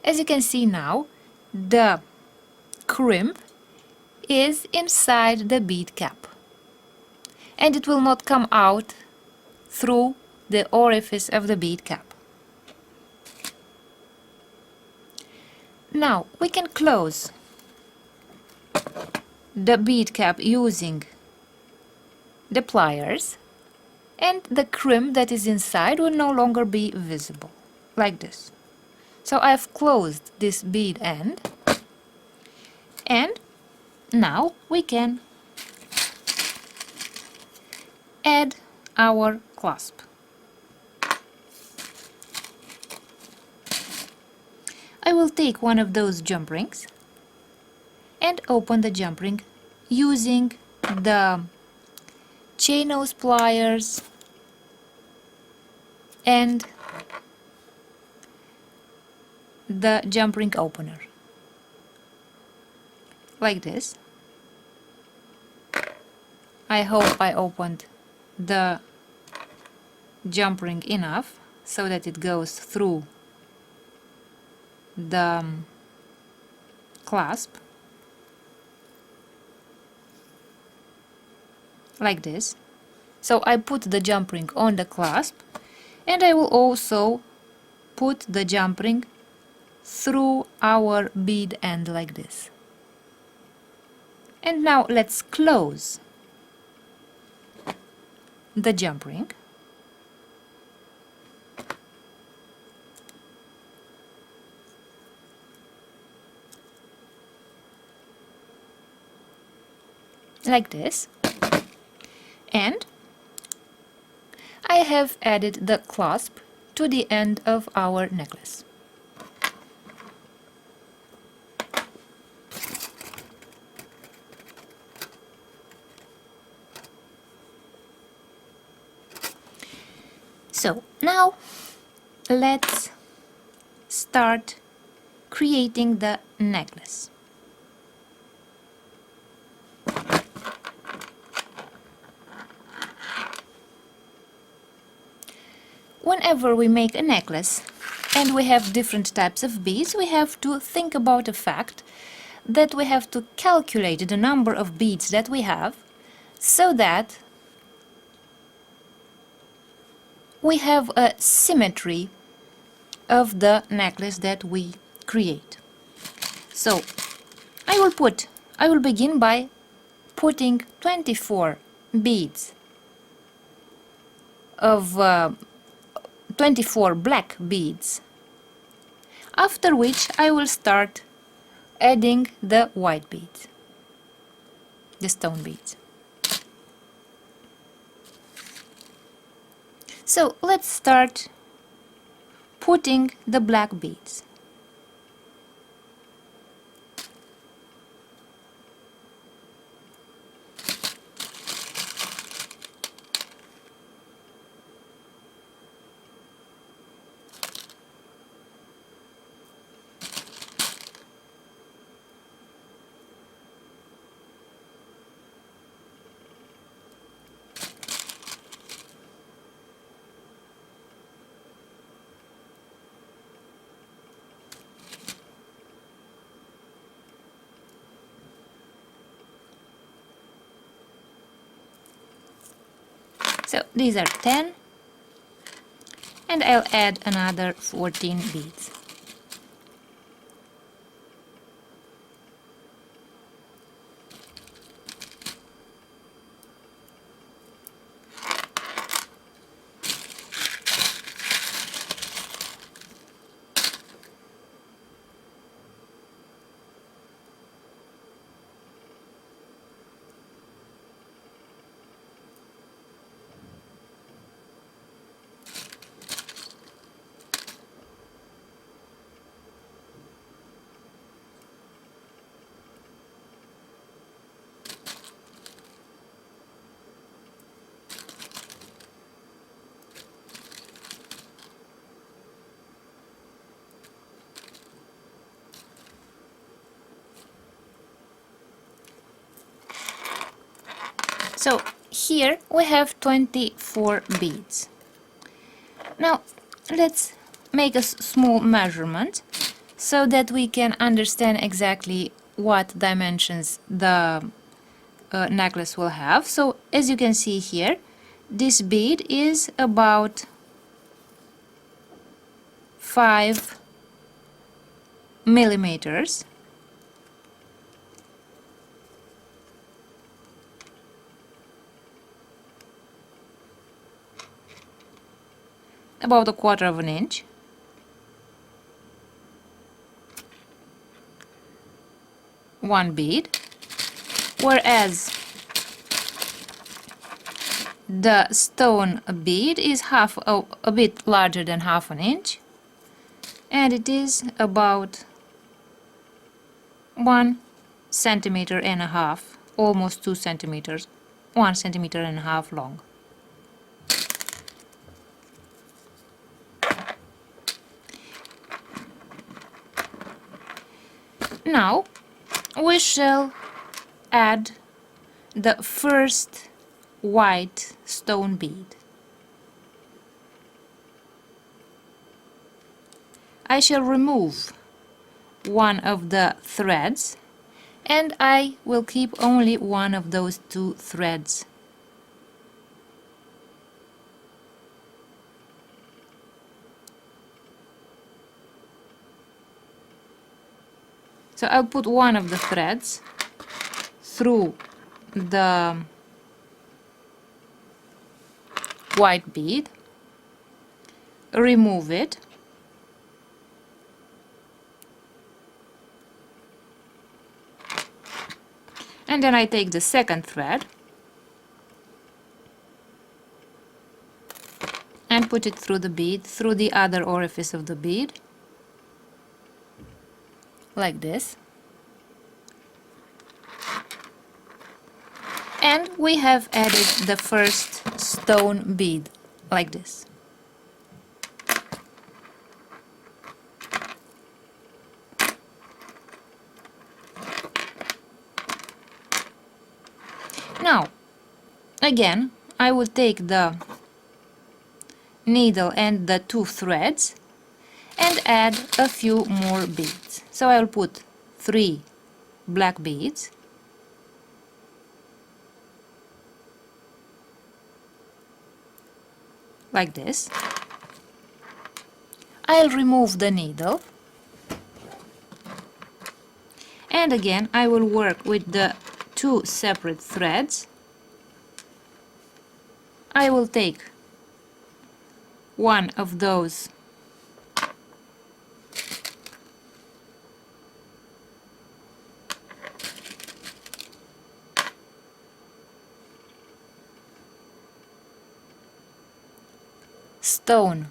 As you can see now, the crimp is inside the bead cap, and it will not come out through the orifice of the bead cap. Now we can close the bead cap using the pliers, and the crimp that is inside will no longer be visible, like this. So I've closed this bead end, and now we can add our clasp. I will take one of those jump rings and open the jump ring using the chain nose pliers and the jump ring opener, like this. I hope I opened the jump ring enough so that it goes through the clasp, like this. So I put the jump ring on the clasp, and I will also put the jump ring through our bead end, like this. And now let's close the jump ring. Like this. And I have added the clasp to the end of our necklace. So now let's start creating the necklace. Whenever we make a necklace and we have different types of beads, we have to think about the fact that we have to calculate the number of beads that we have so that we have a symmetry of the necklace that we create. So I will begin by putting 24 beads of 24 black beads, after which I will start adding the white beads, the stone beads. So let's start putting the black beads. So these are 10, and I'll add another 14 beads. So here we have 24 beads. Now let's make a small measurement so that we can understand exactly what dimensions the necklace will have. So as you can see here, this bead is about 5 millimeters. About a quarter of an inch. One bead, whereas the stone bead is a bit larger than half an inch, and it is about 1.5 centimeters, almost 2 centimeters, 1.5 centimeters long. Now we shall add the first white stone bead. I shall remove one of the threads, and I will keep only one of those two threads. So I'll put one of the threads through the white bead, remove it, and then I take the second thread and put it through the bead, through the other orifice of the bead, like this. And we have added the first stone bead, like this. Now, again, I will take the needle and the two threads and add a few more beads. So I will put 3 black beads, like this. I'll remove the needle, and again I will work with the 2 separate threads. I will take one of those stone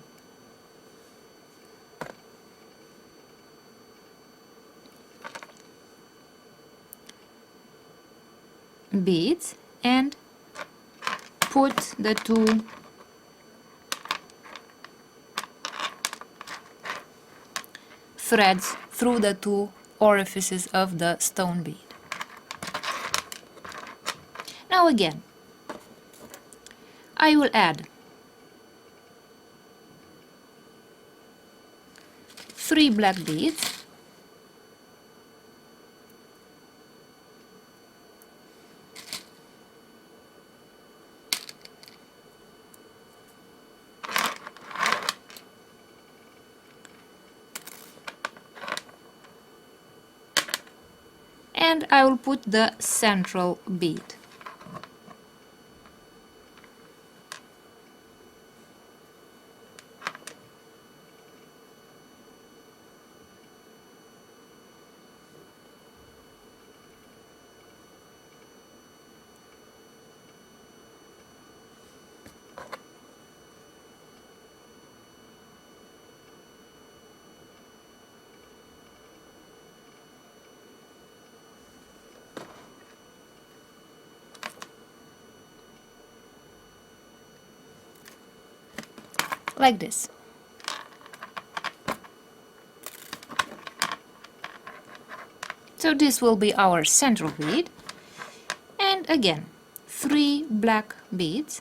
beads and put the 2 threads through the 2 orifices of the stone bead. Now again, I will add 3 black beads, and I will put the central bead. Like this. So this will be our central bead, and again 3 black beads.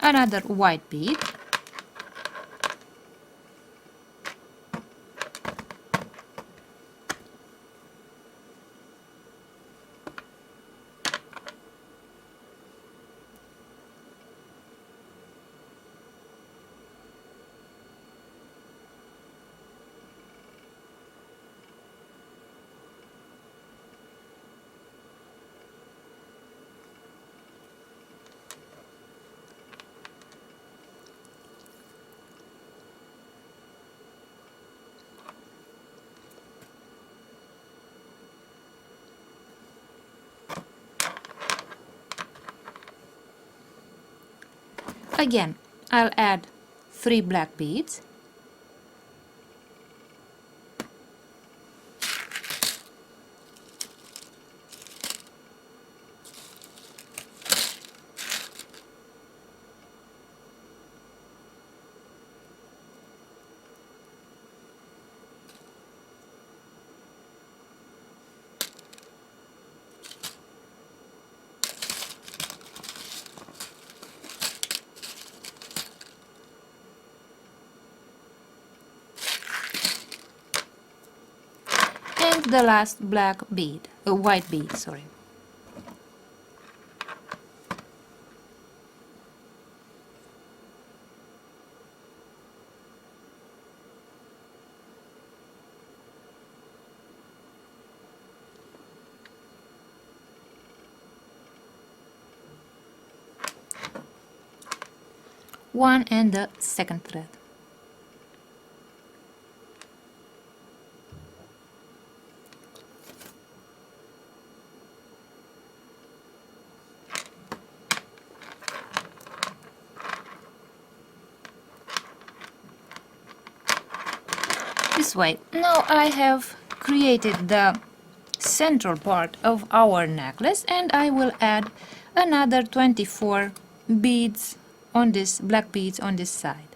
Another white bead. Again, I'll add 3 black beads. And the last black bead, white bead, sorry. One and the second thread. This way. Now I have created the central part of our necklace, and I will add another 24 beads on this, black beads on this side.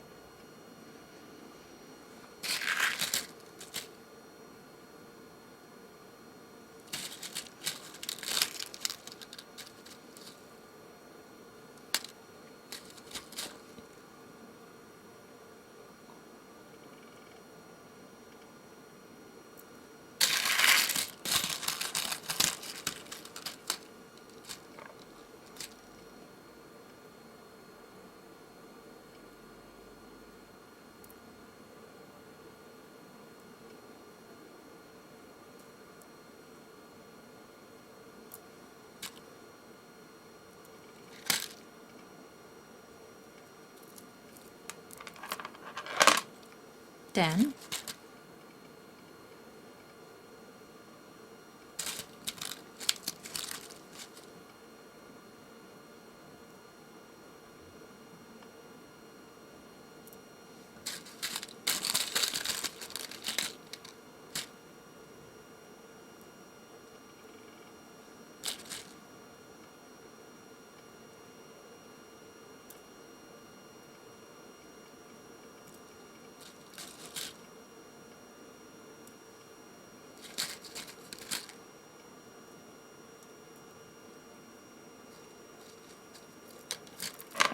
Then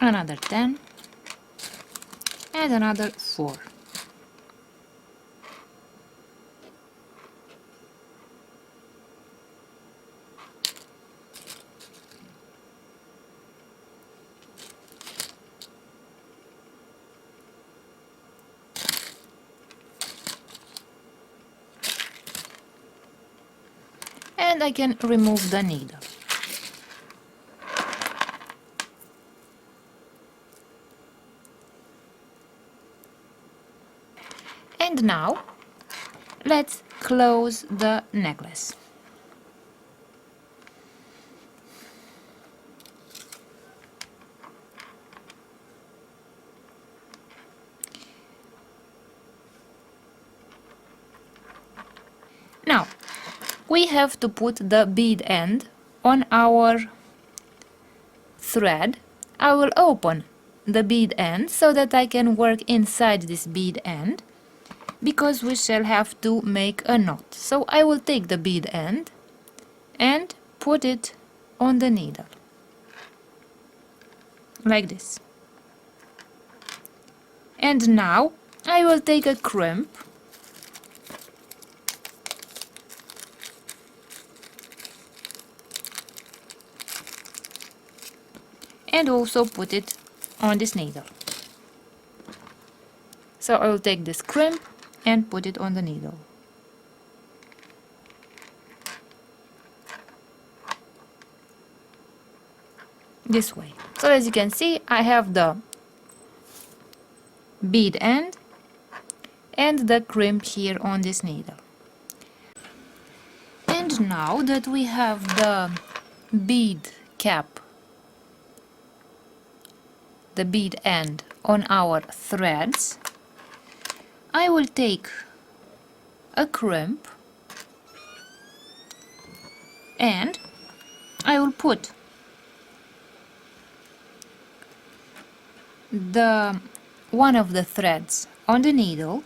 another 10 and another 4. And I can remove the needle. And now let's close the necklace. we have to put the bead end on our thread. I will open the bead end so that I can work inside this bead end, because we shall have to make a knot. So I will take the bead end and put it on the needle, like this. And now I will take a crimp and also put it on this needle. So I will take this crimp and put it on the needle. This way. So as you can see, I have the bead end and the crimp here on this needle. And now that we have the bead cap, the bead end on our threads, I will take a crimp and I will put one of the threads on the needle,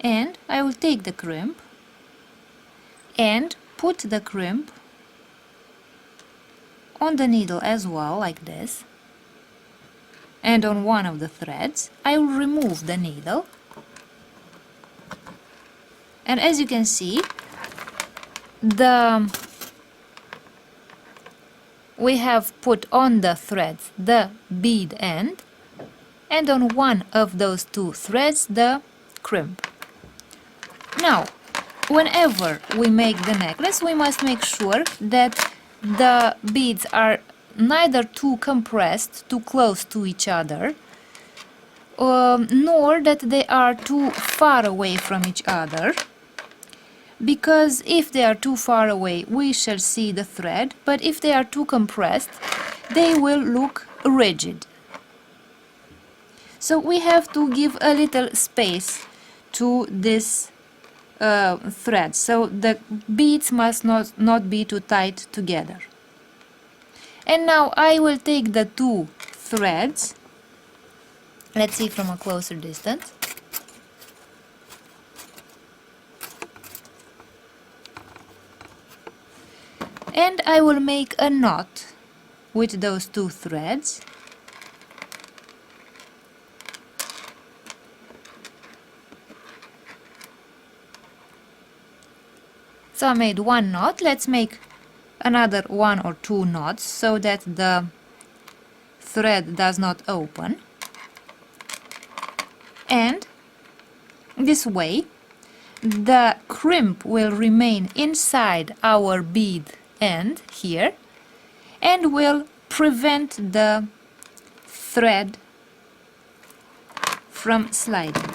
and I will take the crimp and put the crimp on the needle as well, like this. And on one of the threads I will remove the needle, and as you can see, we have put on the threads the bead end, and on one of those two threads the crimp. Now, whenever we make the necklace, we must make sure that the beads are neither too compressed, too close to each other, nor that they are too far away from each other, because if they are too far away we shall see the thread, but if they are too compressed they will look rigid. So we have to give a little space to this thread, so the beads must not be too tight together. And now I will take the two threads, let's see from a closer distance, and I will make a knot with those two threads. So I made one knot. Let's make another one or two knots so that the thread does not open. And this way the crimp will remain inside our bead end here and will prevent the thread from sliding.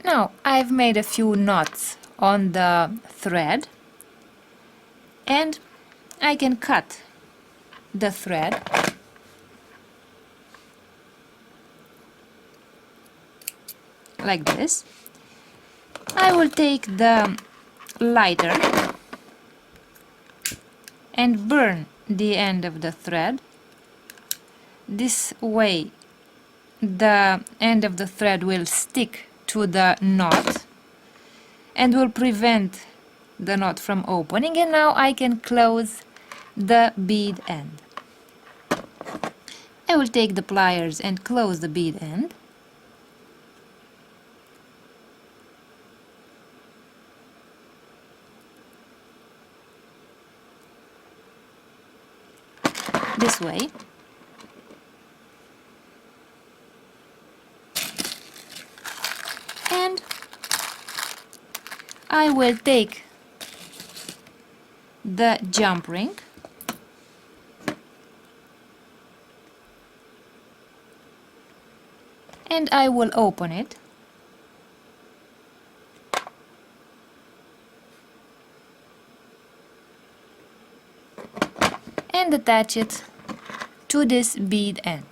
Now I've made a few knots on the thread and I can cut the thread like this. I will take the lighter and burn the end of the thread. This way the end of the thread will stick to the knot and will prevent the knot from opening, and now I can close the bead end. I will take the pliers and close the bead end. This way. And I will take the jump ring and I will open it. And attach it to this bead end.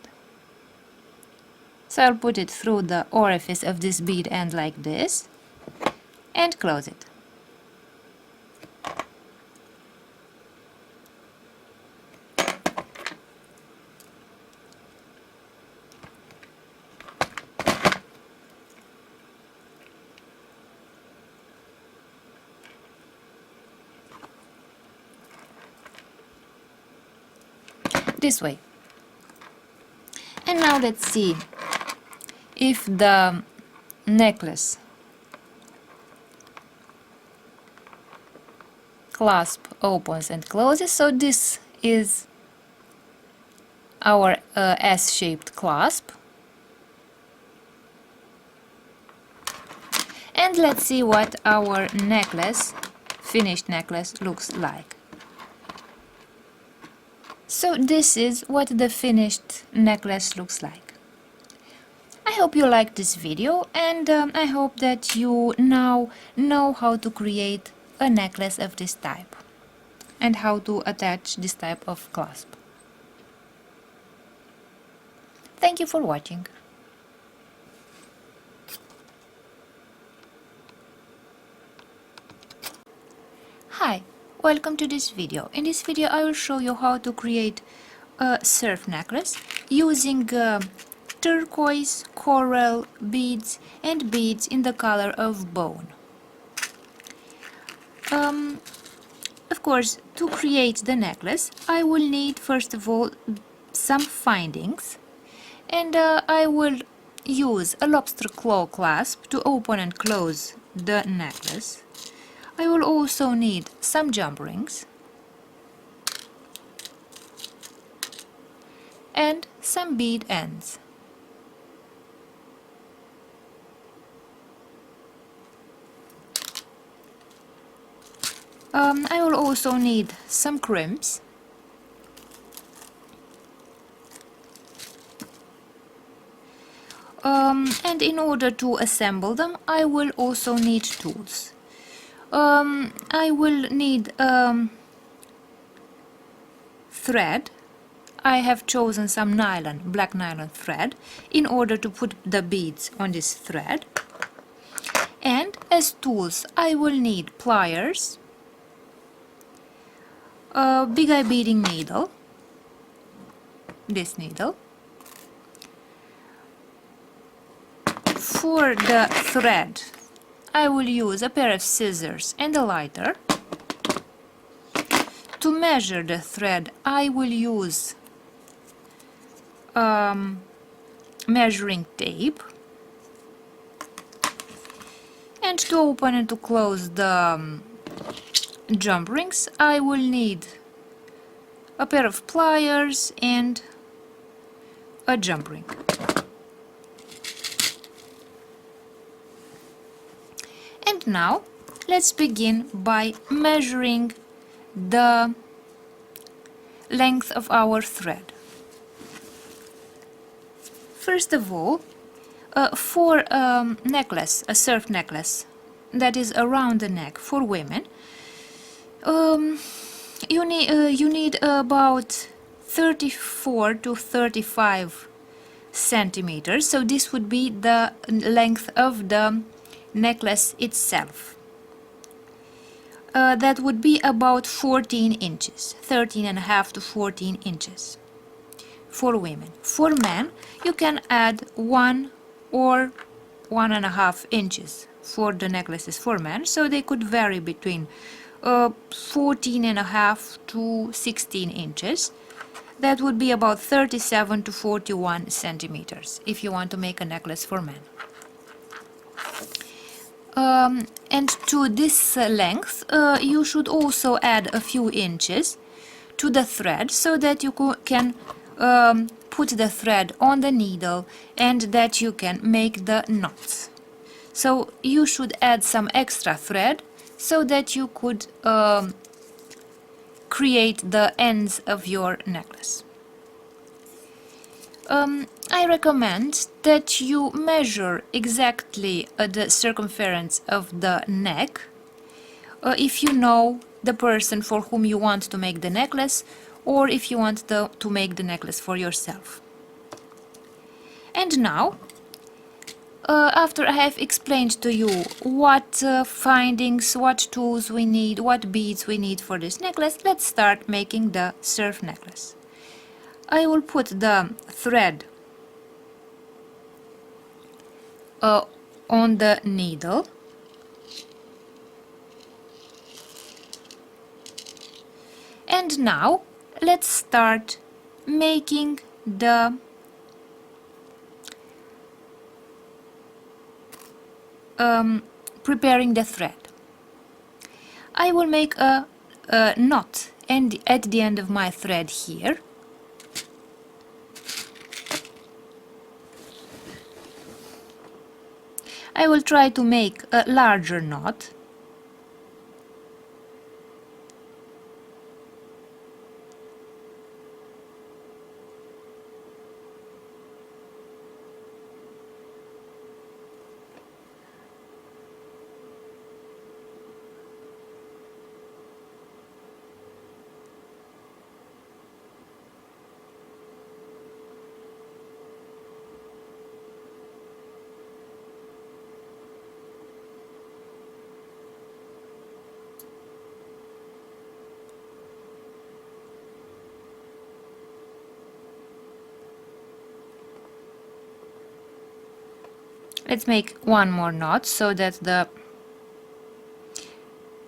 So I'll put it through the orifice of this bead end like this and close it. This way. And now let's see if the necklace clasp opens and closes. So this is our S-shaped clasp. And let's see what our necklace, finished necklace, looks like. So this is what the finished necklace looks like. I hope you liked this video, and I hope that you now know how to create a necklace of this type and how to attach this type of clasp. Thank you for watching. Hi, welcome to this video. In this video I will show you how to create a surf necklace using turquoise, coral beads and beads in the color of bone. Of course, to create the necklace I will need first of all some findings, and I will use a lobster claw clasp to open and close the necklace. I will also need some jump rings and some bead ends. I will also need some crimps and in order to assemble them I will also need tools. I will need thread. I have chosen some nylon, black nylon thread, in order to put the beads on this thread. And as tools I will need pliers, a big eye beading needle, this needle. For the thread I will use a pair of scissors and a lighter. To measure the thread I will use measuring tape, and to open and to close the jump rings I will need a pair of pliers and a jump ring. And now let's begin by measuring the length of our thread. First of all, for a necklace, a surf necklace that is around the neck for women, you need about 34 to 35 centimeters. So this would be the length of the necklace itself. that would be about 14 inches, 13.5 to 14 inches for women. For men, you can add 1 or 1.5 inches for the necklaces for men, so they could vary between 14.5 to 16 inches. That would be about 37 to 41 centimeters if you want to make a necklace for men. And to this length, you should also add a few inches to the thread so that you can put the thread on the needle and that you can make the knots. So you should add some extra thread so that you could create the ends of your necklace. I recommend that you measure exactly the circumference of the neck if you know the person for whom you want to make the necklace, or if you want to make the necklace for yourself. And now, after I have explained to you what findings, what tools we need, what beads we need for this necklace, let's start making the surf necklace. I will put the thread on the needle and now let's start making the preparing the thread. I will make a knot at the end of my thread here. I will try to make a larger knot. Let's make one more knot so that the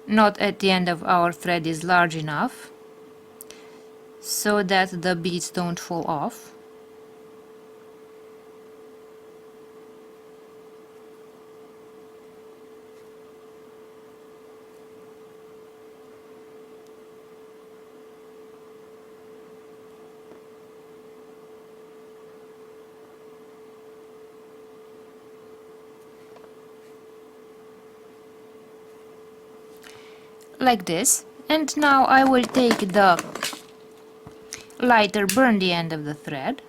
knot at the end of our thread is large enough so that the beads don't fall off. Like this. And now I will take the lighter, burn the end of the thread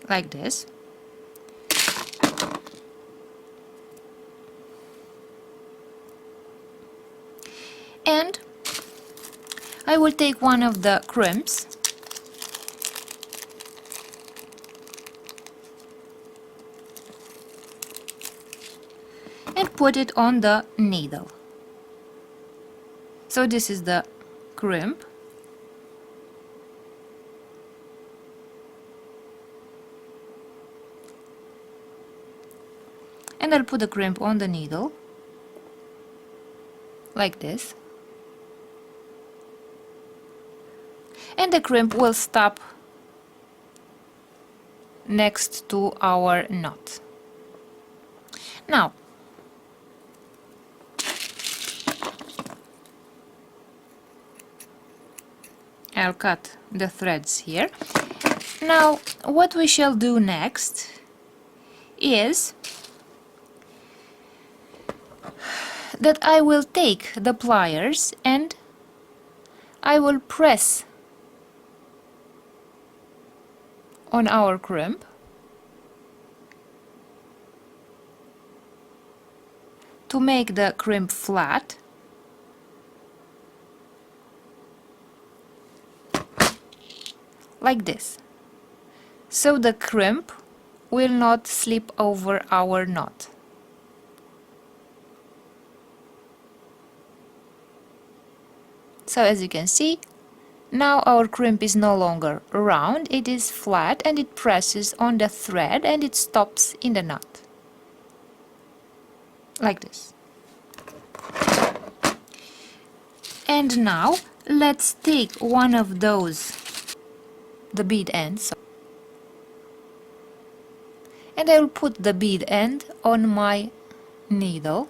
like this, and I will take one of the crimps and put it on the needle. So this is the crimp. And I'll put the crimp on the needle like this. And the crimp will stop next to our knot. Now, I'll cut the threads here. Now, what we shall do next is that I will take the pliers and I will press on our crimp to make the crimp flat. Like this, so the crimp will not slip over our knot. So as you can see, now our crimp is no longer round, it is flat and it presses on the thread and it stops in the knot. Like this. And now let's take one of those, the bead ends, and I will put the bead end on my needle.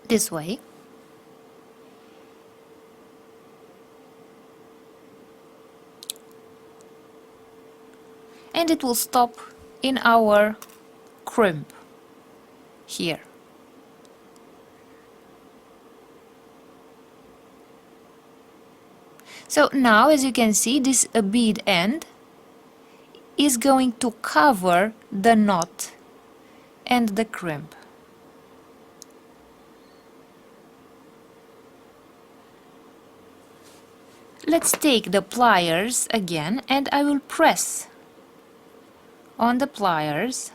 This way. And it will stop in our crimp here. So now, as you can see, this bead end is going to cover the knot and the crimp. Let's take the pliers again and I will press on the pliers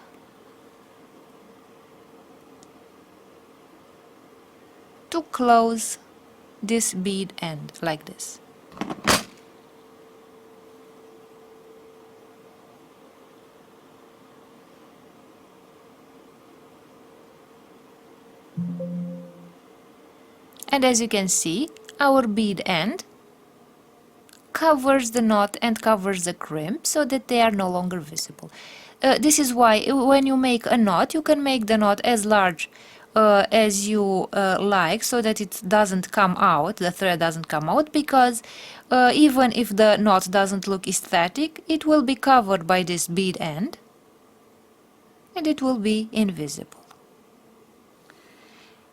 to close this bead end like this. And as you can see, our bead end covers the knot and covers the crimp so that they are no longer visible. This is why when you make a knot, you can make the knot as large as you like, so that it doesn't come out, the thread doesn't come out, because even if the knot doesn't look aesthetic, it will be covered by this bead end and it will be invisible.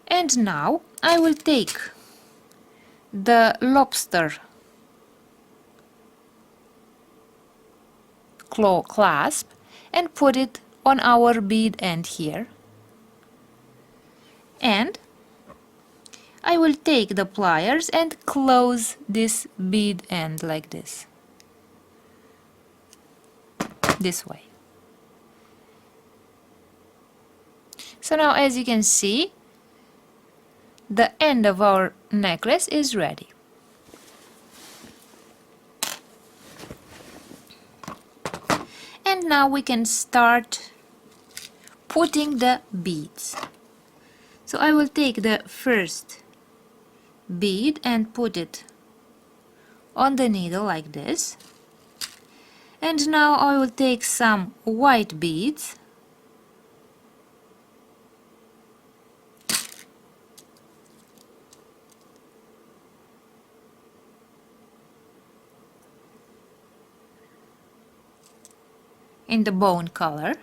And now I will take the lobster claw clasp and put it on our bead end here. And I will take the pliers and close this bead end like this way. So now, as you can see, the end of our necklace is ready. And now we can start putting the beads. So I will take the first bead and put it on the needle like this. And now I will take some white beads in the bone color.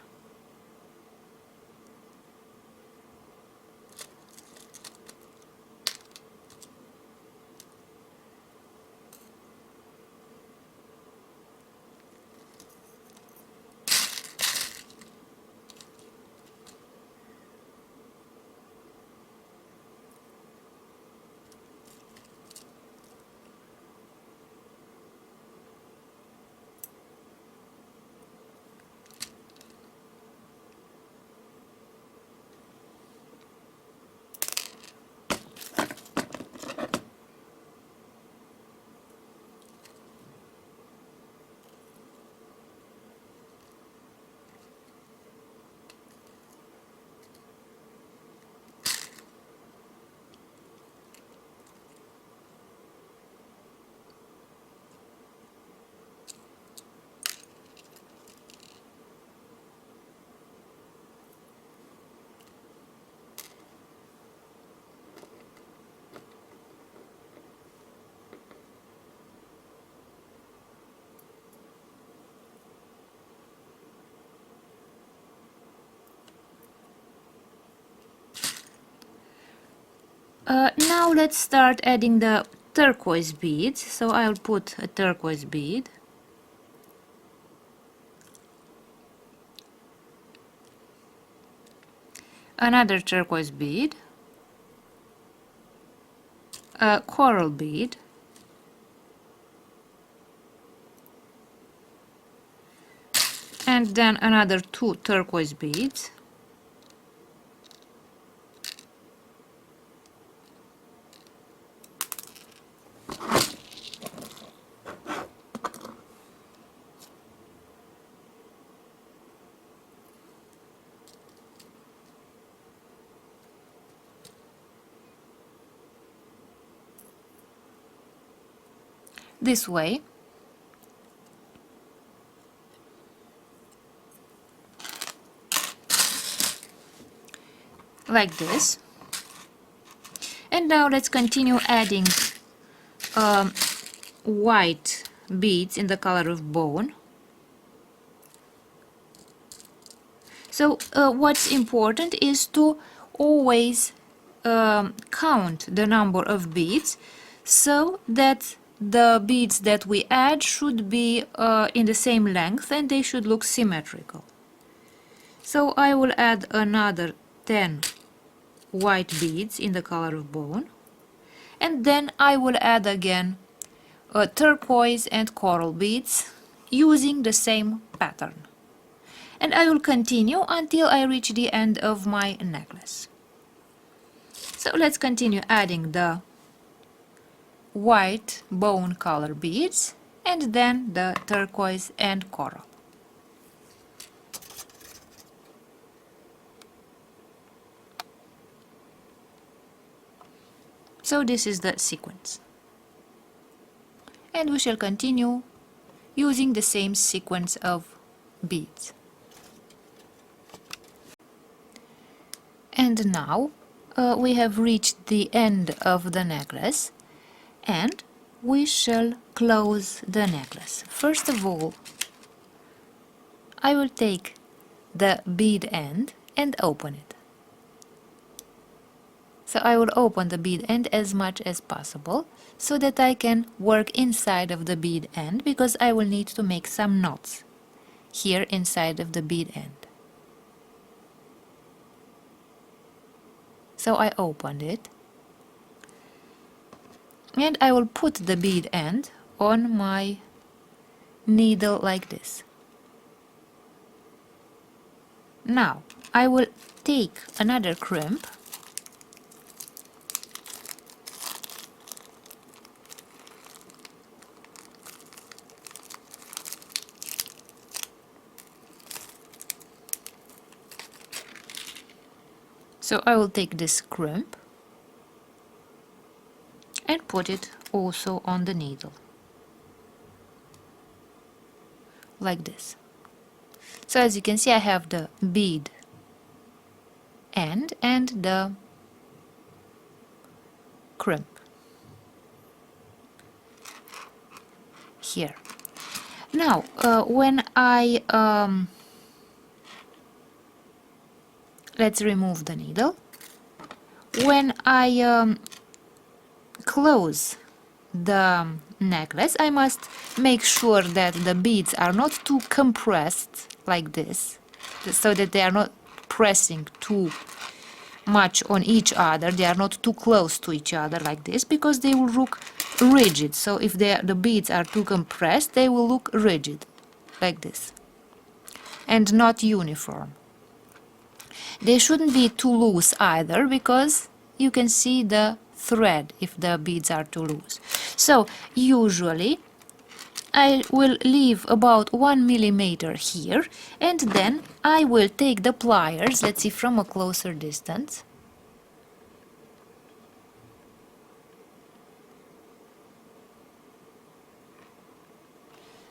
Now let's start adding the turquoise beads. So I'll put a turquoise bead, another turquoise bead, a coral bead, and then another two turquoise beads, this way. Like this. And now let's continue adding white beads in the color of bone. So what's important is to always count the number of beads, so that the beads that we add should be in the same length and they should look symmetrical. So I will add another 10 white beads in the color of bone, and then I will add again turquoise and coral beads using the same pattern. And I will continue until I reach the end of my necklace. So let's continue adding the white bone color beads and then the turquoise and coral. So this is the sequence. And we shall continue using the same sequence of beads. And now we have reached the end of the necklace, and we shall close the necklace. First of all, I will take the bead end and open it. So I will open the bead end as much as possible so that I can work inside of the bead end, because I will need to make some knots here inside of the bead end. So I opened it, and I will put the bead end on my needle like this. Now I will take another crimp So I will take this crimp and put it also on the needle, like this. So as you can see, I have the bead end and the crimp here. Now when I let's remove the needle. When I close the necklace, I must make sure that the beads are not too compressed like this, so that they are not pressing too much on each other. They are not too close to each other like this, because they will look rigid. So if the beads are too compressed, they will look rigid like this and not uniform. They shouldn't be too loose either, because you can see the thread if the beads are too loose. So usually I will leave about 1 millimeter here, and then I will take the pliers, let's see from a closer distance,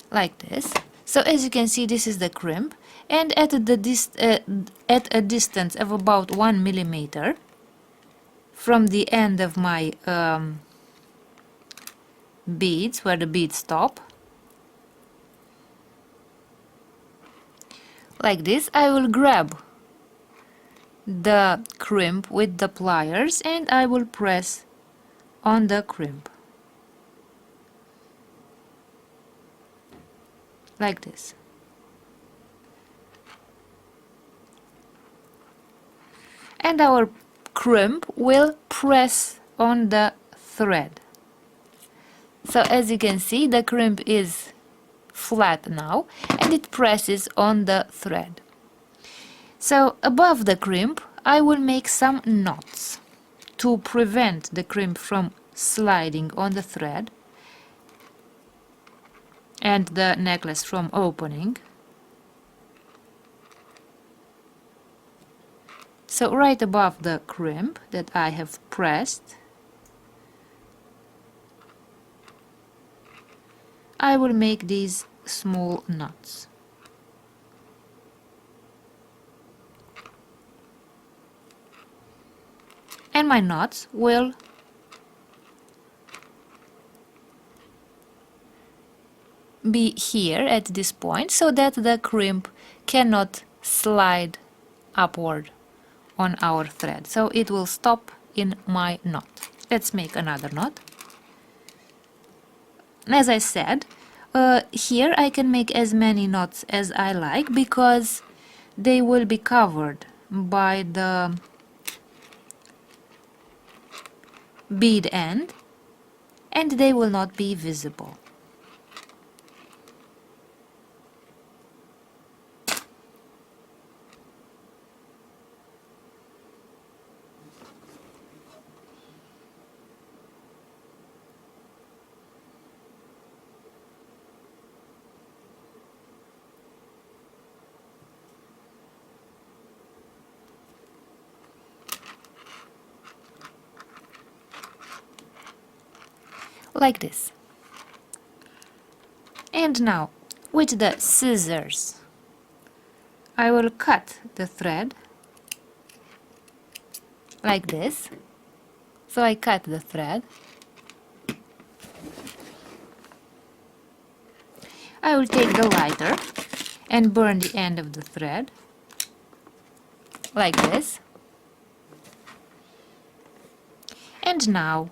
like this. So as you can see, this is the crimp, and at a distance of about 1 millimeter from the end of my beads, where the beads stop, like this, I will grab the crimp with the pliers and I will press on the crimp like this. And our crimp will press on the thread. So as you can see, the crimp is flat now and it presses on the thread. So above the crimp I will make some knots to prevent the crimp from sliding on the thread and the necklace from opening. So right above the crimp that I have pressed, I will make these small knots. And my knots will be here at this point so that the crimp cannot slide upward on our thread. So it will stop in my knot. Let's make another knot. As I said, here I can make as many knots as I like because they will be covered by the bead end and they will not be visible. Like this. And now, with the scissors, I will cut the thread like this. So I cut the thread. I will take the lighter and burn the end of the thread like this. And now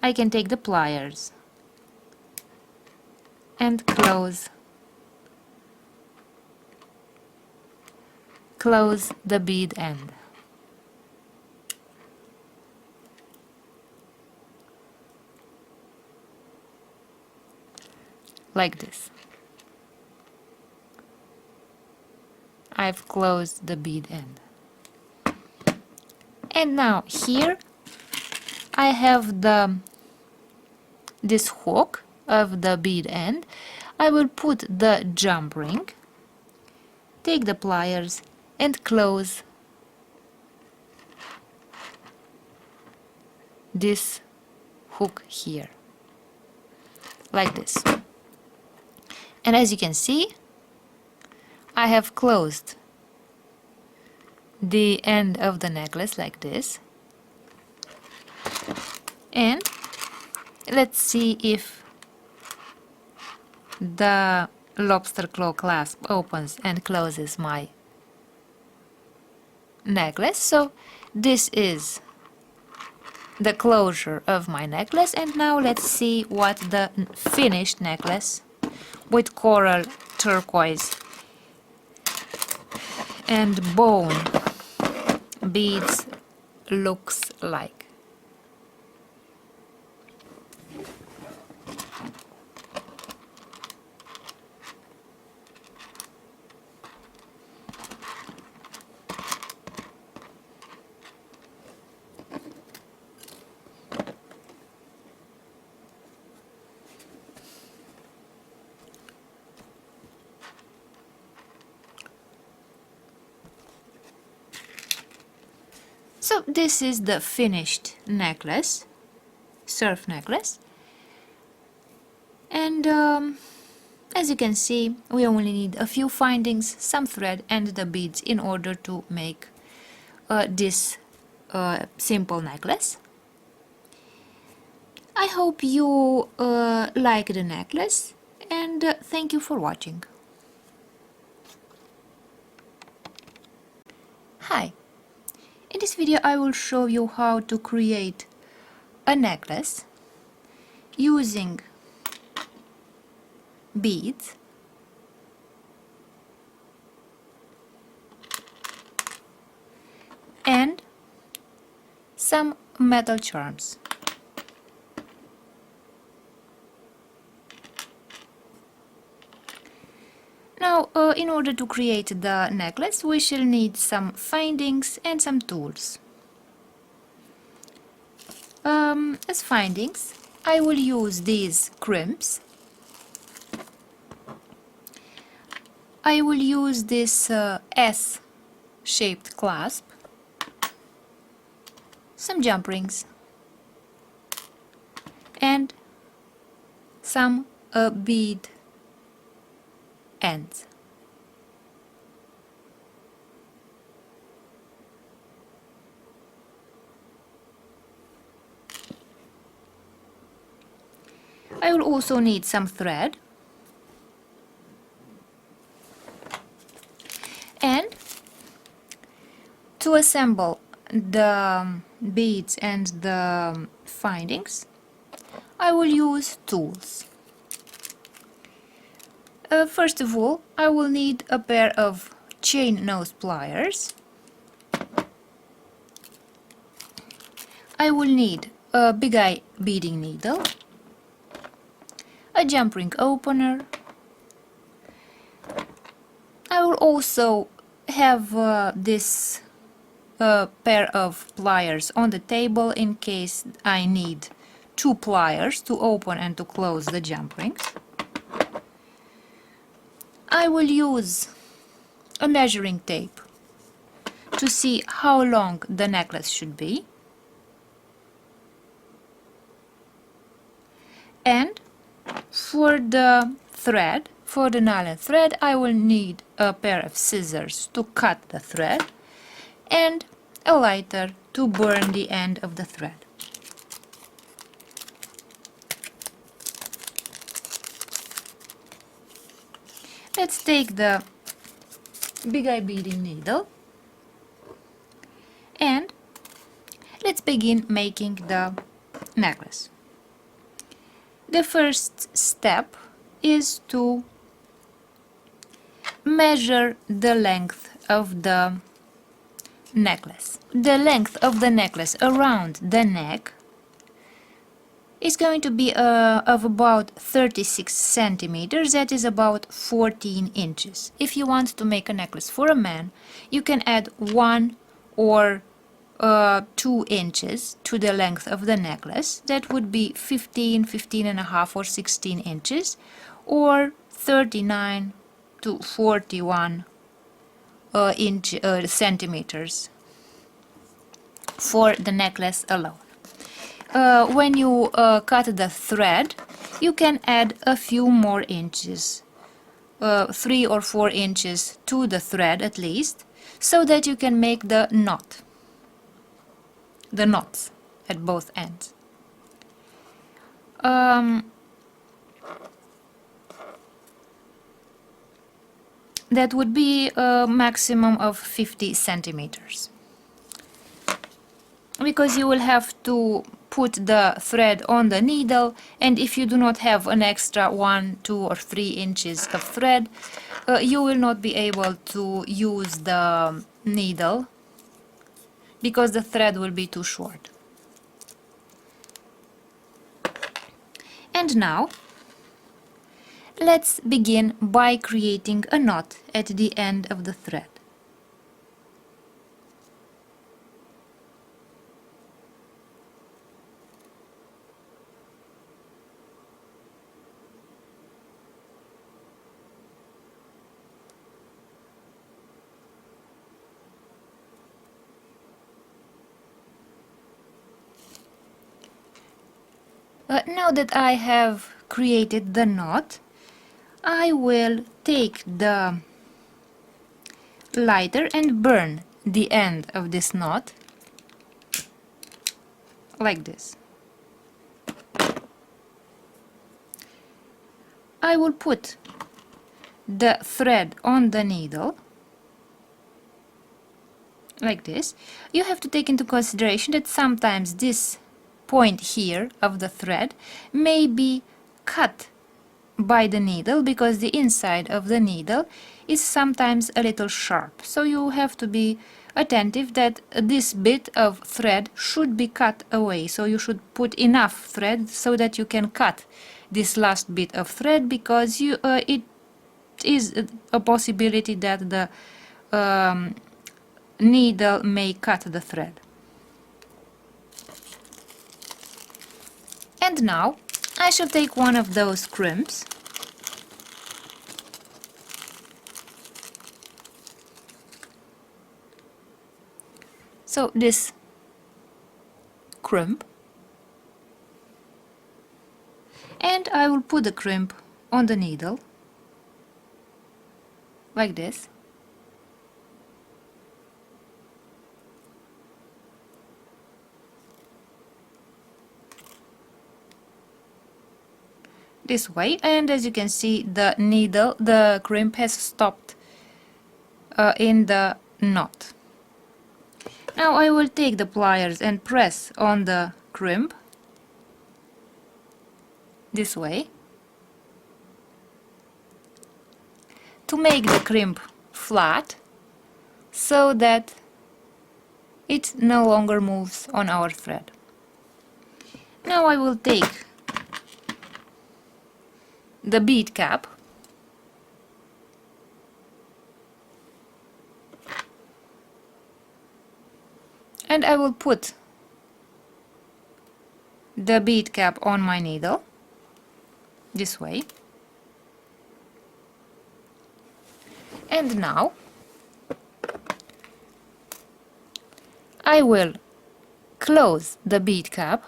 I can take the pliers and close the bead end. Like this. I've closed the bead end. And now here I have this hook of the bead end. I will put the jump ring, take the pliers and close this hook here, like this. And as you can see, I have closed the end of the necklace like this. And let's see if the lobster claw clasp opens and closes my necklace. So this is the closure of my necklace, and now let's see what the finished necklace with coral, turquoise and bone beads looks like. So this is the finished necklace, surf necklace, and as you can see, we only need a few findings, some thread and the beads in order to make this simple necklace. I hope you like the necklace, and thank you for watching. Hi! In this video I will show you how to create a necklace using beads and some metal charms. Now, in order to create the necklace, we shall need some findings and some tools. As findings, I will use these crimps. I will use this S-shaped clasp, some jump rings, and some bead ends. I will also need some thread, and to assemble the beads and the findings, I will use tools. First of all, I will need a pair of chain nose pliers. I will need a big eye beading needle, a jump ring opener. I will also have this pair of pliers on the table in case I need two pliers to open and to close the jump rings. I will use a measuring tape to see how long the necklace should be, and for the thread, for the nylon thread, I will need a pair of scissors to cut the thread and a lighter to burn the end of the thread. Let's take the big eye beading needle and let's begin making the necklace. The first step is to measure the length of the necklace. The length of the necklace around the neck is going to be of about 36 centimeters, that is about 14 inches. If you want to make a necklace for a man, you can add 1 or 2 inches to the length of the necklace. That would be 15, 15 and a half or 16 inches, or 39 to 41 centimeters for the necklace alone. When you cut the thread, you can add a few more inches, 3 or 4 inches to the thread at least, so that you can make the knot, the knots at both ends. That would be a maximum of 50 centimeters. Because you will have to put the thread on the needle, and if you do not have an extra 1, 2 or 3 inches of thread, you will not be able to use the needle because the thread will be too short. And now let's begin by creating a knot at the end of the thread. Now that I have created the knot, I will take the lighter and burn the end of this knot like this. I will put the thread on the needle like this. You have to take into consideration that sometimes this point here of the thread may be cut by the needle because the inside of the needle is sometimes a little sharp. So you have to be attentive that this bit of thread should be cut away. So you should put enough thread so that you can cut this last bit of thread, because it is a possibility that the needle may cut the thread. And now I shall take one of those crimps so this crimp, And I will put the crimp on the needle like this. This way, and as you can see, the crimp has stopped in the knot. Now I will take the pliers and press on the crimp this way to make the crimp flat so that it no longer moves on our thread. Now I will take the bead cap and I will put the bead cap on my needle this way. And now I will close the bead cap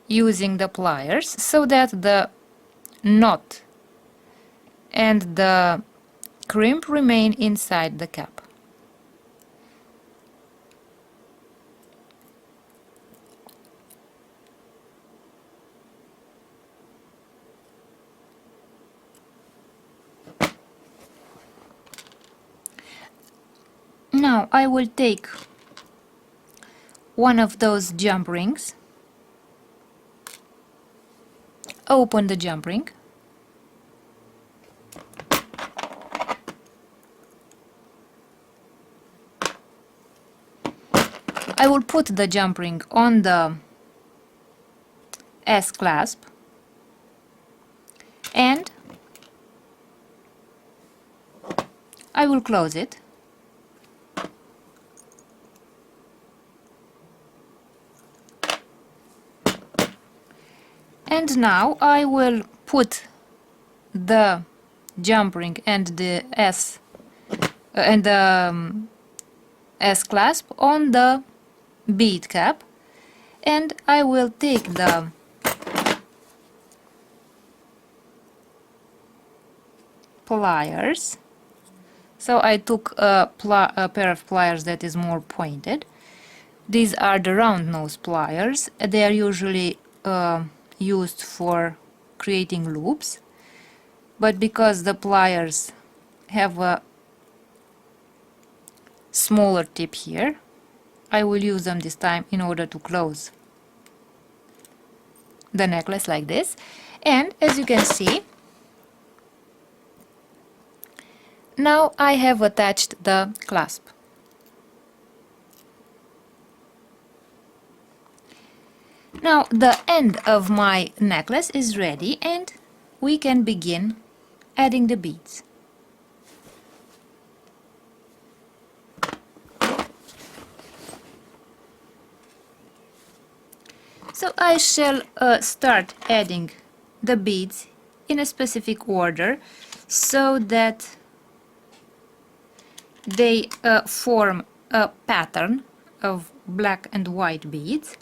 using the pliers so that the knot and the crimp remain inside the cap. Now I will take one of those jump rings, open the jump ring, I will put the jump ring on the S clasp and I will close it. And now I will put the jump ring and the S S clasp on the bead cap, and I will take the pliers. So I took a pair of pliers that is more pointed. These are the round nose pliers. They are usually used for creating loops, but because the pliers have a smaller tip here, I will use them this time in order to close the necklace like this. And as you can see, now I have attached the clasp. Now the end of my necklace is ready and we can begin adding the beads. So I shall start adding the beads in a specific order so that they form a pattern of black and white beads.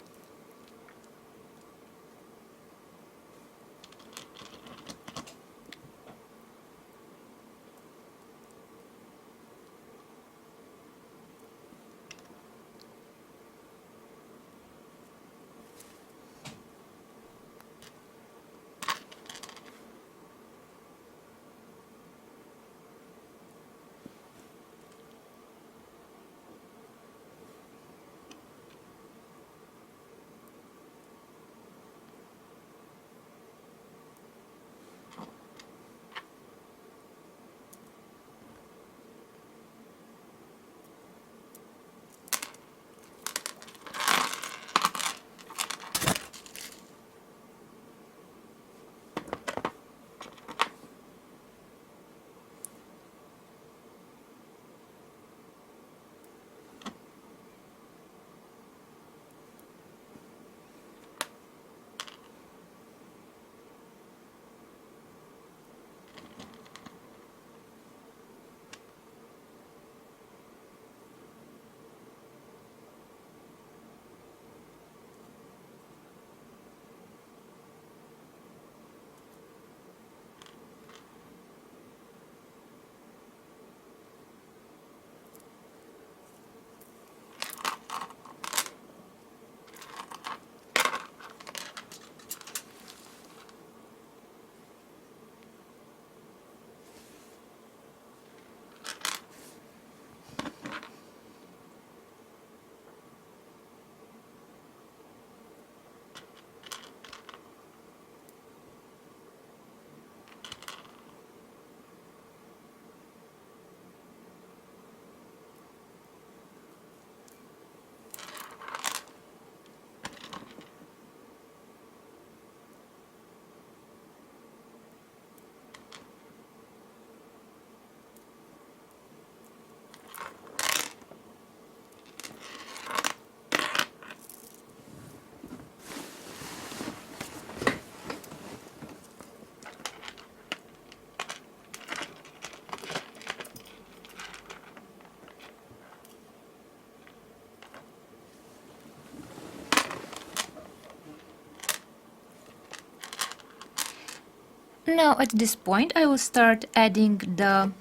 Now at this point I will start adding the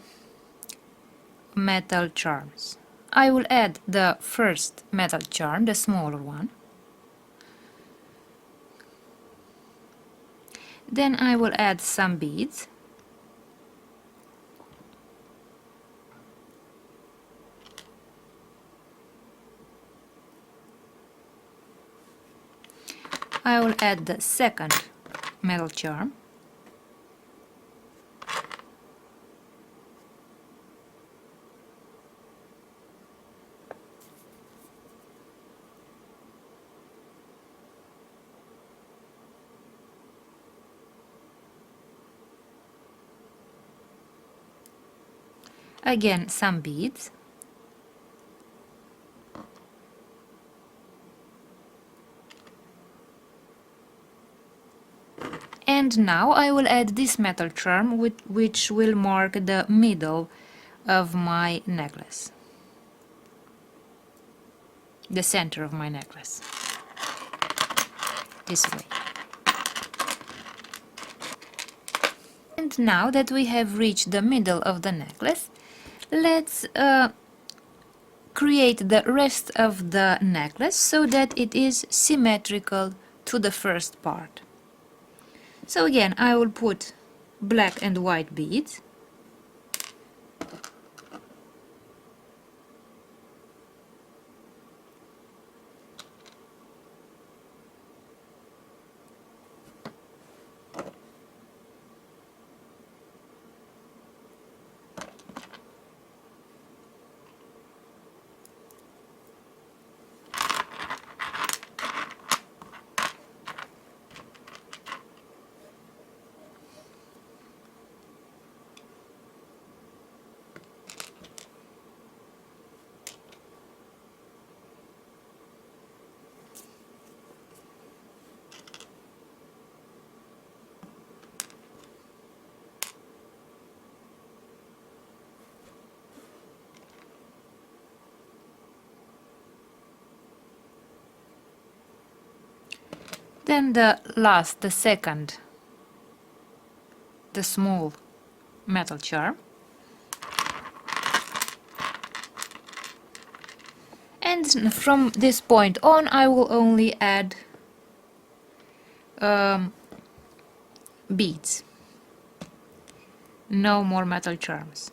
metal charms. I will add the first metal charm, the smaller one. Then I will add some beads. I will add the second metal charm. Again, some beads. And now I will add this metal charm which will mark the middle of my necklace, the center of my necklace, this way. And now that we have reached the middle of the necklace, let's create the rest of the necklace so that it is symmetrical to the first part. So again, I will put black and white beads. Then the second, the small metal charm. And from this point on I will only add beads, no more metal charms.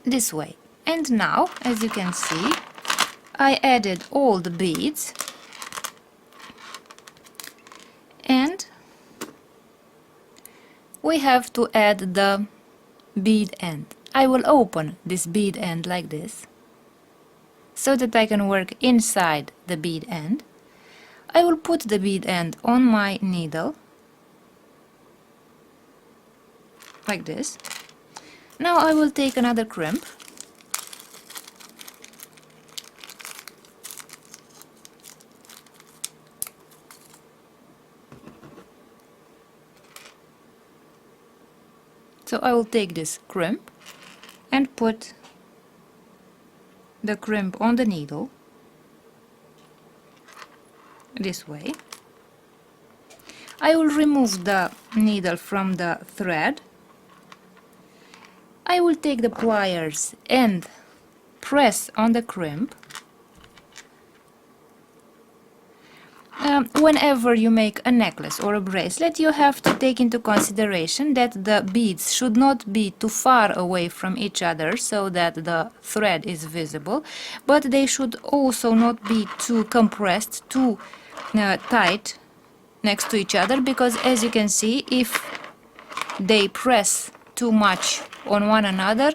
This way. And now, as you can see, I added all the beads, and we have to add the bead end. I will open this bead end like this, so that I can work inside the bead end. I will put the bead end on my needle, like this. Now I will take another crimp, so I will take this crimp and put the crimp on the needle, this way. I will remove the needle from the thread. I will take the pliers and press on the crimp. Whenever you make a necklace or a bracelet, you have to take into consideration that the beads should not be too far away from each other so that the thread is visible, but they should also not be too compressed, too tight next to each other, because as you can see, if they press too much on one another,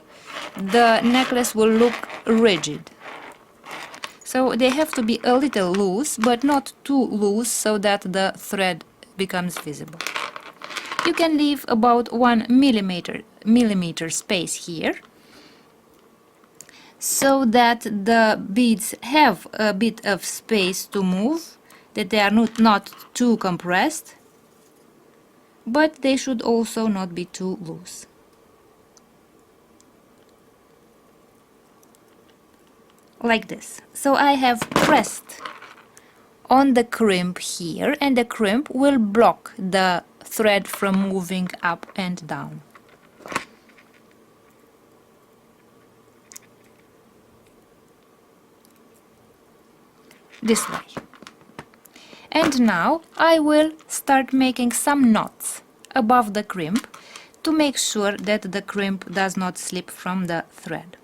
the necklace will look rigid. So they have to be a little loose, but not too loose so that the thread becomes visible. You can leave about 1 millimeter space here, so that the beads have a bit of space to move, that they are not too compressed, but they should also not be too loose. Like this. So I have pressed on the crimp here, and the crimp will block the thread from moving up and down. This way. And now I will start making some knots above the crimp to make sure that the crimp does not slip from the thread.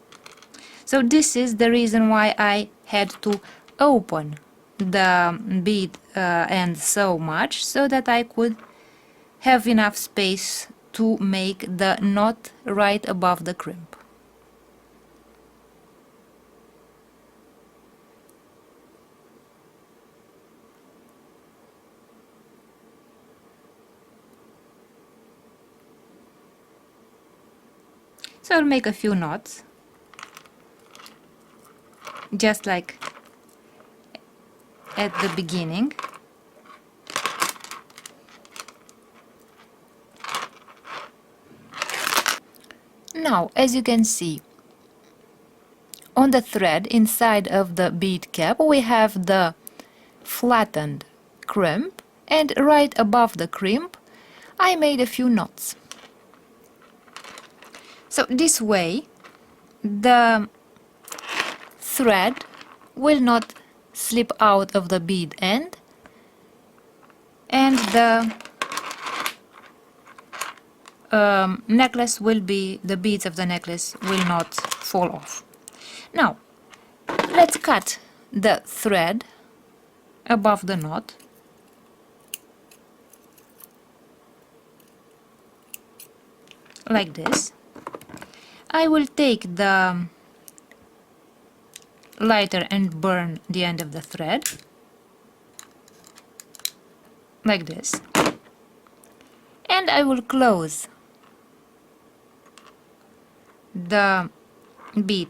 So this is the reason why I had to open the bead end so much, so that I could have enough space to make the knot right above the crimp. So I'll make a few knots, just like at the beginning. Now, as you can see, on the thread inside of the bead cap we have the flattened crimp, and right above the crimp I made a few knots. So this way the thread will not slip out of the bead end, and the the beads of the necklace will not fall off. Now let's cut the thread above the knot. Like this. I will take the lighter and burn the end of the thread, like this, and I will close the bead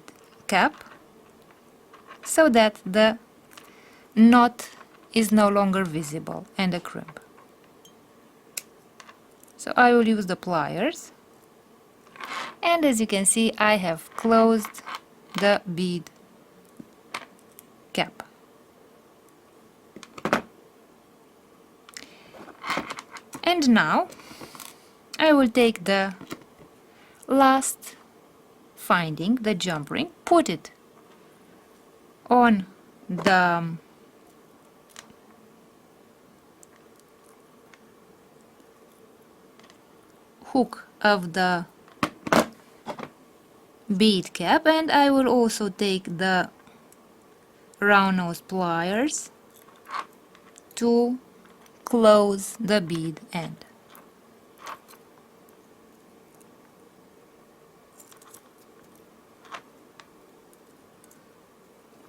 cap so that the knot is no longer visible and a crimp. So I will use the pliers, and as you can see I have closed the bead cap. And now I will take the last finding, the jump ring, put it on the hook of the bead cap, and I will also take the round nose pliers to close the bead end.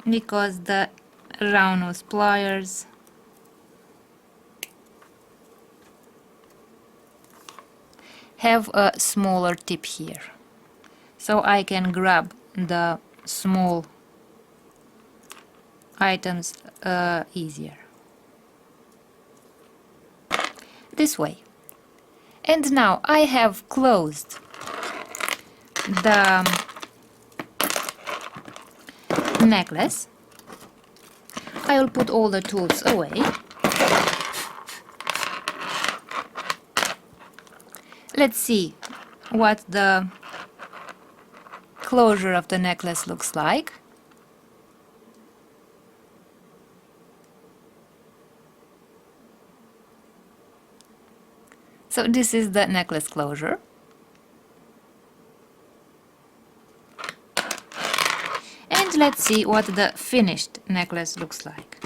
Because the round nose pliers have a smaller tip here, so I can grab the small items easier. This way. And now I have closed the necklace. I will put all the tools away. Let's see what the closure of the necklace looks like. So this is the necklace closure. And let's see what the finished necklace looks like.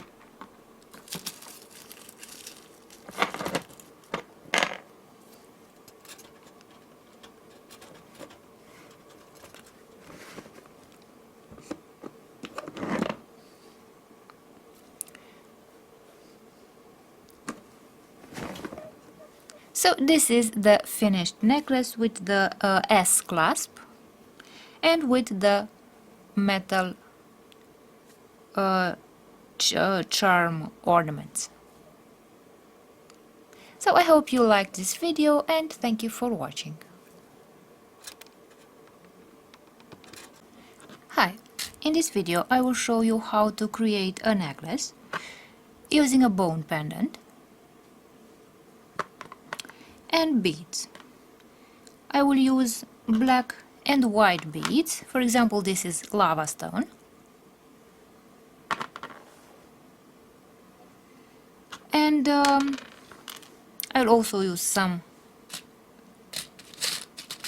So this is the finished necklace with the S clasp and with the metal charm ornaments. So I hope you liked this video and thank you for watching. Hi, in this video I will show you how to create a necklace using a bone pendant and beads. I will use black and white beads. For example, this is lava stone. And I'll also use some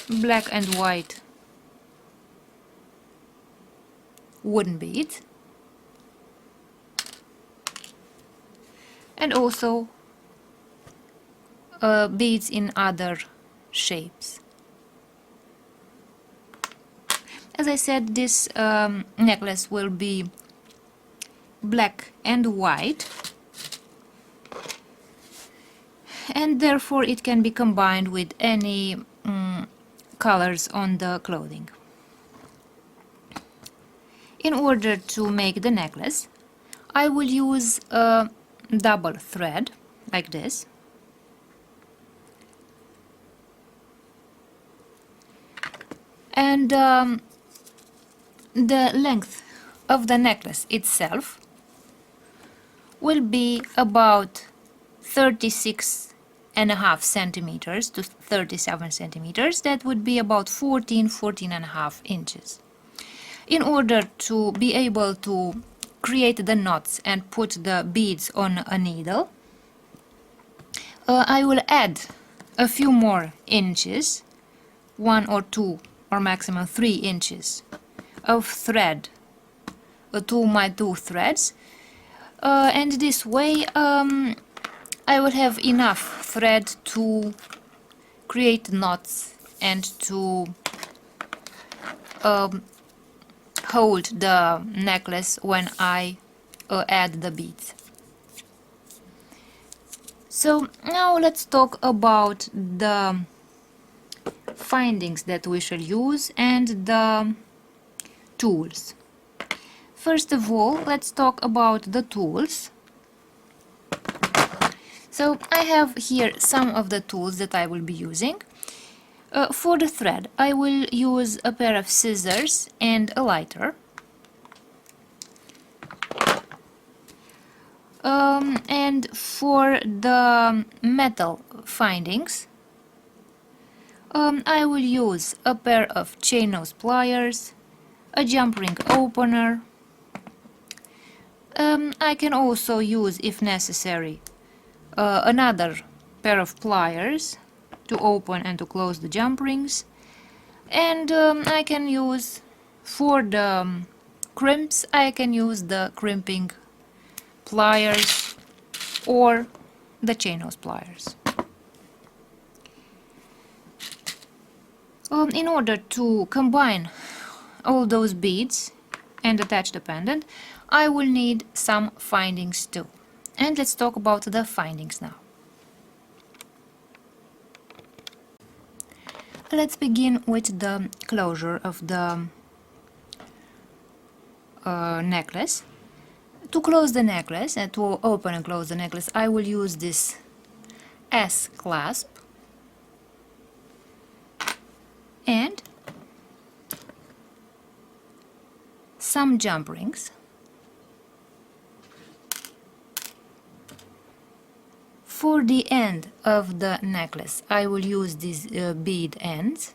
black and white wooden beads. And also beads in other shapes. As I said, this necklace will be black and white, and therefore it can be combined with any colors on the clothing. In order to make the necklace, I will use a double thread like this. And the length of the necklace itself will be about 36.5 centimeters to 37 centimeters. That would be about 14.5 inches. In order to be able to create the knots and put the beads on a needle, I will add a few more inches, 1 or 2 or maximum 3 inches of thread to my 2 threads, and this way I will have enough thread to create knots and to hold the necklace when I add the beads. So now let's talk about the findings that we shall use and the tools. First of all, let's talk about the tools. So I have here some of the tools that I will be using. For the thread, I will use a pair of scissors and a lighter. And for the metal findings, I will use a pair of chain nose pliers, a jump ring opener. I can also use, if necessary, another pair of pliers to open and to close the jump rings. And I can use, for the crimps, I can use the crimping pliers or the chain nose pliers. In order to combine all those beads and attach the pendant, I will need some findings too. And let's talk about the findings now. Let's begin with the closure of the necklace. To close the necklace and to open and close the necklace, I will use this S clasp and some jump rings. For the end of the necklace, I will use these bead ends.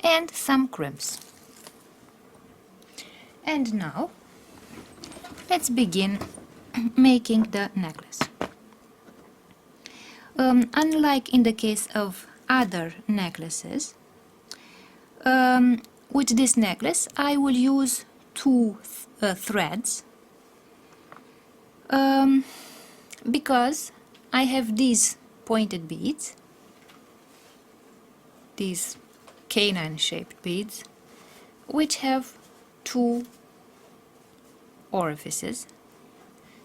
And some crimps. And now, let's begin making the necklace. Unlike in the case of other necklaces, with this necklace I will use two threads because I have these pointed beads, these canine shaped beads, which have two orifices,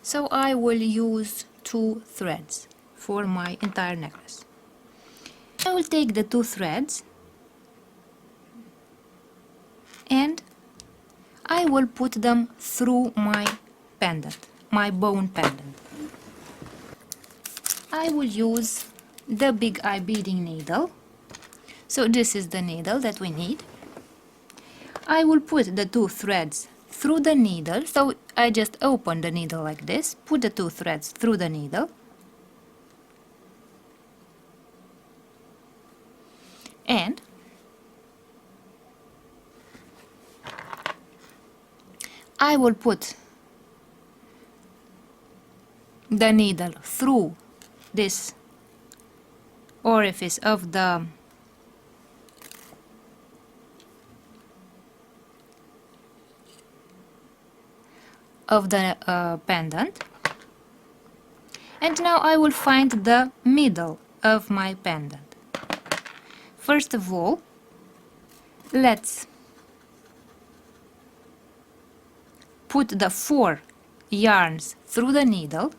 so I will use two threads for my entire necklace. I will take the two threads and I will put them through my pendant, my bone pendant. I will use the big eye beading needle. So this is the needle that we need. I will put the two threads through the needle, so I just open the needle like this, put the two threads through the needle, and I will put the needle through this orifice of the pendant, and now I will find the middle of my pendant. First of all, let's put the 4 yarns through the needle.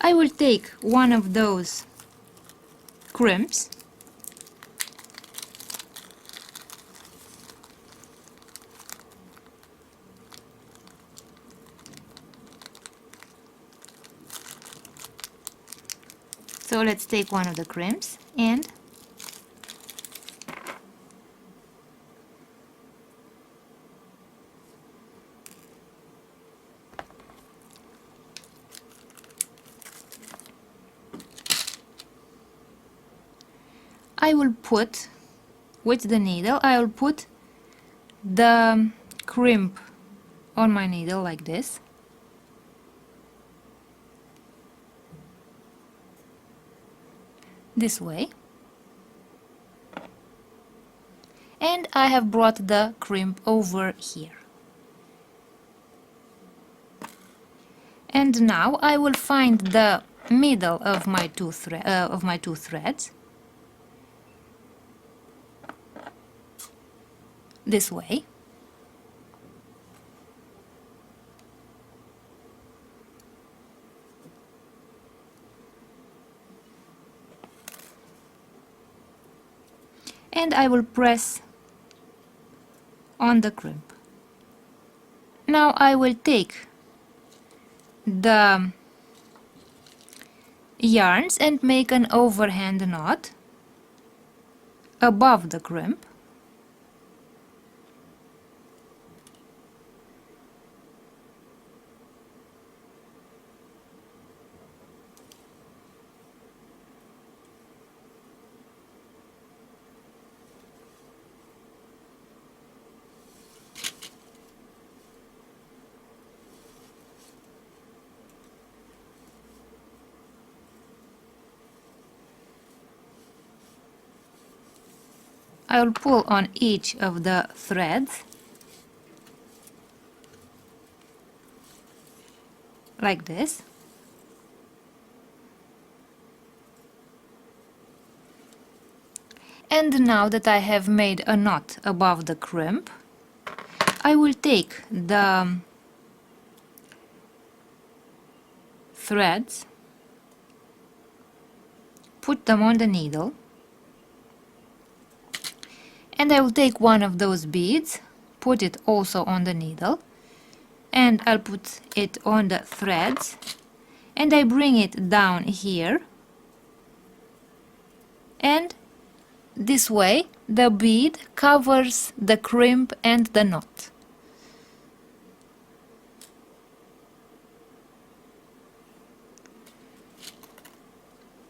I will take one of those crimps So let's take one of the crimps and I will put, with the needle, I will put the crimp on my needle like this. This way. And I have brought the crimp over here. And now I will find the middle of my two threads. This way. And I will press on the crimp. Now I will take the yarns and make an overhand knot above the crimp. I'll pull on each of the threads like this. And now that I have made a knot above the crimp, I will take the threads, put them on the needle, and I will take one of those beads, put it also on the needle, and I'll put it on the threads, and I bring it down here, and this way the bead covers the crimp and the knot.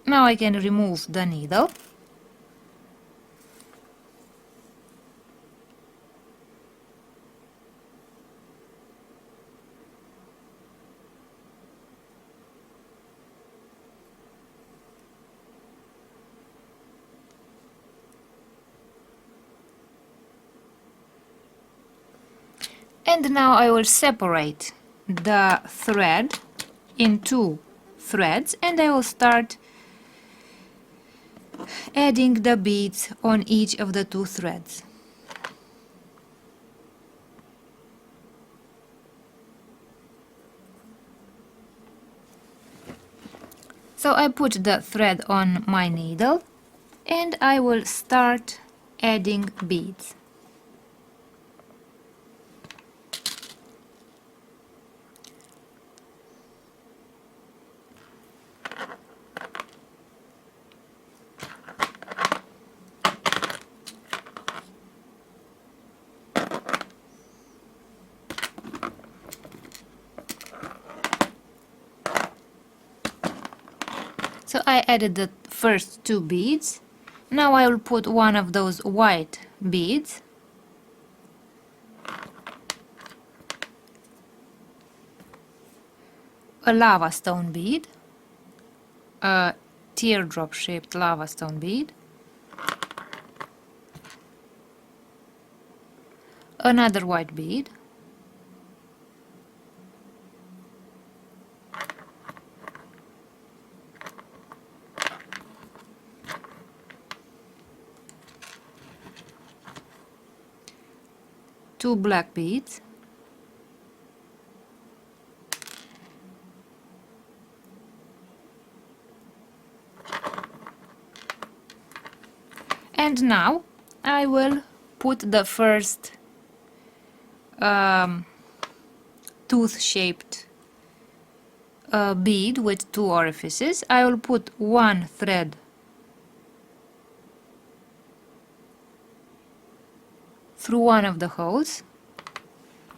Now I can remove the needle. And now I will separate the thread in two threads, and I will start adding the beads on each of the two threads. So I put the thread on my needle and I will start adding beads. So I added the first two beads. Now I will put one of those white beads, a lava stone bead, a teardrop shaped lava stone bead, another white bead, two black beads, and now I will put the first tooth-shaped bead with two orifices. I will put one thread through one of the holes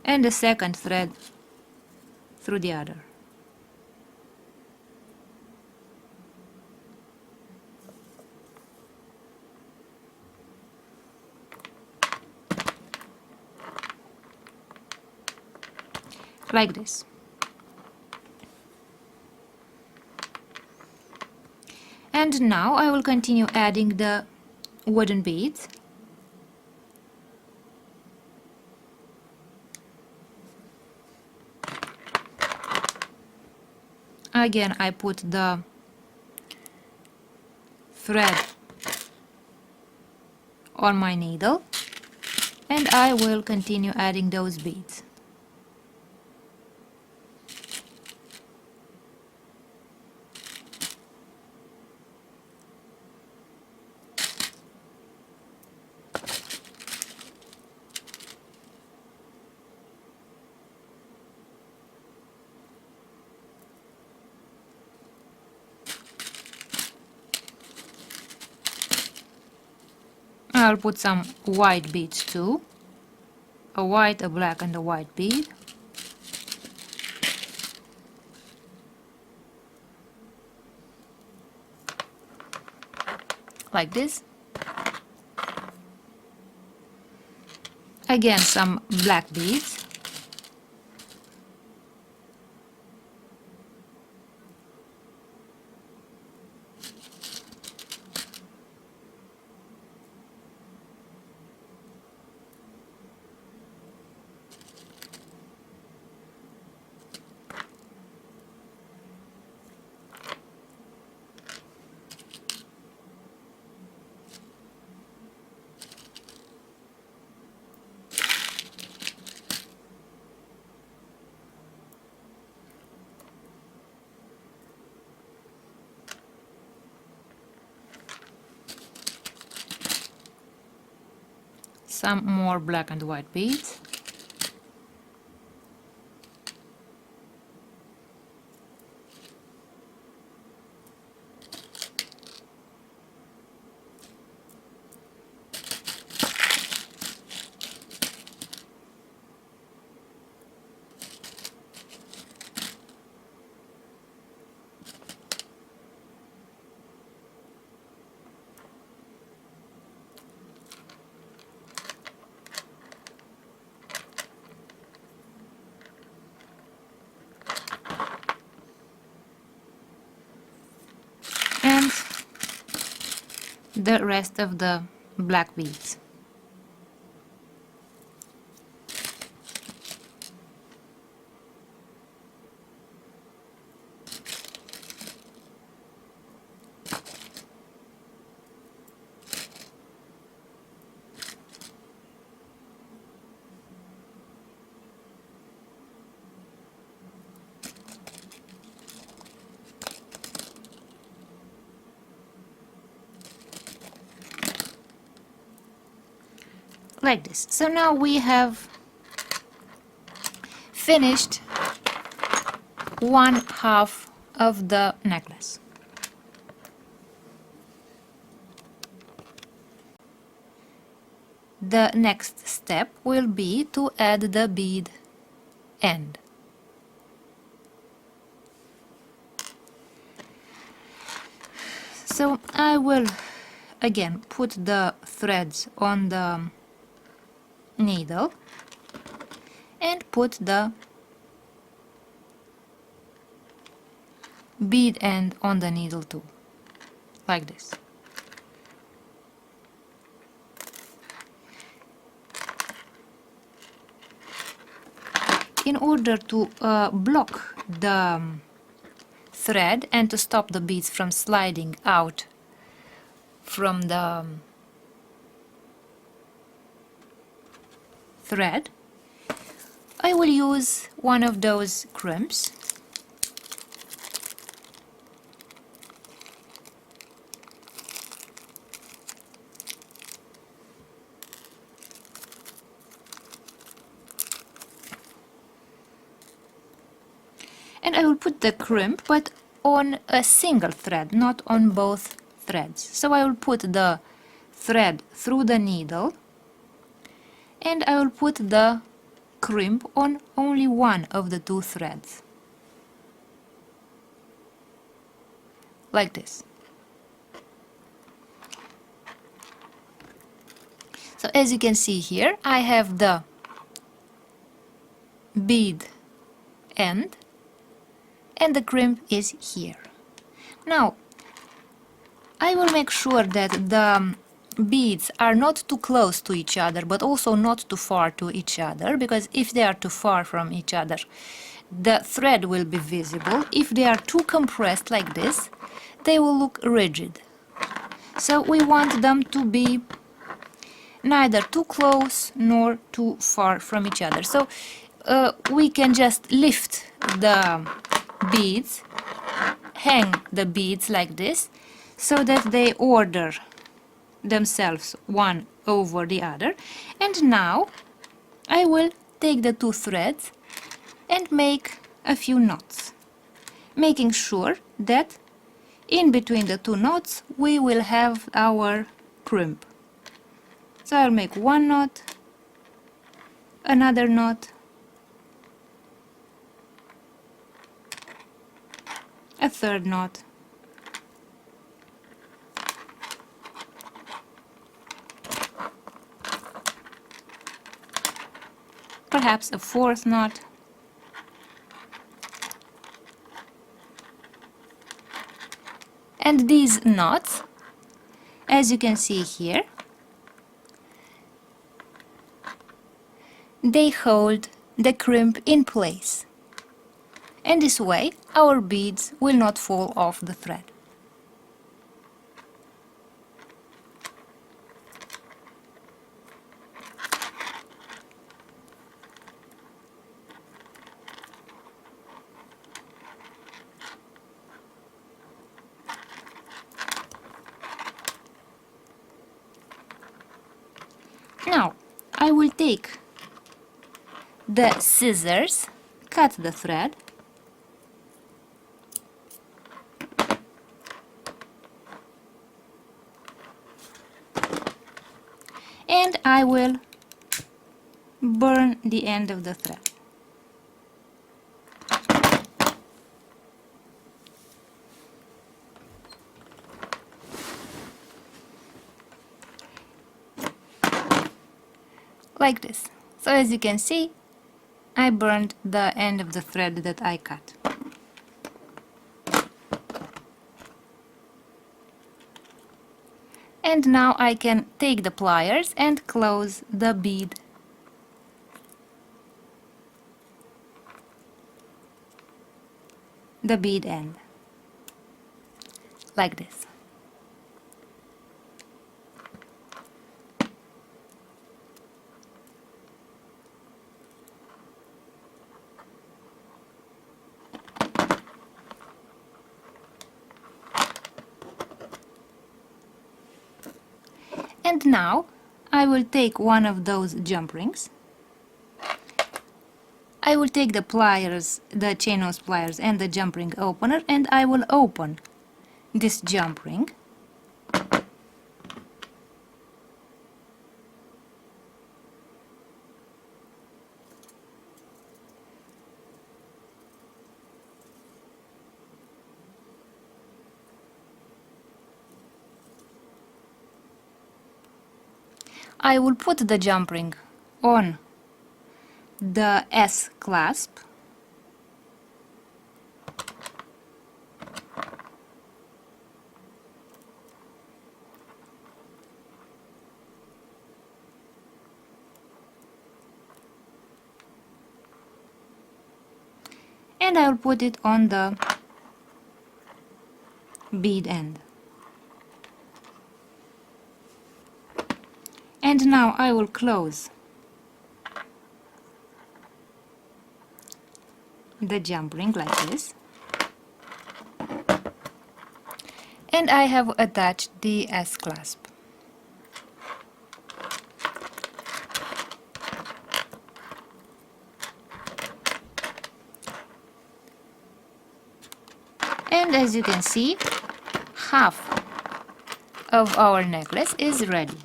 and the second thread through the other. Like this. And now I will continue adding the wooden beads. Again, I put the thread on my needle and I will continue adding those beads. I'll put some white beads too, a white, a black and a white bead. Like this. Again some black beads. some more black and white beads. And the rest of the black beads. Like this. So now we have finished one half of the necklace. The next step will be to add the bead end. So I will again put the threads on the needle and put the bead end on the needle too, like this. In order to block the thread and to stop the beads from sliding out from the thread, I will use one of those crimps and I will put the crimp but on a single thread, not on both threads. So I will put the thread through the needle and I will put the crimp on only one of the two threads, like this. So as you can see here, I have the bead end and the crimp is here. Now I will make sure that the beads are not too close to each other but also not too far to each other, because if they are too far from each other the thread will be visible. If they are too compressed like this, they will look rigid. So we want them to be neither too close nor too far from each other. So we can just lift the beads, hang the beads like this, so that they order themselves one over the other. And now I will take the two threads and make a few knots, making sure that in between the two knots we will have our crimp. So I'll make one knot, another knot, a third knot, perhaps a fourth knot, and these knots, as you can see here, they hold the crimp in place, and this way our beads will not fall off the thread. Now I will take the scissors, cut the thread, and I will burn the end of the thread. Like this. So as you can see, I burned the end of the thread that I cut. And now I can take the pliers and close the bead. The bead end. Like this. And now I will take one of those jump rings. I will take the pliers, the chain nose pliers and the jump ring opener, and I will open this jump ring. I will put the jump ring on the S clasp, and I will put it on the bead end. And now I will close the jump ring like this, and I have attached the S clasp. And as you can see, half of our necklace is ready.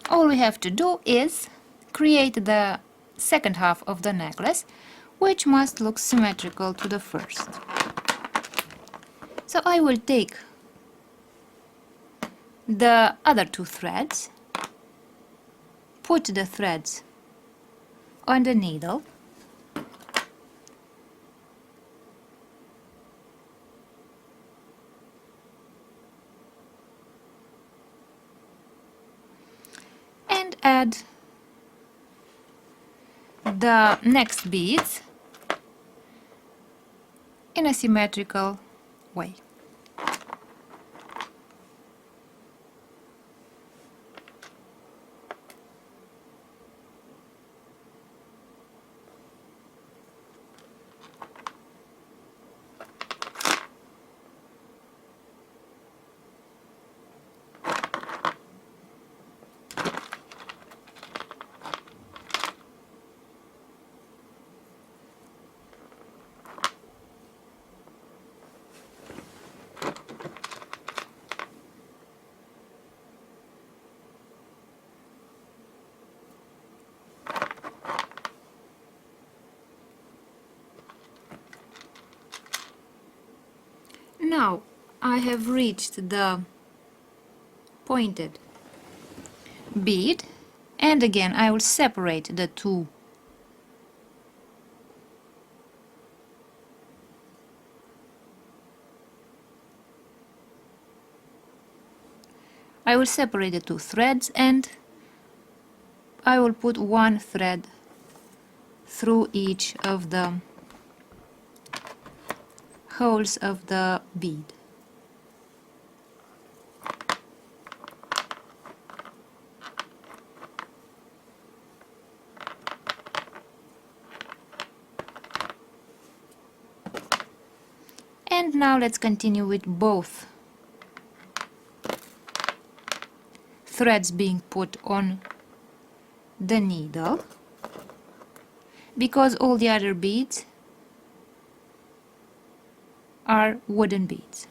All we have to do is create the second half of the necklace, which must look symmetrical to the first. So I will take the other two threads, put the threads on the needle, and add the next beads in a symmetrical way. Now I have reached the pointed bead, and again I will separate the two threads, and I will put one thread through each of the holes of the bead. And now let's continue with both threads being put on the needle, because all the other beads are wooden beads.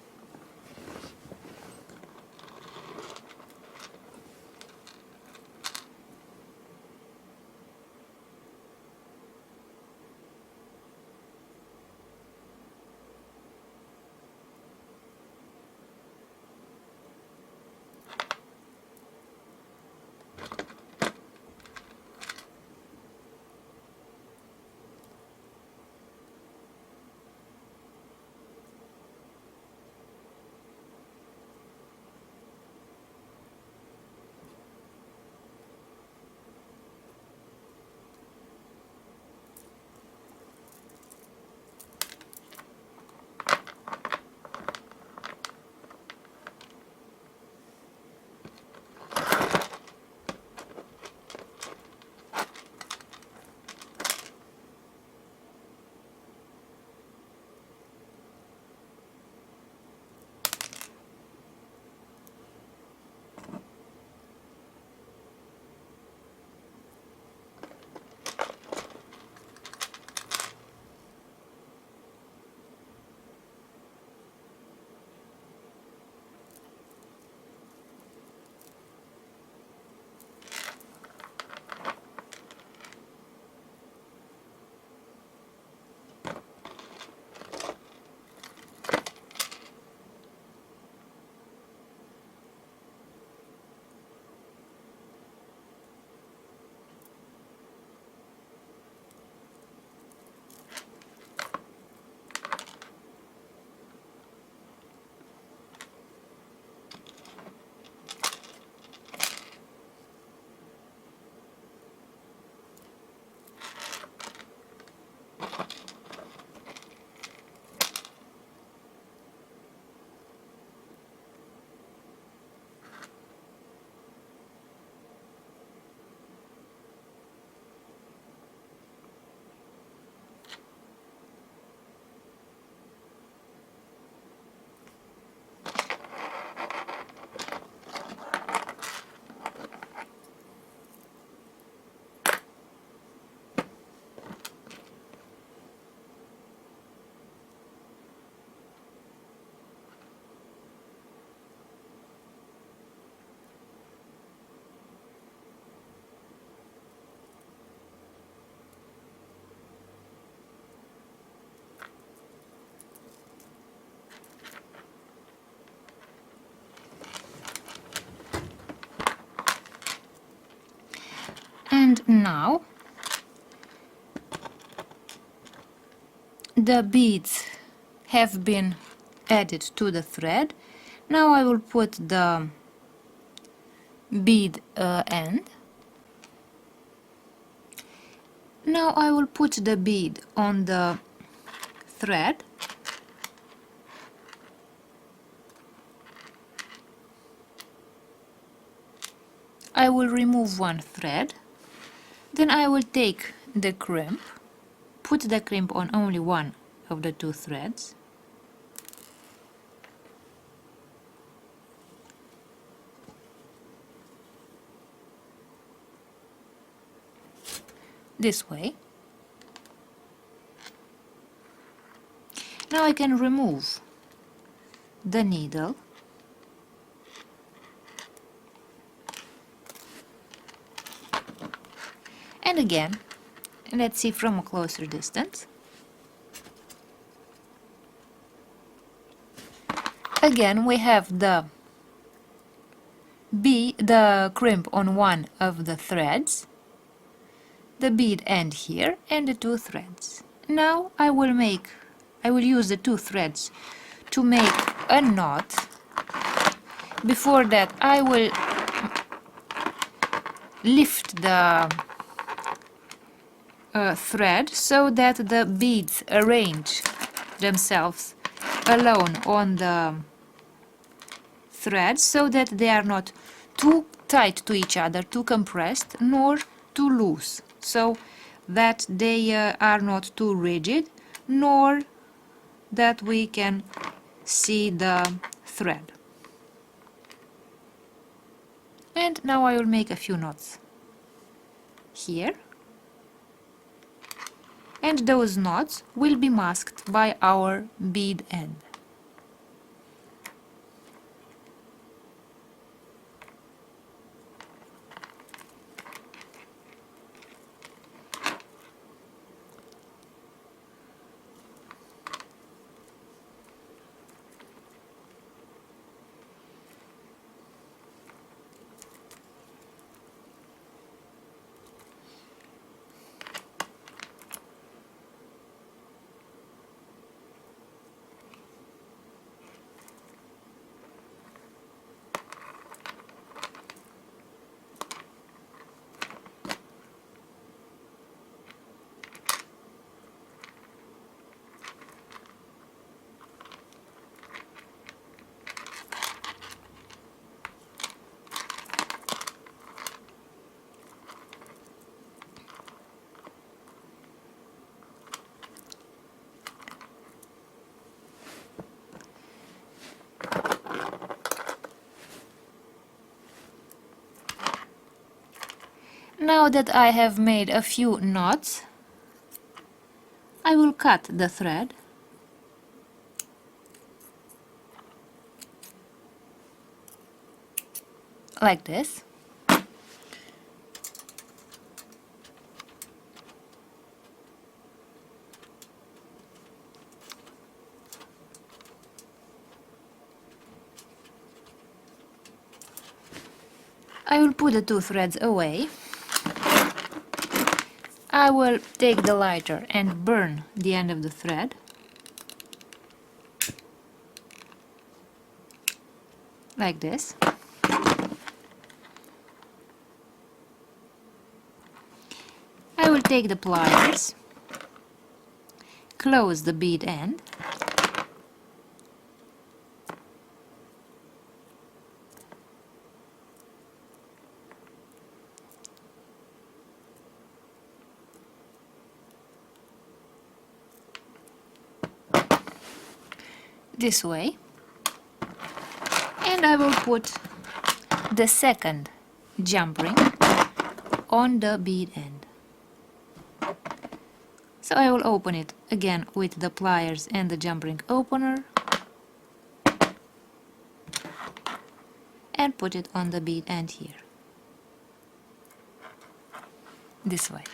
And now the beads have been added to the thread. Now I will put the bead end. Now I will put the bead on the thread. I will remove one thread. Then I will take the crimp, put the crimp on only one of the two threads. This way. Now I can remove the needle. And again, let's see from a closer distance. Again, we have the crimp on one of the threads, the bead end here, and the two threads. Now I will use the two threads to make a knot. Before that, I will lift the thread so that the beads arrange themselves alone on the thread, so that they are not too tight to each other, too compressed, nor too loose, so that they are not too rigid, nor that we can see the thread. And now I will make a few knots here, and those knots will be masked by our bead end. Now that I have made a few knots, I will cut the thread like this. I will put the two threads away. I will take the lighter and burn the end of the thread. Like this. I will take the pliers, close the bead end, this way, and I will put the second jump ring on the bead end. So I will open it again with the pliers and the jump ring opener and put it on the bead end here, this way.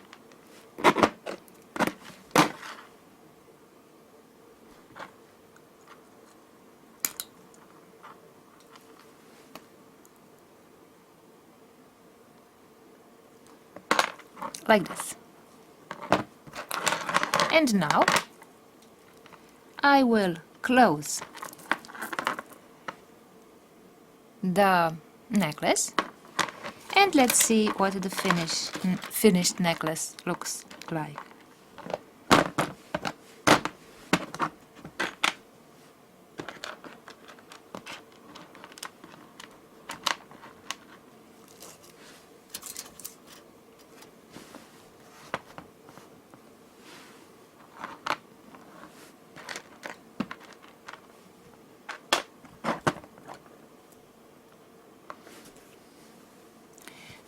Like this. And now I will close the necklace, and let's see what the finished necklace looks like.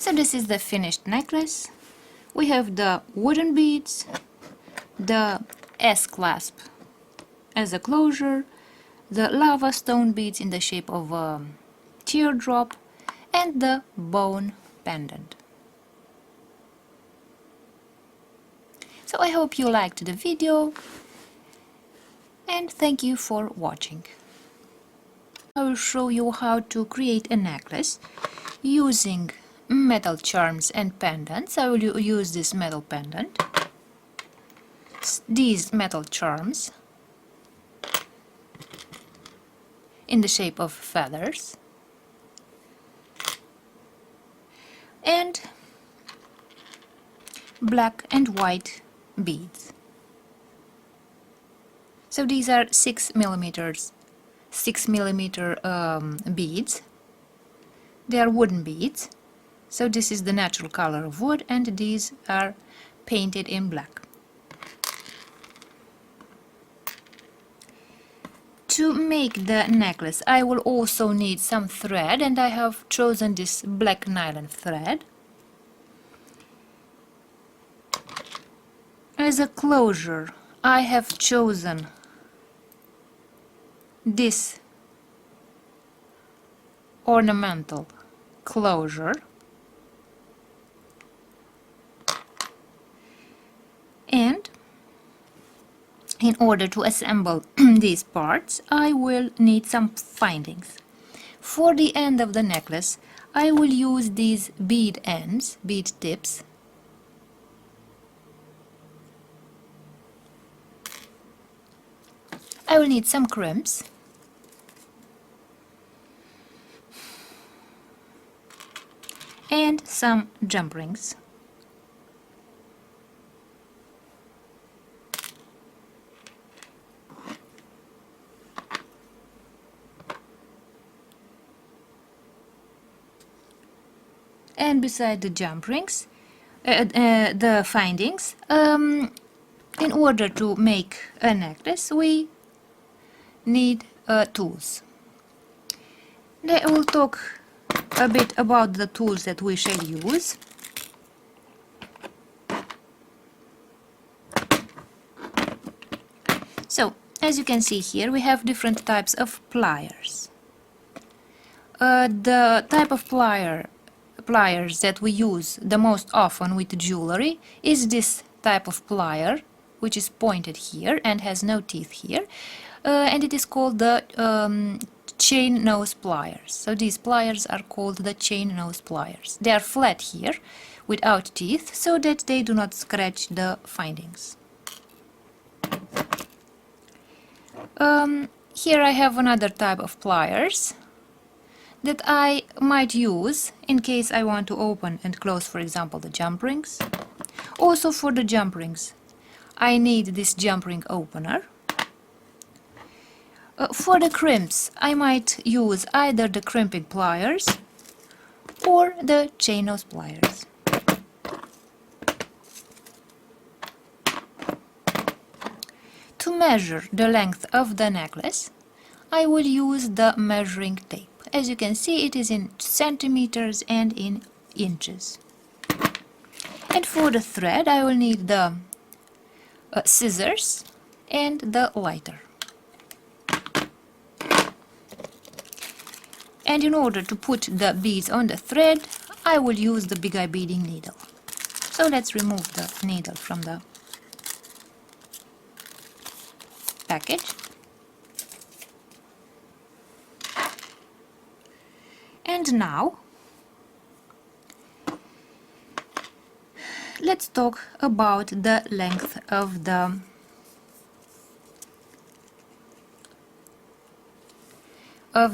So this is the finished necklace. We have the wooden beads, the S-clasp as a closure, the lava stone beads in the shape of a teardrop, and the bone pendant. So I hope you liked the video, and thank you for watching. I will show you how to create a necklace using metal charms and pendants. I will use this metal pendant, these metal charms in the shape of feathers, and black and white beads. So these are 6mm beads. They are wooden beads. So this is the natural color of wood, and these are painted in black. To make the necklace, I will also need some thread, and I have chosen this black nylon thread. As a closure, I have chosen this ornamental closure, and in order to assemble these parts, I will need some findings. For the end of the necklace, I will use these bead ends, bead tips. I will need some crimps, and some jump rings. And beside the jump rings, the findings, in order to make a necklace, we need tools. I will talk a bit about the tools that we shall use. So, as you can see here, we have different types of pliers. The type of pliers that we use the most often with jewelry is this type of plier, which is pointed here and has no teeth here, and it is called the chain nose pliers. So these pliers are called the chain nose pliers. They are flat here without teeth so that they do not scratch the findings. Here I have another type of pliers that I might use in case I want to open and close, for example, the jump rings. Also for the jump rings, I need this jump ring opener. For the crimps, I might use either the crimping pliers or the chain nose pliers. To measure the length of the necklace, I will use the measuring tape. As you can see, it is in centimeters and in inches. And for the thread, I will need the scissors and the lighter. And in order to put the beads on the thread, I will use the big eye beading needle. So let's remove the needle from the package. And now, let's talk about the length of the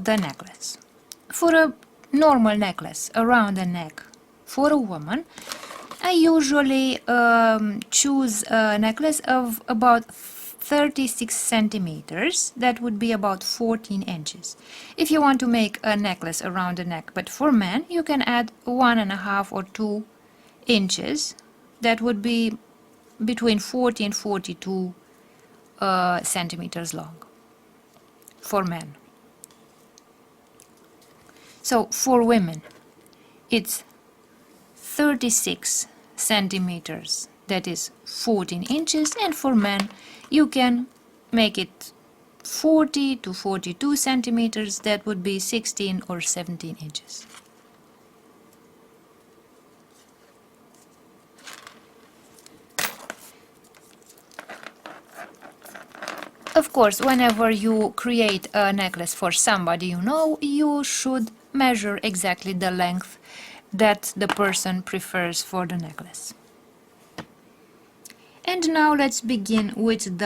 necklace. For a normal necklace around the neck for a woman, I usually choose a necklace of about 36 centimeters. That would be about 14 inches. If you want to make a necklace around the neck, but for men, you can add 1.5 or 2 inches. That would be between 40 and 42 centimeters long for men. So for women, it's 36 centimeters, that is 14 inches, and for men, you can make it 40 to 42 centimeters, that would be 16 or 17 inches. Of course, whenever you create a necklace for somebody you know, you should measure exactly the length that the person prefers for the necklace. And now let's begin with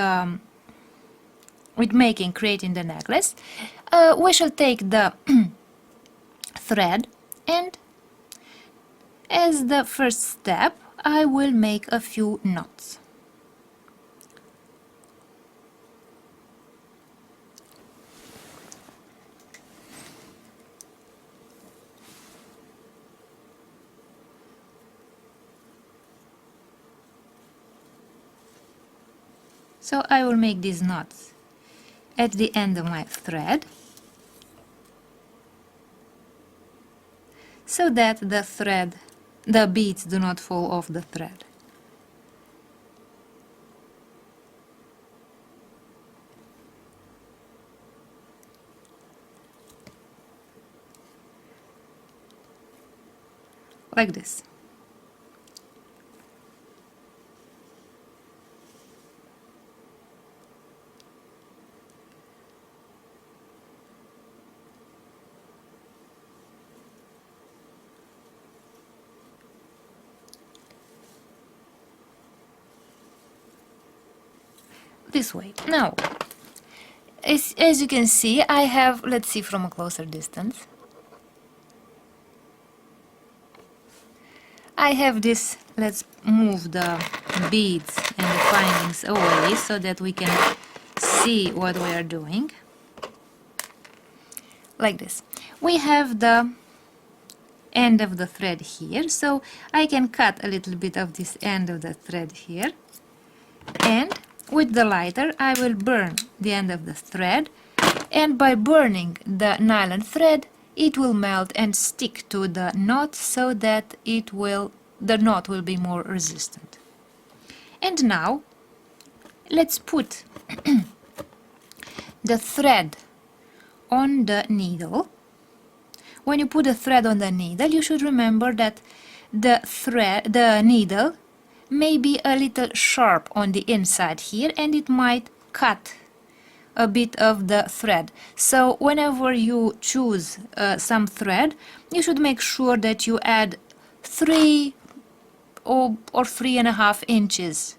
creating the necklace. We shall take the thread, and as the first step, I will make a few knots. So I will make these knots at the end of my thread, so that the beads do not fall off the thread. Like this. This way. Now, as you can see, I have, let's see from a closer distance, I have this. Let's move the beads and the findings away so that we can see what we are doing. Like this. We have the end of the thread here, so I can cut a little bit of this end of the thread here, and with the lighter I will burn the end of the thread, and by burning the nylon thread it will melt and stick to the knot so that the knot will be more resistant. And now let's put the thread on the needle. When you put the thread on the needle, you should remember that the needle may be a little sharp on the inside here, and it might cut a bit of the thread. So whenever you choose some thread, you should make sure that you add 3 or 3.5 inches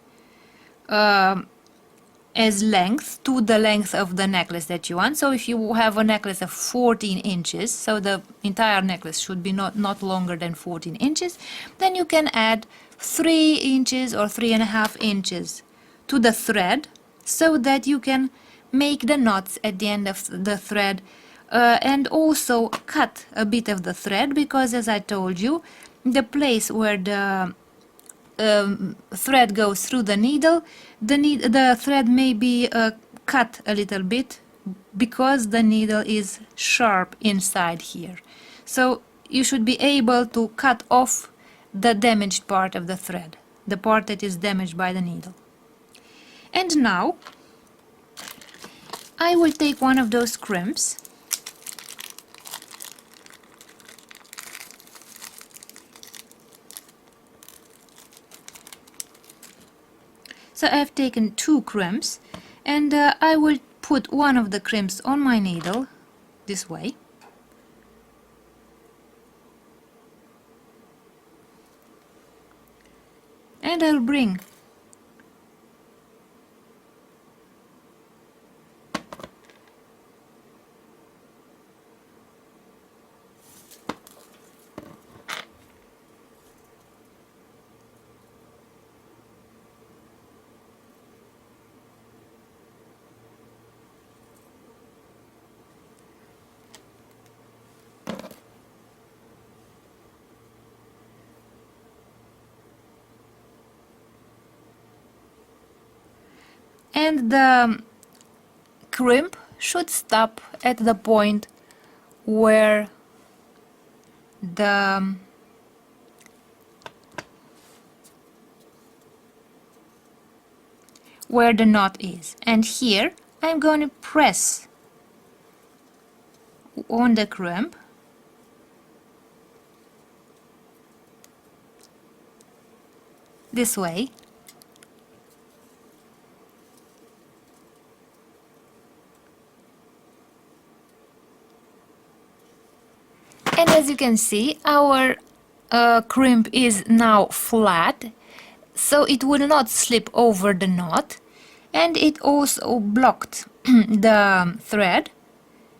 as length to the length of the necklace that you want. So if you have a necklace of 14 inches, so the entire necklace should be not longer than 14 inches, then you can add 3 inches or 3.5 inches to the thread so that you can make the knots at the end of the thread, and also cut a bit of the thread, because as I told you, the place where the thread goes through the needle, the thread may be cut a little bit because the needle is sharp inside here. So you should be able to cut off the damaged part of the thread, the part that is damaged by the needle. And now I will take one of those crimps So I've taken 2 crimps, and I will put one of the crimps on my needle this way. And I'll bring and the crimp should stop at the point where the knot is, and here I'm going to press on the crimp this way, and as you can see, our crimp is now flat, so it will not slip over the knot, and it also blocked the thread,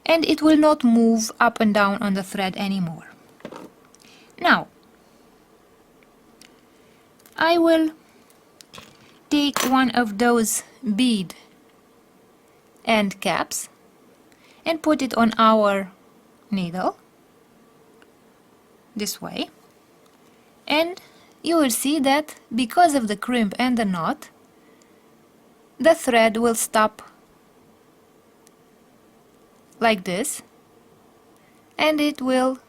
and it will not move up and down on the thread anymore. Now I will take one of those bead end caps and put it on our needle this way, and you will see that because of the crimp and the knot, the thread will stop like this, and it will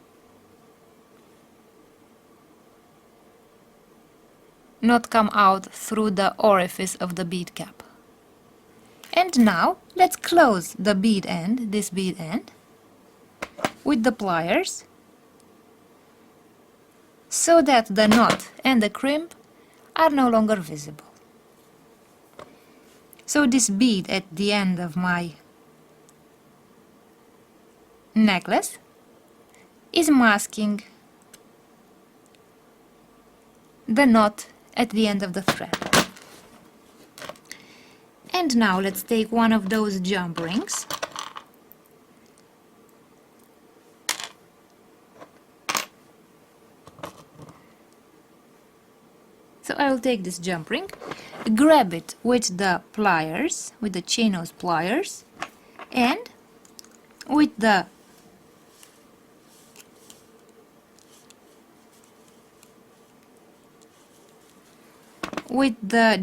not come out through the orifice of the bead cap. And now let's close the bead end, this bead end, with the pliers, so that the knot and the crimp are no longer visible. So this bead at the end of my necklace is masking the knot at the end of the thread. And now let's take one of those jump rings So I will take this jump ring, grab it with the pliers, with the chain nose pliers, and with the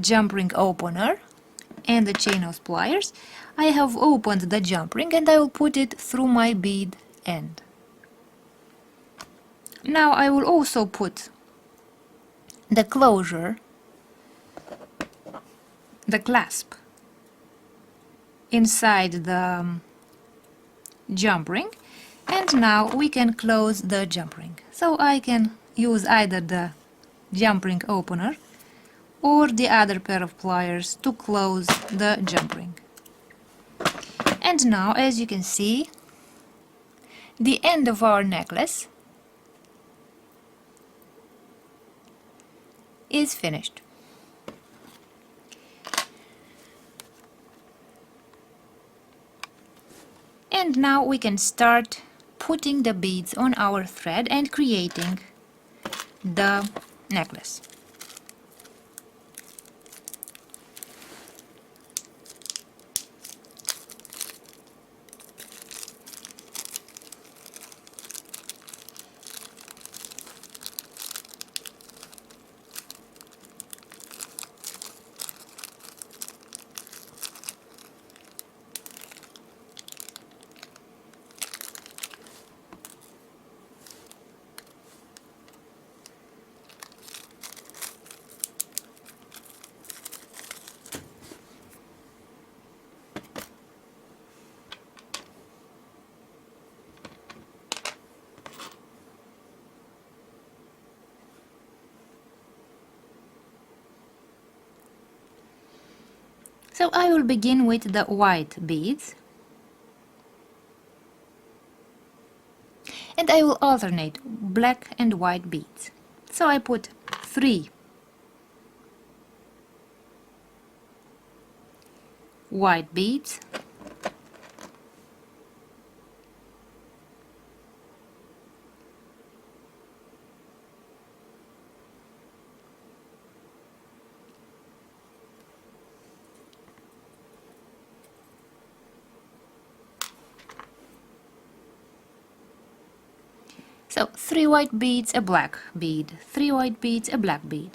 jump ring opener and the chain nose pliers, I have opened the jump ring and I will put it through my bead end. Now I will also put the closure, the clasp, inside the jump ring, and now we can close the jump ring. So I can use either the jump ring opener or the other pair of pliers to close the jump ring. And now, as you can see, the end of our necklace is finished. And now we can start putting the beads on our thread and creating the necklace. So I will begin with the white beads, and I will alternate black and white beads. So I put 3 white beads, so 3 white beads, a black bead, 3 white beads, a black bead.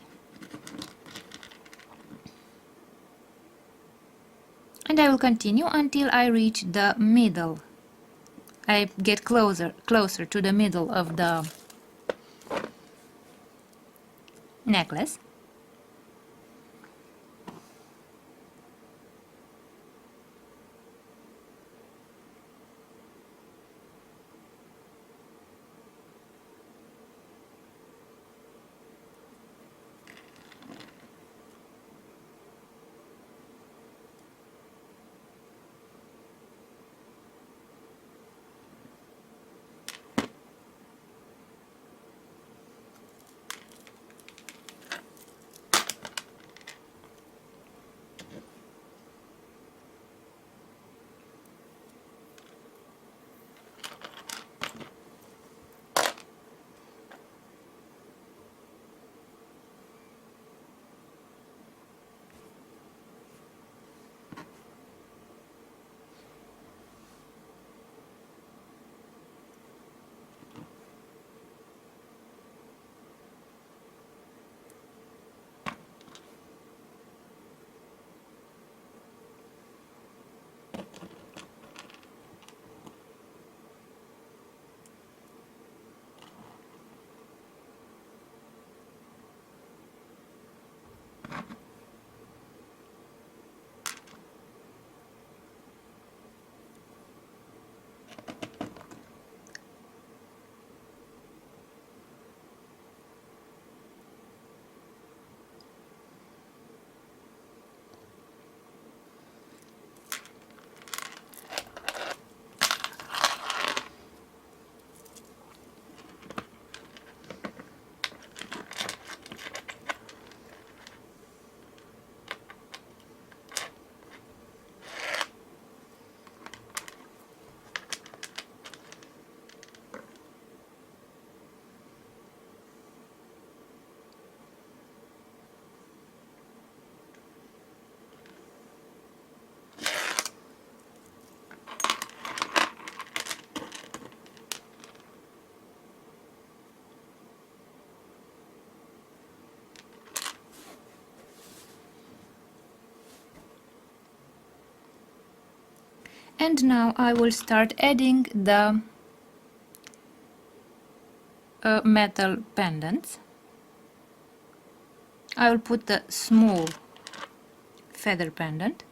And I will continue until I reach the middle. I get closer to the middle of the necklace. And now I will start adding the metal pendants. I will put the small feather pendant.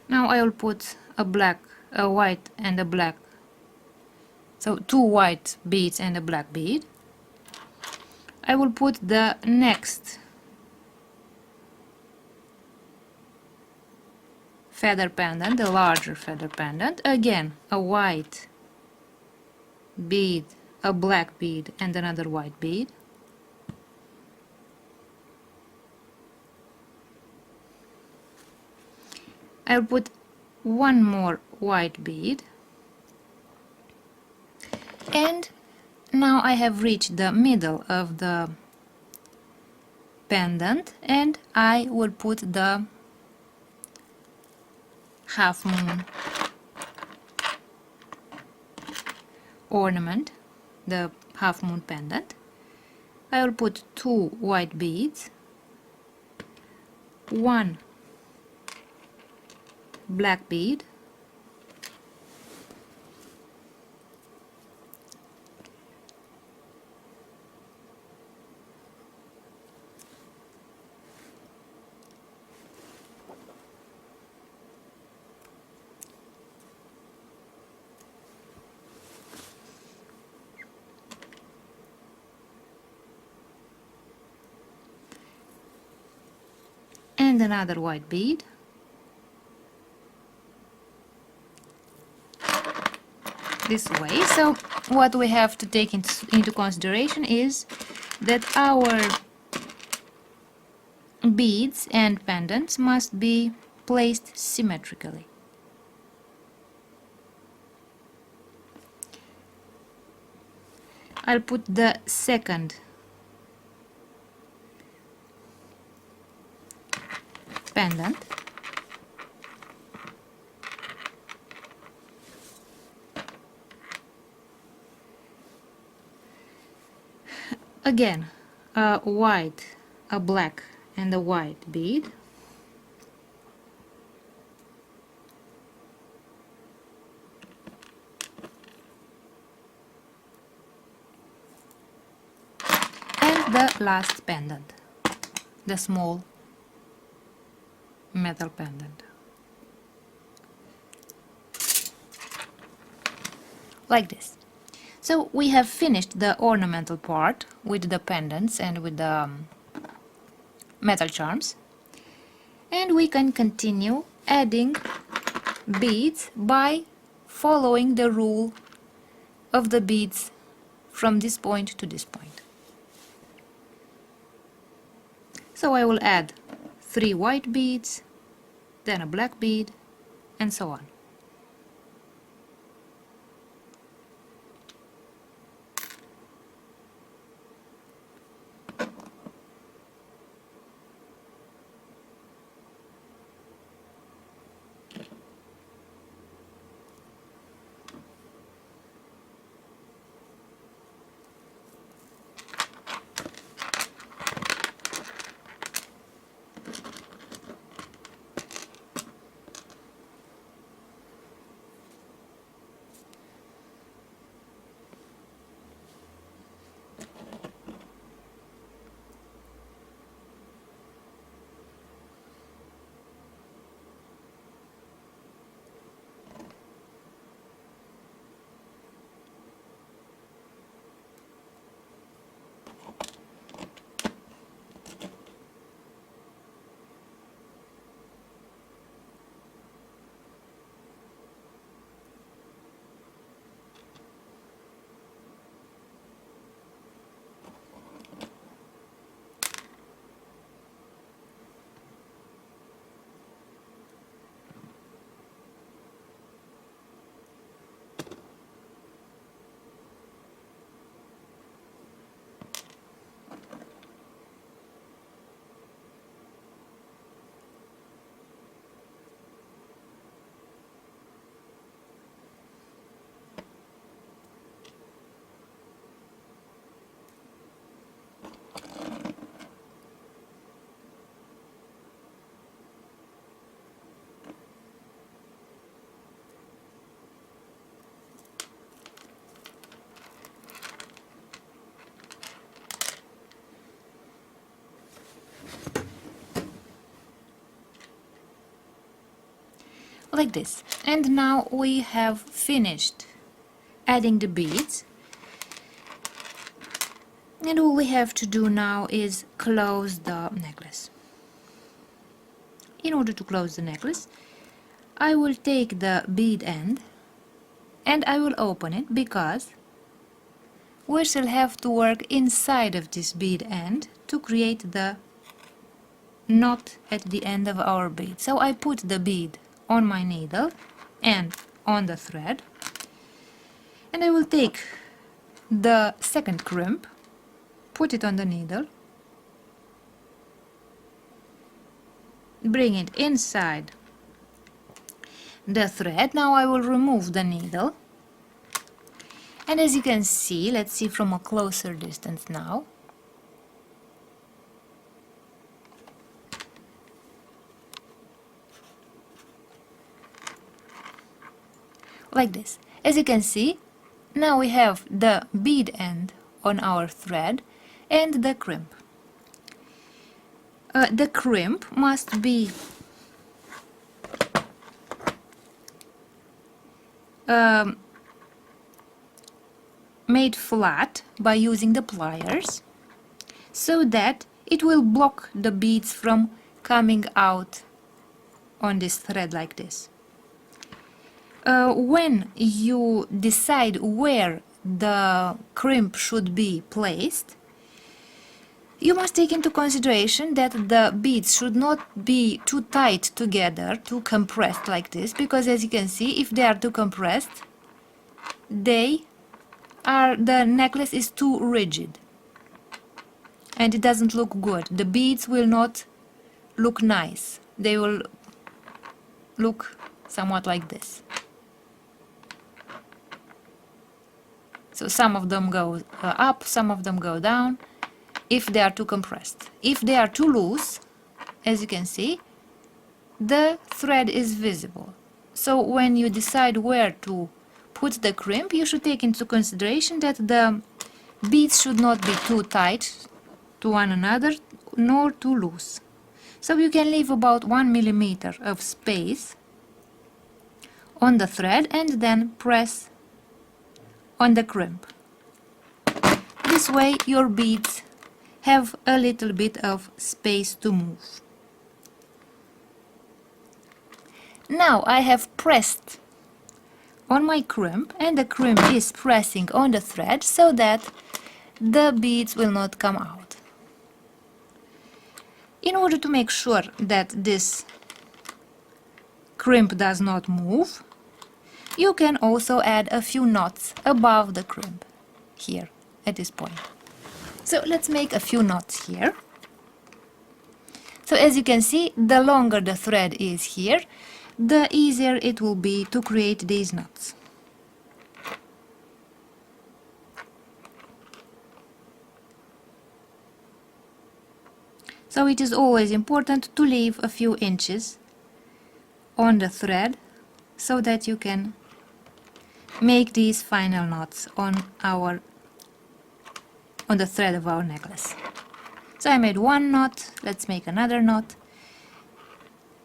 Now I will put a white and a black, so 2 white beads and a black bead. I will put the next feather pendant, the larger feather pendant, again a white bead, a black bead and another white bead. I'll put one more white bead, and now I have reached the middle of the pendant, and I will put the half moon ornament, the half moon pendant. I will put 2 white beads, 1 black bead, and another white bead, this way. So what we have to take into consideration is that our beads and pendants must be placed symmetrically. I'll put the second pendant, again a white, a black and a white bead, and the last pendant, the small metal pendant, like this. So we have finished the ornamental part with the pendants and with the metal charms, and we can continue adding beads by following the rule of the beads from this point to this point. So I will add 3 white beads, then a black bead, and so on. like this. And now we have finished adding the beads, and all we have to do now is close the necklace. In order to close the necklace, I will take the bead end and I will open it, because we shall have to work inside of this bead end to create the knot at the end of our bead. So I put the bead on my needle and on the thread, and I will take the second crimp, put it on the needle, bring it inside the thread. Now I will remove the needle, and as you can see, let's see from a closer distance now. Like this. As you can see, now we have the bead end on our thread and the crimp. The crimp must be made flat by using the pliers, so that it will block the beads from coming out on this thread like this. When you decide where the crimp should be placed, you must take into consideration that the beads should not be too tight together, too compressed like this, because as you can see, if they are too compressed, the necklace is too rigid and it doesn't look good. The beads will not look nice. They will look somewhat like this. So some of them go up, some of them go down, if they are too compressed. If they are too loose, as you can see, the thread is visible. So when you decide where to put the crimp, you should take into consideration that the beads should not be too tight to one another, nor too loose. So you can leave about 1 millimeter of space on the thread and then press on the crimp. This way your beads have a little bit of space to move. Now I have pressed on my crimp, and the crimp is pressing on the thread so that the beads will not come out. In order to make sure that this crimp does not move, you can also add a few knots above the crimp here at this point. So let's make a few knots here. So as you can see, the longer the thread is here, the easier it will be to create these knots. So it is always important to leave a few inches on the thread so that you can make these final knots on the thread of our necklace. So I made one knot, let's make another knot.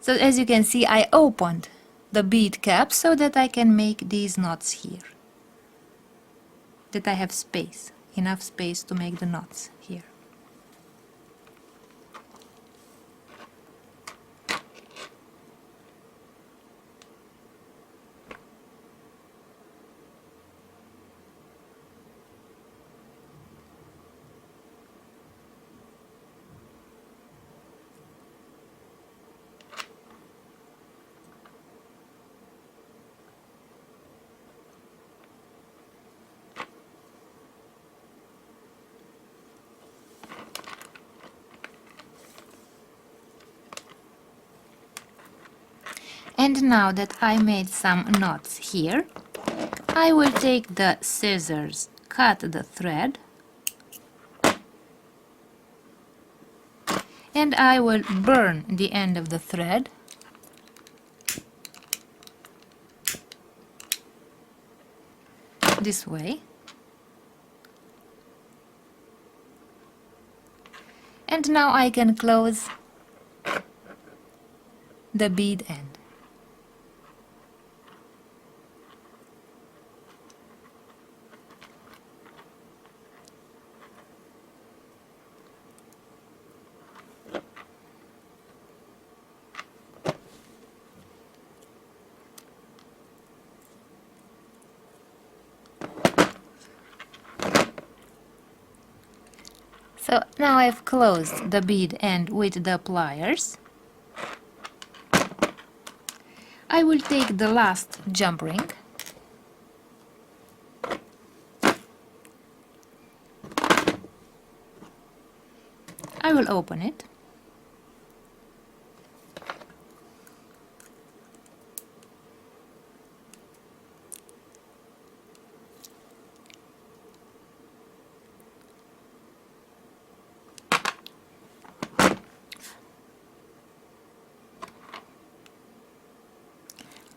So as you can see, I opened the bead cap so that I can make these knots here. That I have space, enough space to make the knots here. And now that I made some knots here, I will take the scissors, cut the thread, and I will burn the end of the thread this way. And now I can close the bead end. So now I've closed the bead end with the pliers. I will take the last jump ring I will open it.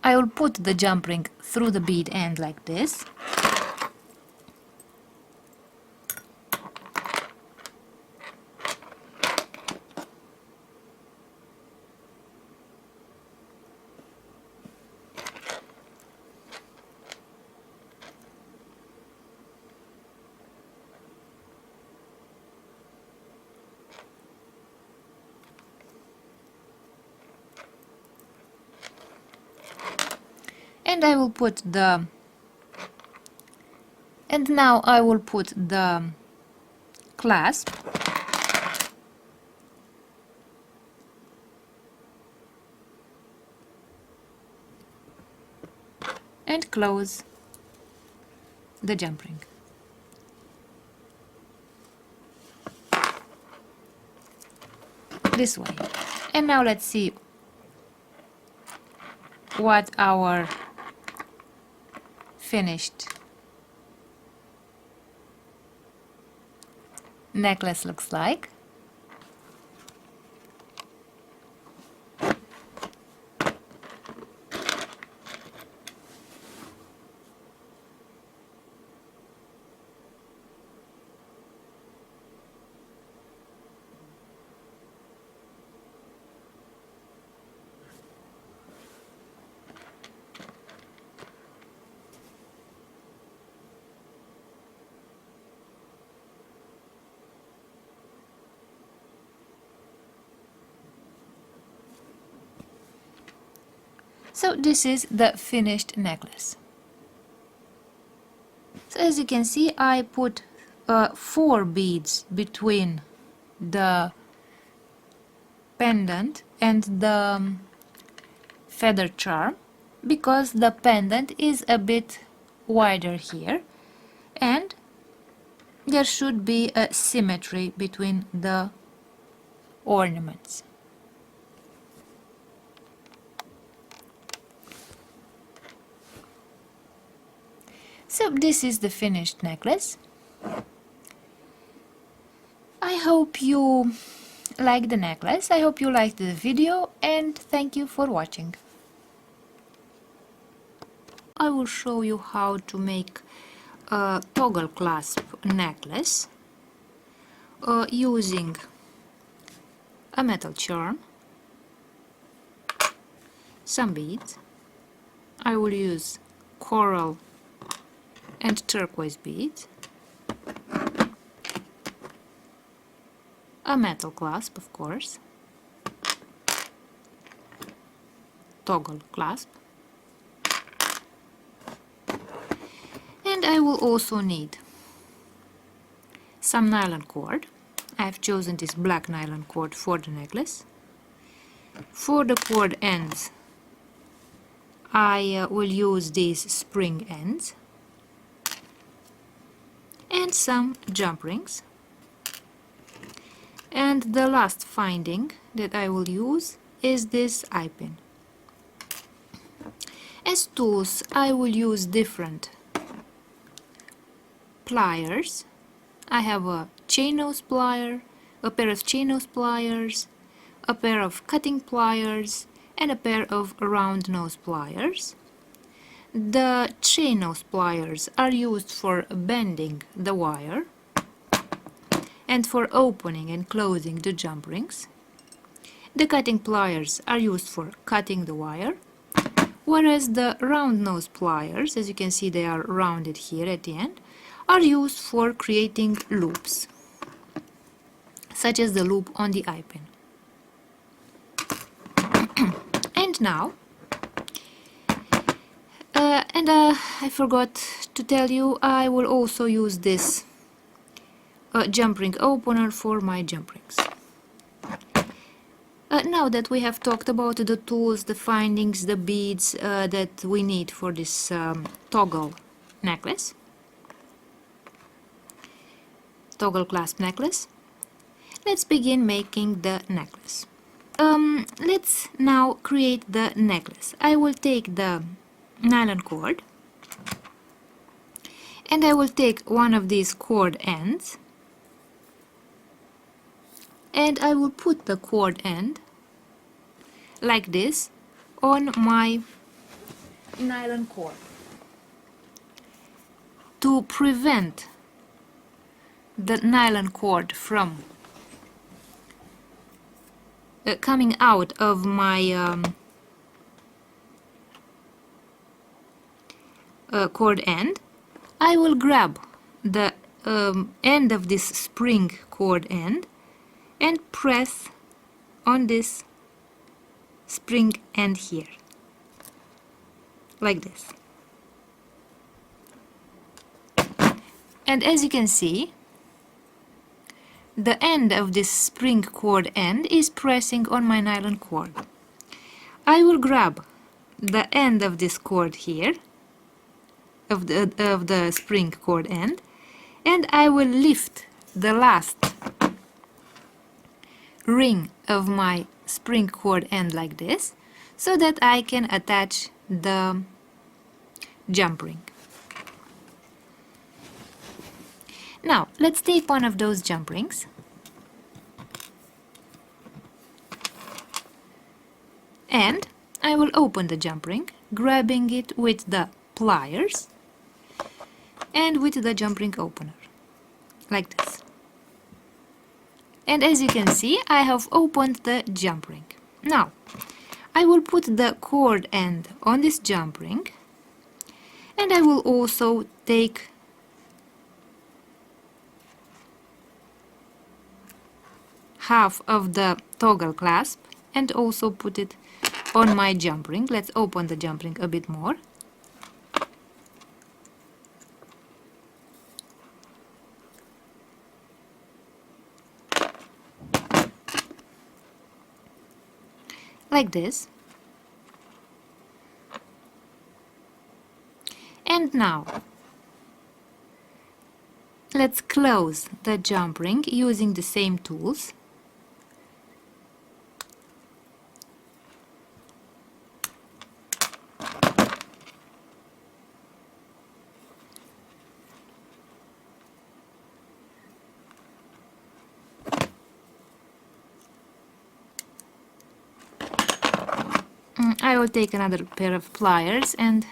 I will put the jump ring through the bead end like this. And I will put the and now I will put the clasp and close the jump ring. This way. And now let's see what our finished necklace looks like. So this is the finished necklace. So as you can see, I put 4 beads between the pendant and the feather charm because the pendant is a bit wider here and there should be a symmetry between the ornaments. So this is the finished necklace. I hope you liked the necklace, I hope you liked the video, and thank you for watching. I will show you how to make a toggle clasp necklace using a metal charm, some beads. I will use coral and turquoise beads, a metal clasp, of course, toggle clasp, and I will also need some nylon cord. I have chosen this black nylon cord for the necklace. For the cord ends I will use these spring ends and some jump rings. And the last finding that I will use is this eye pin. As tools I will use different pliers. I have a chain nose plier, a pair of chain nose pliers, a pair of cutting pliers, and a pair of round nose pliers. The chain nose pliers are used for bending the wire and for opening and closing the jump rings. The cutting pliers are used for cutting the wire, whereas the round nose pliers, as you can see they are rounded here at the end, are used for creating loops, such as the loop on the eye pin. And now, I forgot to tell you, I will also use this jump ring opener for my jump rings. Now that we have talked about the tools, the findings, the beads that we need for this toggle necklace, toggle clasp necklace, let's begin making the necklace. Let's now create the necklace. I will take the nylon cord and I will take one of these cord ends and I will put the cord end like this on my nylon cord to prevent the nylon cord from coming out of my cord end. I will grab the end of this spring cord end and press on this spring end here, like this. And as you can see, the end of this spring cord end is pressing on my nylon cord. I will grab the end of this cord here, of the spring cord end, and I will lift the last ring of my spring cord end like this, so that I can attach the jump ring. Now let's take one of those jump rings and I will open the jump ring, grabbing it with the pliers and with the jump ring opener, like this. And as you can see, I have opened the jump ring. Now I will put the cord end on this jump ring and I will also take half of the toggle clasp and also put it on my jump ring. Let's open the jump ring a bit more. Like this. And now let's close the jump ring using the same tools. I will take another pair of pliers and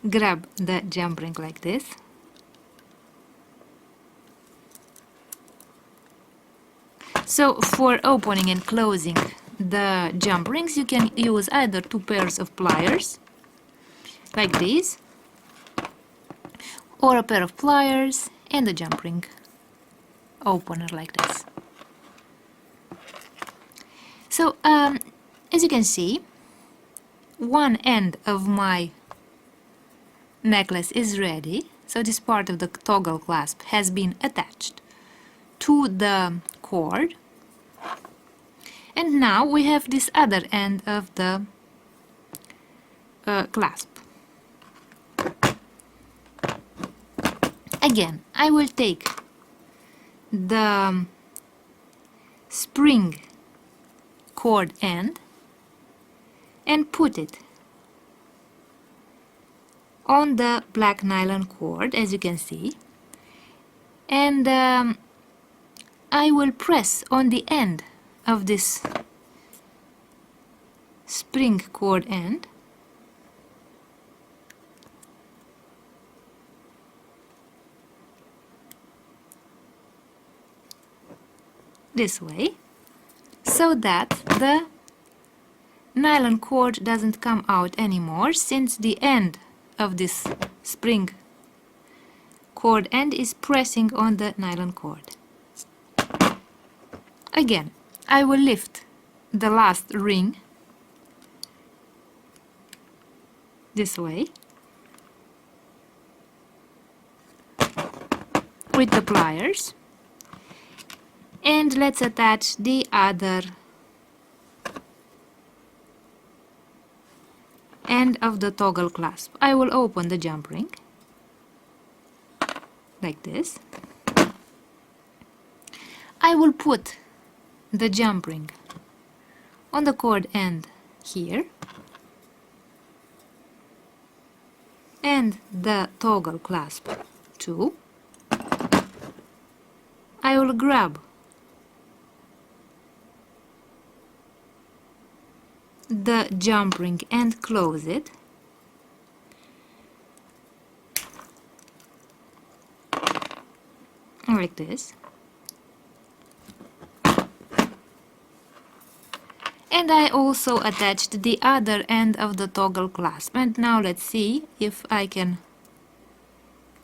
grab the jump ring like this. So for opening and closing the jump rings, you can use either two pairs of pliers like these, or a pair of pliers and a jump ring opener like this. So as you can see, one end of my necklace is ready. So this part of the toggle clasp has been attached to the cord. And now we have this other end of the clasp. Again, I will take the spring cord end and put it on the black nylon cord, as you can see, and I will press on the end of this spring cord end this way, so that the nylon cord doesn't come out anymore, since the end of this spring cord end is pressing on the nylon cord. Again, I will lift the last ring this way with the pliers And let's attach the other end of the toggle clasp. I will open the jump ring like this. I will put the jump ring on the cord end here and the toggle clasp too. I will grab the jump ring and close it. Like this. And I also attached the other end of the toggle clasp. And now let's see if I can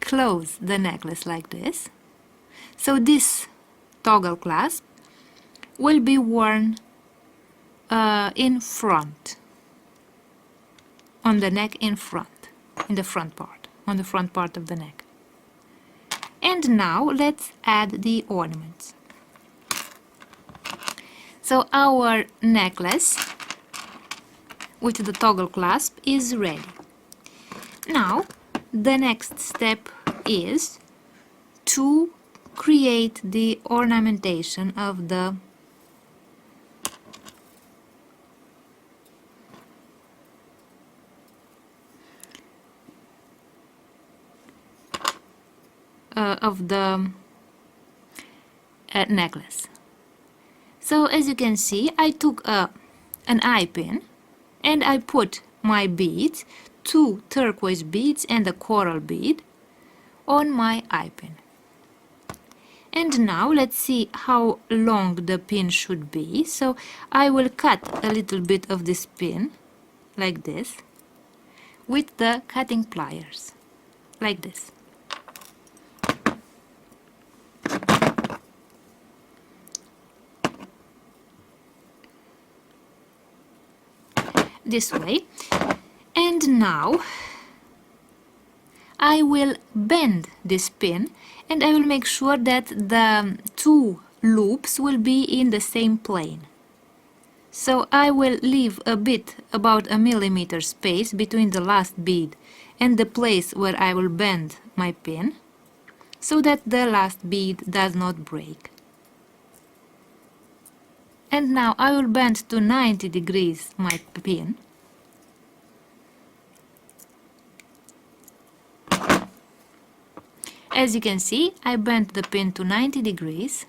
close the necklace like this. So this toggle clasp will be worn in front, on the neck in front, in the front part, on the front part of the neck. And now let's add the ornaments. So our necklace with the toggle clasp is ready. Now the next step is to create the ornamentation of the necklace. So as you can see, I took an eye pin and I put my beads, 2 turquoise beads and a coral bead, on my eye pin. And now let's see how long the pin should be. So I will cut a little bit of this pin like this with the cutting pliers, like this. This way. And now I will bend this pin and I will make sure that the 2 loops will be in the same plane. So I will leave a bit, about a millimeter space between the last bead and the place where I will bend my pin, so that the last bead does not break. And now I will bend to 90 degrees my pin. As you can see, I bent the pin to 90 degrees.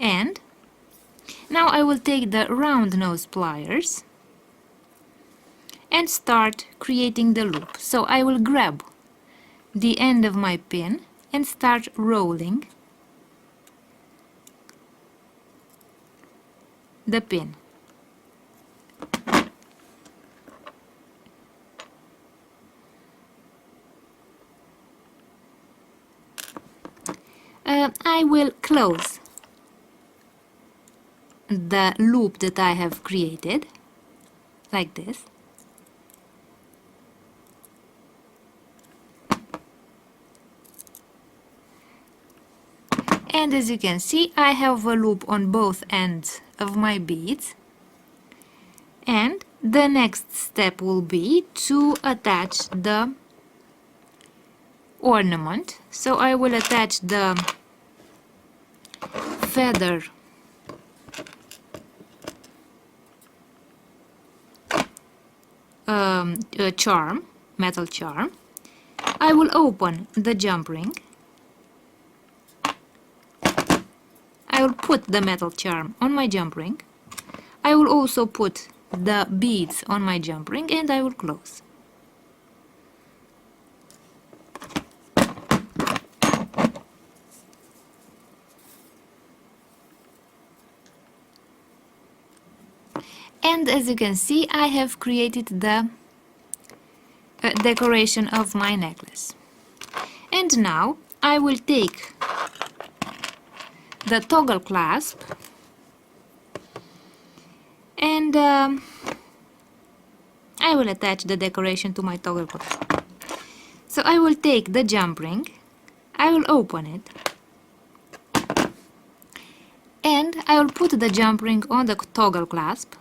And now I will take the round nose pliers and start creating the loop. So I will grab the end of my pin and start rolling the pin. I will close the loop that I have created like this. And as you can see, I have a loop on both ends of my beads. And the next step will be to attach the ornament. So I will attach the feather charm, metal charm. I will open the jump ring. I will put the metal charm on my jump ring. I will also put the beads on my jump ring and I will close. And as you can see, I have created the decoration of my necklace. And now I will take the toggle clasp and I will attach the decoration to my toggle clasp. So I will take the jump ring, I will open it, I will put the jump ring on the toggle clasp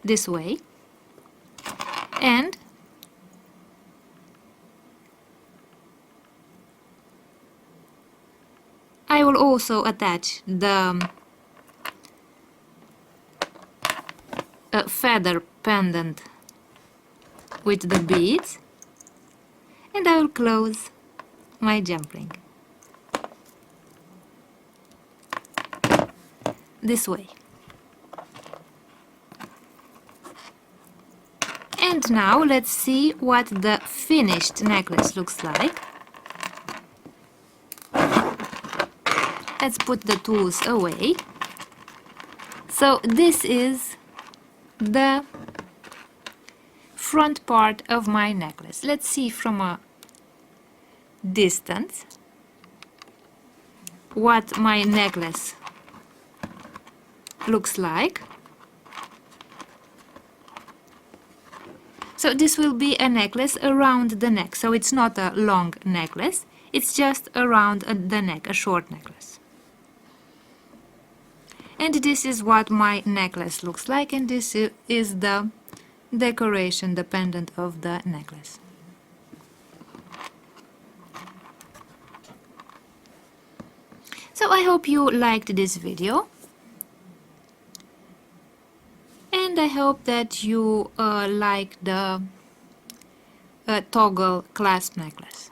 this way, and I will also attach the feather pendant with the beads, and I will close my jump ring this way. And now let's see what the finished necklace looks like. Let's put the tools away. So this is the front part of my necklace. Let's see from a distance what my necklace looks like. So this will be a necklace around the neck, so it's not a long necklace, it's just around the neck, a short necklace. And this is what my necklace looks like, and this is the decoration, the pendant of the necklace. So I hope you liked this video, and I hope that you like the toggle clasp necklace.